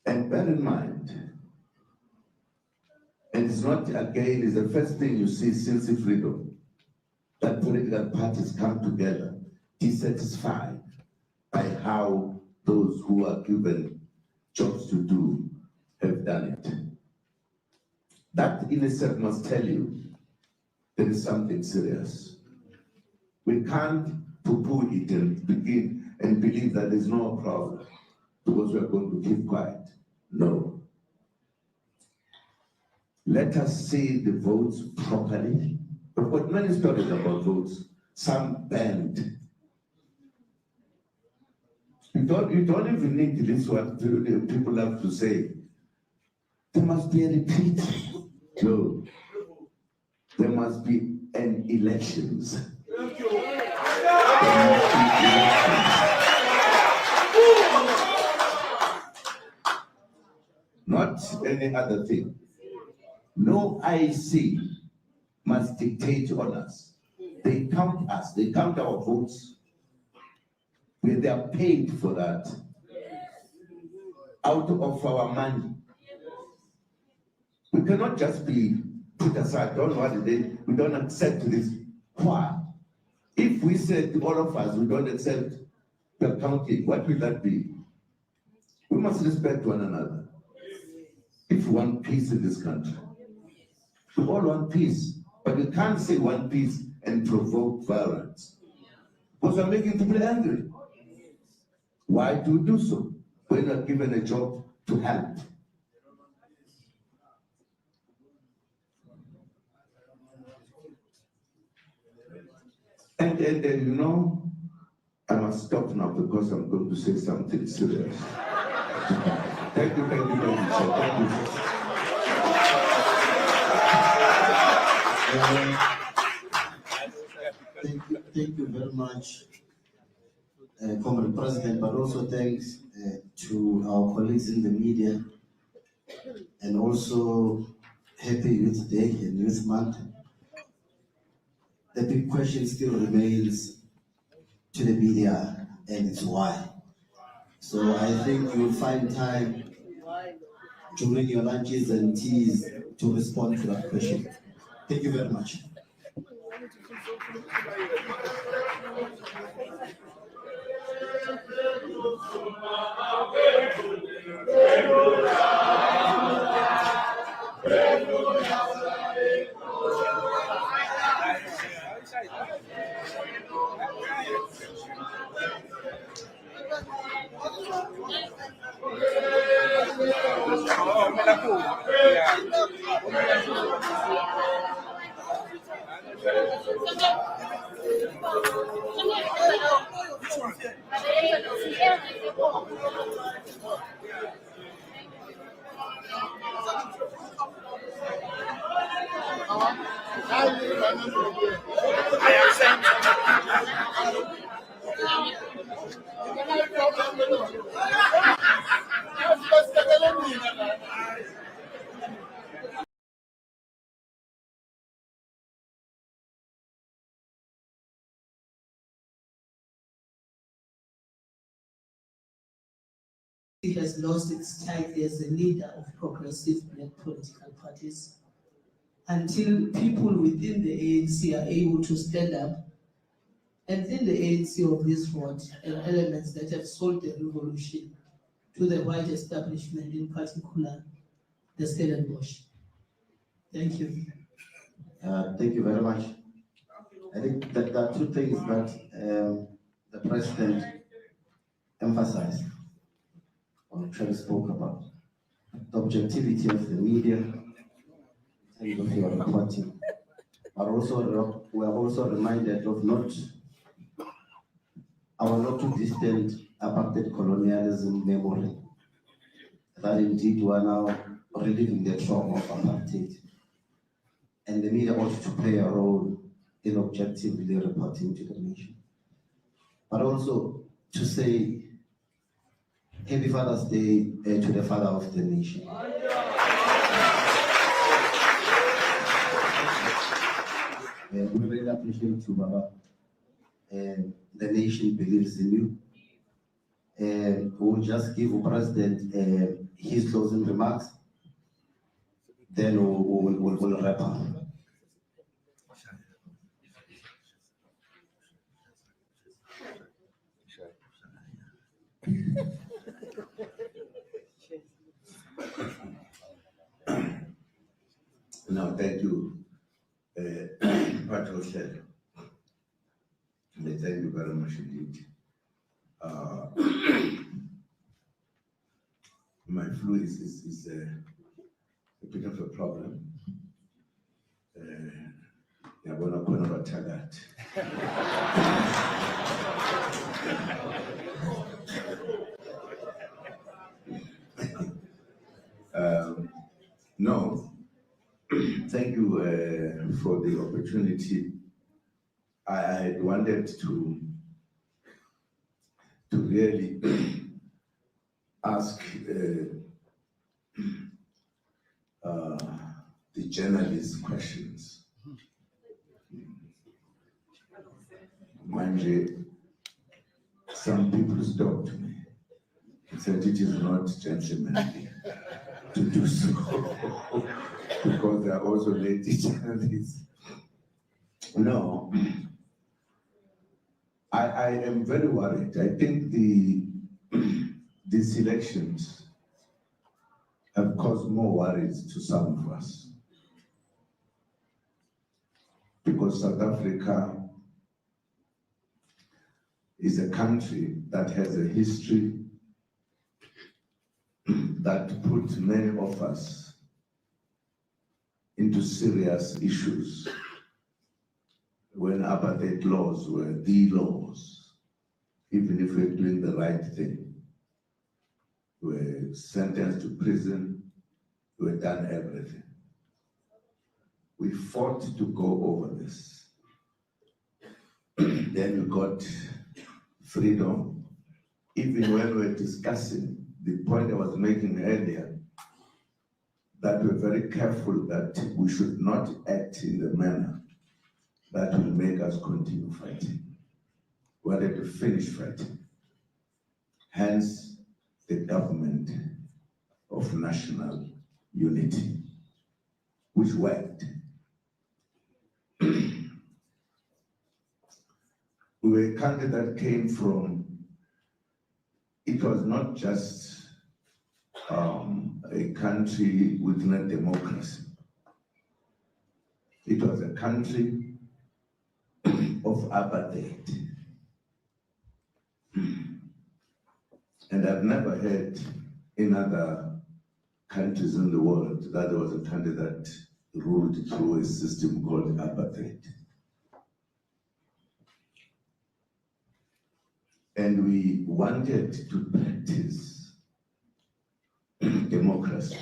And bear in mind, and it's not, again, it's the first thing you see since the freedom, that political parties come together dissatisfied by how those who are given jobs to do have done it. That in itself must tell you there is something serious. We can't poo-poo it and begin and believe that there's no problem because we are going to keep quiet. No. Let us see the votes properly. We've got many stories about votes, some banned. You don't even need this one. People have to say, there must be a repeat. No. There must be an elections. Not any other thing. No IC must dictate on us. They count us, they count our votes. They are paid for that out of our money. We cannot just be put aside, don't worry, we don't accept this. Why? If we said all of us, we don't accept the county, what will that be? We must respect one another. If we want peace in this country, we all want peace, but you can't say one peace and provoke violence. Because you're making people angry. Why do you do so when you're given a job to help? And you know, I must stop now because I'm going to say something serious. Thank you very much. Thank you very much, Comrade President, but also thanks to our colleagues in the media, and also Happy Youth Day and Youth Month. The big question still remains to the media, and it's why. So I think you'll find time during your lunches and teas to respond to that question. Thank you very much. It has lost its title as a leader of progressive black political parties. Until people within the ANC are able to stand up, and in the ANC of this world, and elements that have sold the revolution to the white establishment, in particular, the Stellenbosch. Thank you. Thank you very much. I think that there are two things that the President emphasized, or actually spoke about. The objectivity of the media and of your reporting. But also, we are also reminded of our not too distant apartheid colonialism memory. That indeed we are now reliving the trauma of apartheid. And the media ought to play a role in objectively reporting to the nation. But also to say, Happy Father's Day to the father of the nation. We really appreciate you, Baba. The nation believes in you. We'll just give the President his closing remarks. Then we'll wrap up. No, thank you, Patrick said. Thank you very much indeed. My flu is a bit of a problem. I'm going to tell that. No, thank you for the opportunity. I had wanted to really ask the journalists questions. Manje, some people stopped me and said it is not gentlemanly to do so because there are also lady journalists. No, I am very worried. I think these elections have caused more worries to some of us. Because South Africa is a country that has a history that put many of us into serious issues when apartheid laws were the laws. Even if we're doing the right thing, we're sentenced to prison, we've done everything. We fought to go over this. Then we got freedom. Even when we were discussing the point I was making earlier, that we're very careful that we should not act in the manner that will make us continue fighting. We wanted to finish fighting. Hence, the government of national unity, which worked. We were a country that came from, it was not just a country with no democracy. It was a country of apartheid. And I've never heard in other countries in the world that there was a country that ruled through a system called apartheid. And we wanted to practice democracy,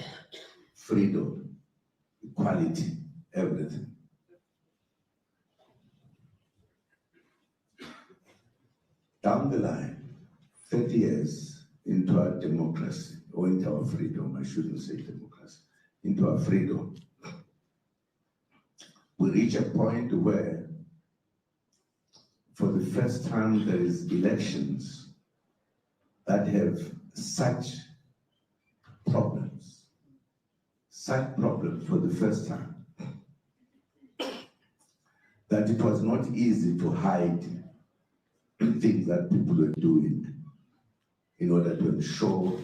freedom, equality, everything. Down the line, 30 years into our democracy, or into our freedom, I shouldn't say democracy, into our freedom, we reach a point where for the first time there is elections that have such problems for the first time, that it was not easy to hide things that people were doing in order to ensure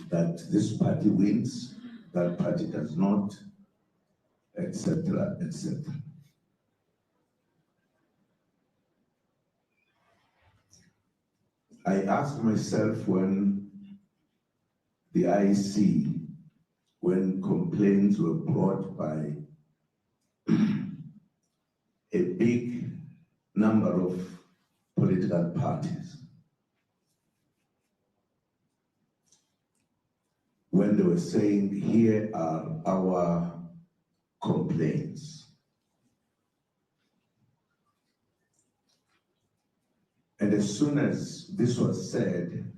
that this party wins, that party does not, etc., etc. I asked myself when the IEC, when complaints were brought by a big number of political parties, when they were saying, here are our complaints. And as soon as this was said,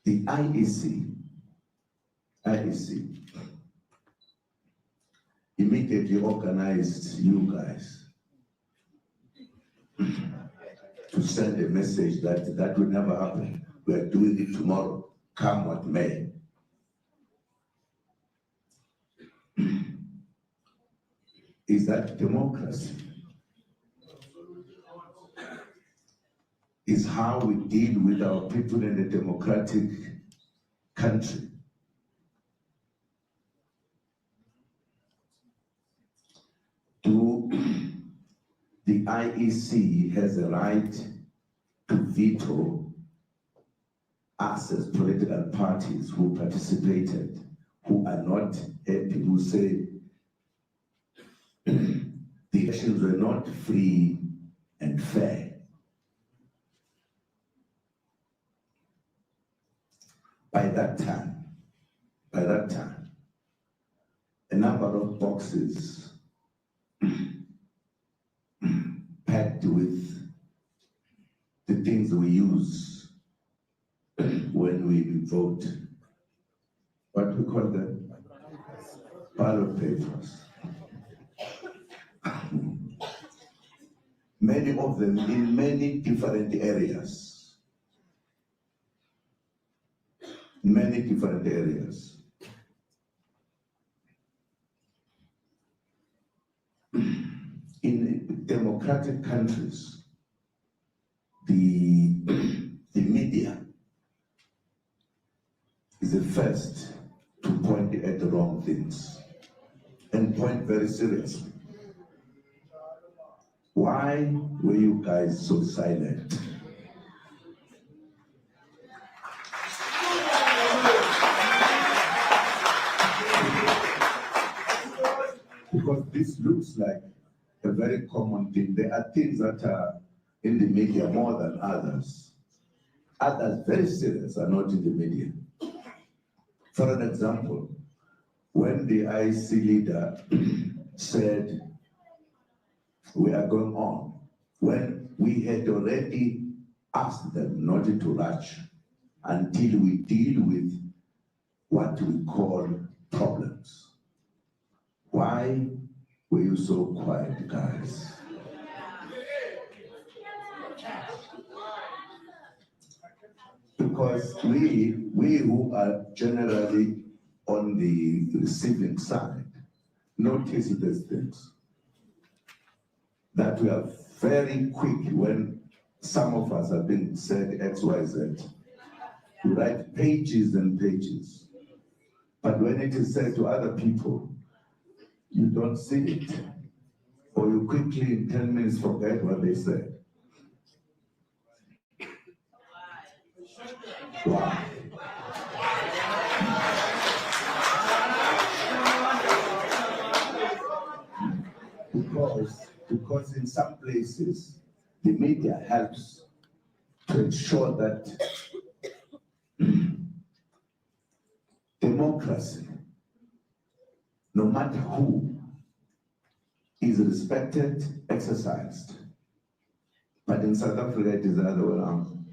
the IEC immediately organized you guys to send a message that that will never happen. We are doing it tomorrow, come what may. Is that democracy? Is how we deal with our people in a democratic country. Do the IEC has a right to veto us as political parties who participated, who are not happy, who say the elections were not free and fair? By that time, a number of boxes packed with the things we use when we vote. What we call them? Ballot papers. Many of them in many different areas. Many different areas. in democratic countries, the media is the first to point at the wrong things and point very seriously. Why were you guys so silent? Because this looks like a very common thing. There are things that are in the media more than others. Others, very serious, are not in the media. For an example, when the IC leader said, we are going on, when we had already asked them not to rush until we deal with what we call problems. Why were you so quiet, guys? Because we who are generally on the receiving side notice these things. That we are very quick when some of us have been said X, Y, Z. We write pages and pages. But when it is said to other people, you don't see it. Or you quickly in 10 minutes forget what they said. Why? Because in some places, the media helps to ensure that democracy, no matter who, is respected, exercised. But in South Africa, it is the other way around.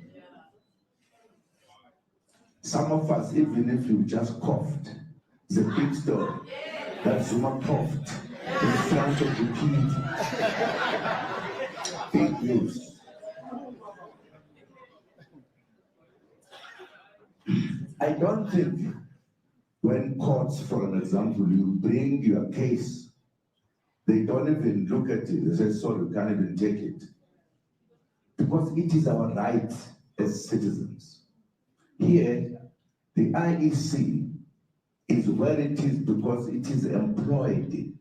Some of us, even if you just coughed, it's a big story that Zuma coughed in front of the PD. Big news. I don't think when courts, for an example, you bring your case, they don't even look at it. They say, sorry, we can't even take it. Because it is our right as citizens. Here, the IEC is where it is because it is employed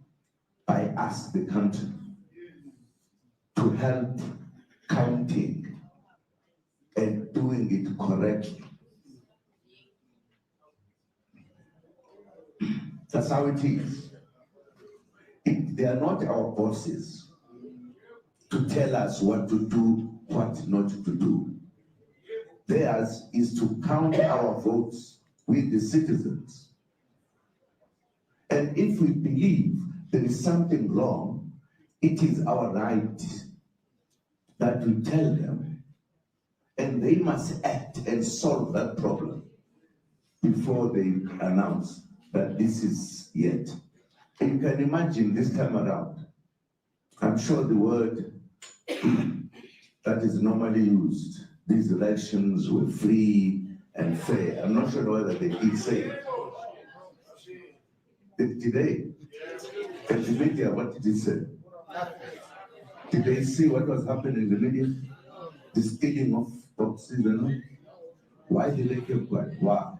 by us, the country, to help counting and doing it correctly. That's how it is. They are not our bosses to tell us what to do, what not to do. Theirs is to count our votes with the citizens. And if we believe there is something wrong, it is our right that we tell them, and they must act and solve that problem before they announce that this is it. And you can imagine this time around, I'm sure the word that is normally used, these elections were free and fair. I'm not sure whether they did say it. Did they? And the media, what did it say? Did they see what was happening in the media? The stealing of boxes and all? Why did they keep quiet? Why?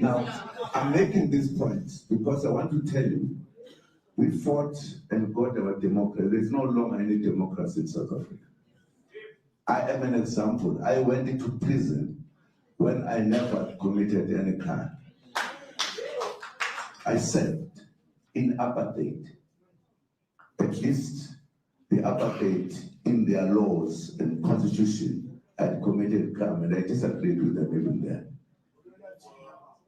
Now, I'm making these points because I want to tell you, we fought and got our democracy. There's no longer any democracy in South Africa. I am an example. I went into prison when I never committed any crime. I served in apartheid. At least the apartheid in their laws and constitution had committed crime, and I disagreed with them even there.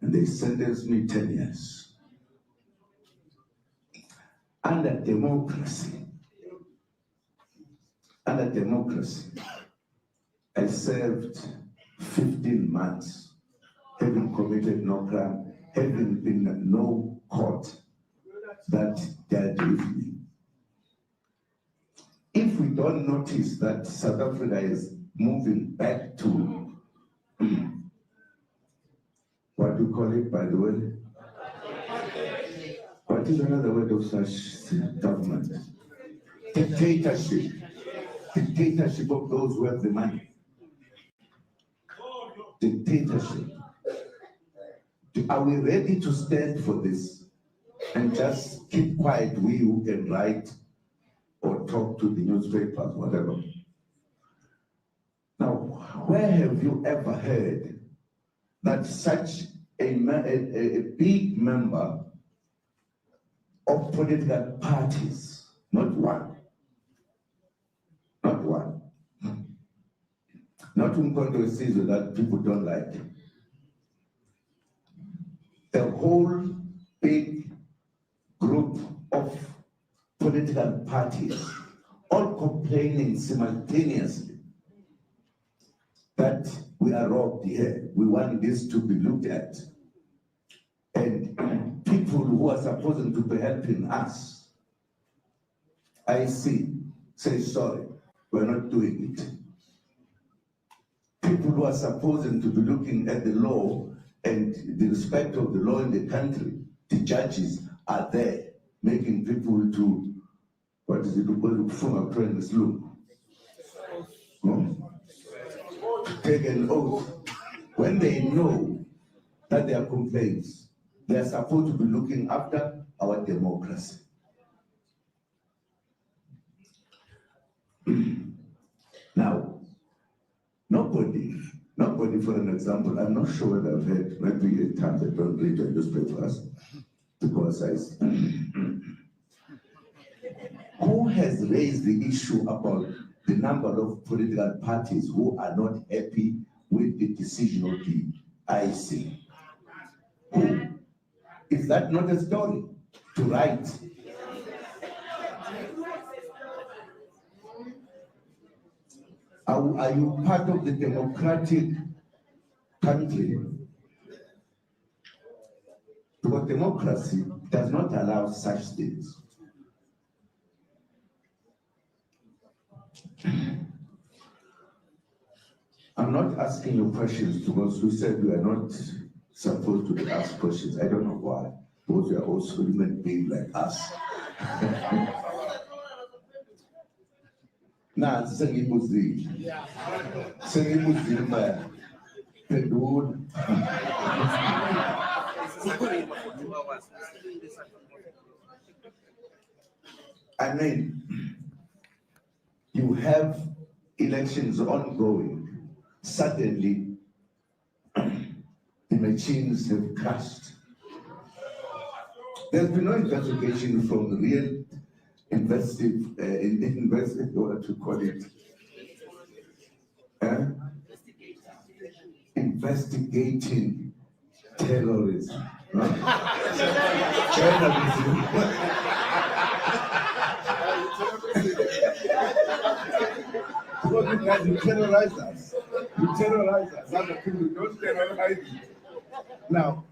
And they sentenced me 10 years. Under democracy, I served 15 months, having committed no crime, having been in no court that dealt with me. If we don't notice that South Africa is moving back to what do you call it, by the way? What what is another word of such government? Dictatorship. Dictatorship of those who have the money. Dictatorship. Are we ready to stand for this and just keep quiet, we who can write or talk to the newspapers, whatever? Now, where have you ever heard that such a big member of political parties, not one, not uMkhonto weSizwe that people don't like, the whole big group of political parties all complaining simultaneously that we are robbed here, we want this to be looked at, and people who are supposed to be helping us, I say sorry, we're not doing it. People who are supposed to be looking at the law and the respect of the law in the country, the judges are there making people to, what is it, from a premise look, to take an oath when they know that there are complaints. They are supposed to be looking after our democracy. Now, nobody, for an example, I'm not sure whether I've heard, maybe at times I don't read the newspapers, because who has raised the issue about the number of political parties who are not happy with the decision of the IC? Who? Is that not a story to write? Are you part of the democratic country? Because democracy does not allow such things. I'm not asking you questions because we said we are not supposed to be asked questions. I don't know why. Because we are also human beings like us. Nah, sengibuzile. Pendula. I mean, you have elections ongoing. Suddenly, the machines have crashed. There's been no investigation from the real what to call it? Investigating terrorism. Terrorism. Because you guys, you terrorize us. You terrorize us. Other people don't terrorize you. Now,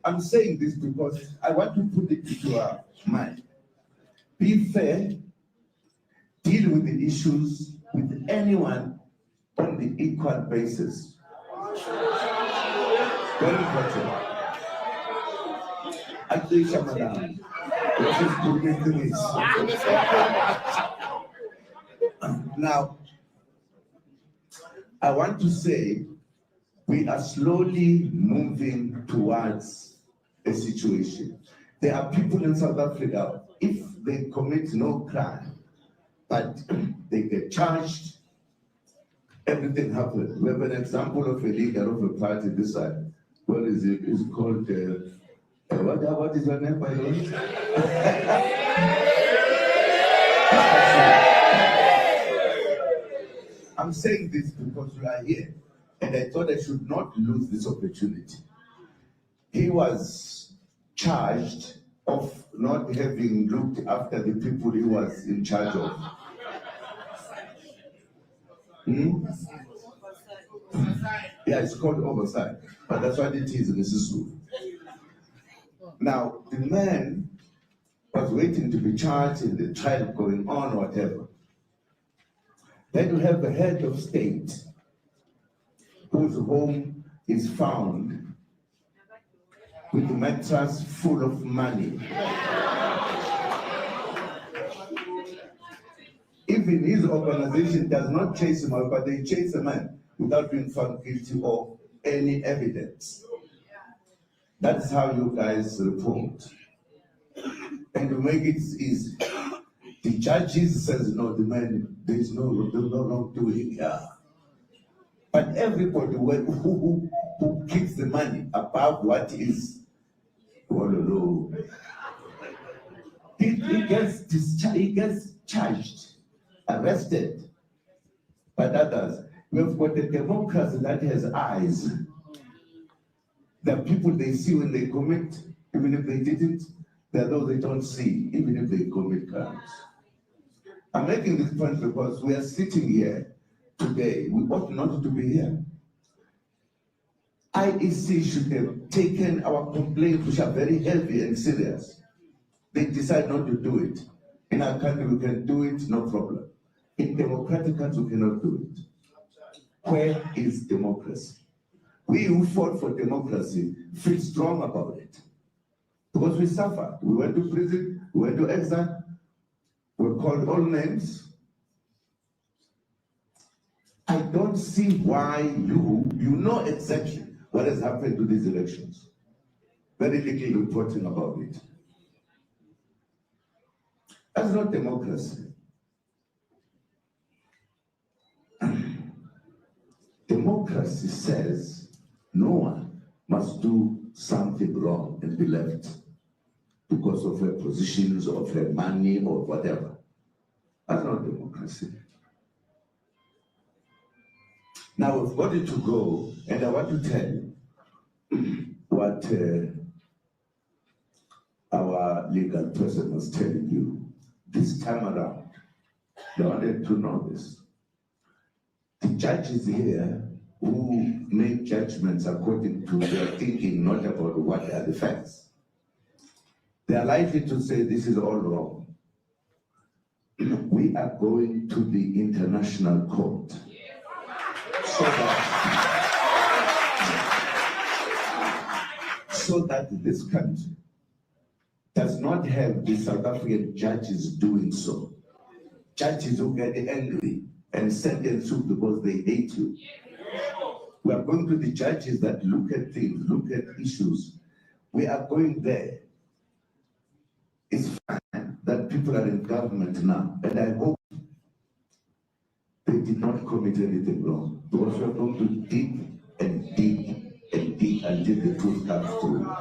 I'm saying this because I want to put it into our mind. Be fair, deal with the issues with anyone on the equal basis. Very important. Aisha Madam, let's just put into this. Now, I want to say we are slowly moving towards a situation. There are people in South Africa, if they commit no crime, but they get charged, everything happens. We have an example of a leader of a party this side. What is it? It's called, what is your name, by the way? I'm saying this because we are here, and I thought I should not lose this opportunity. He was charged of not having looked after the people he was in charge of. Yeah, it's called oversight, but that's what it is in weSizwe. Now, the man was waiting to be charged in the trial going on, whatever. Then you have the head of state whose home is found with matters full of money. Even his organization does not chase him out, but they chase a man without being found guilty of any evidence. That's how you guys report. And to make it easy, the judges says, no, the man, there's no wrongdoing here. But everybody who keeps the money above what is, he gets discharged, he gets charged, arrested. But others, we've got a democracy that has eyes. The people they see when they commit, even if they didn't, there are those they don't see, even if they commit crimes. I'm making this point because we are sitting here today. We ought not to be here. IEC should have taken our complaints, which are very heavy and serious. They decide not to do it. In our country, we can do it, no problem. In democratic countries, we cannot do it. Where is democracy? We who fought for democracy feel strong about it. Because we suffered. We went to prison, we went to exile, we were called all names. I don't see why you know exactly what has happened to these elections. Very little reporting about it. That's not democracy. Democracy says no one must do something wrong and be left because of her positions, of her money, or whatever. That's not democracy. Now we've got it to go, and I want to tell you what our legal person was telling you. This time around, they wanted to know this. The judges here who make judgments according to their thinking, not about what are the facts, they are likely to say this is all wrong. We are going to the international court so that this country does not have the South African judges doing so. Judges who get angry and sentence you because they hate you. We are going to the judges that look at things, look at issues. We are going there. It's fine that people are in government now, and I hope they did not commit anything wrong, because we are going to dig and dig and dig until the truth comes through.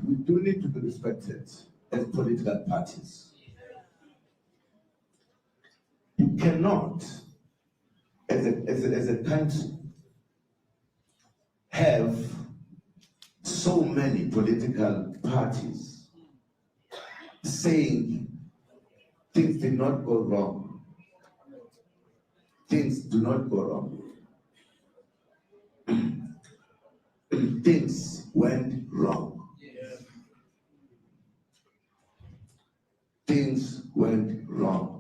We do need to be respected as political parties. You cannot, as a country, have so many political parties saying things did not go wrong. Things do not go wrong. Things went wrong. Things went wrong.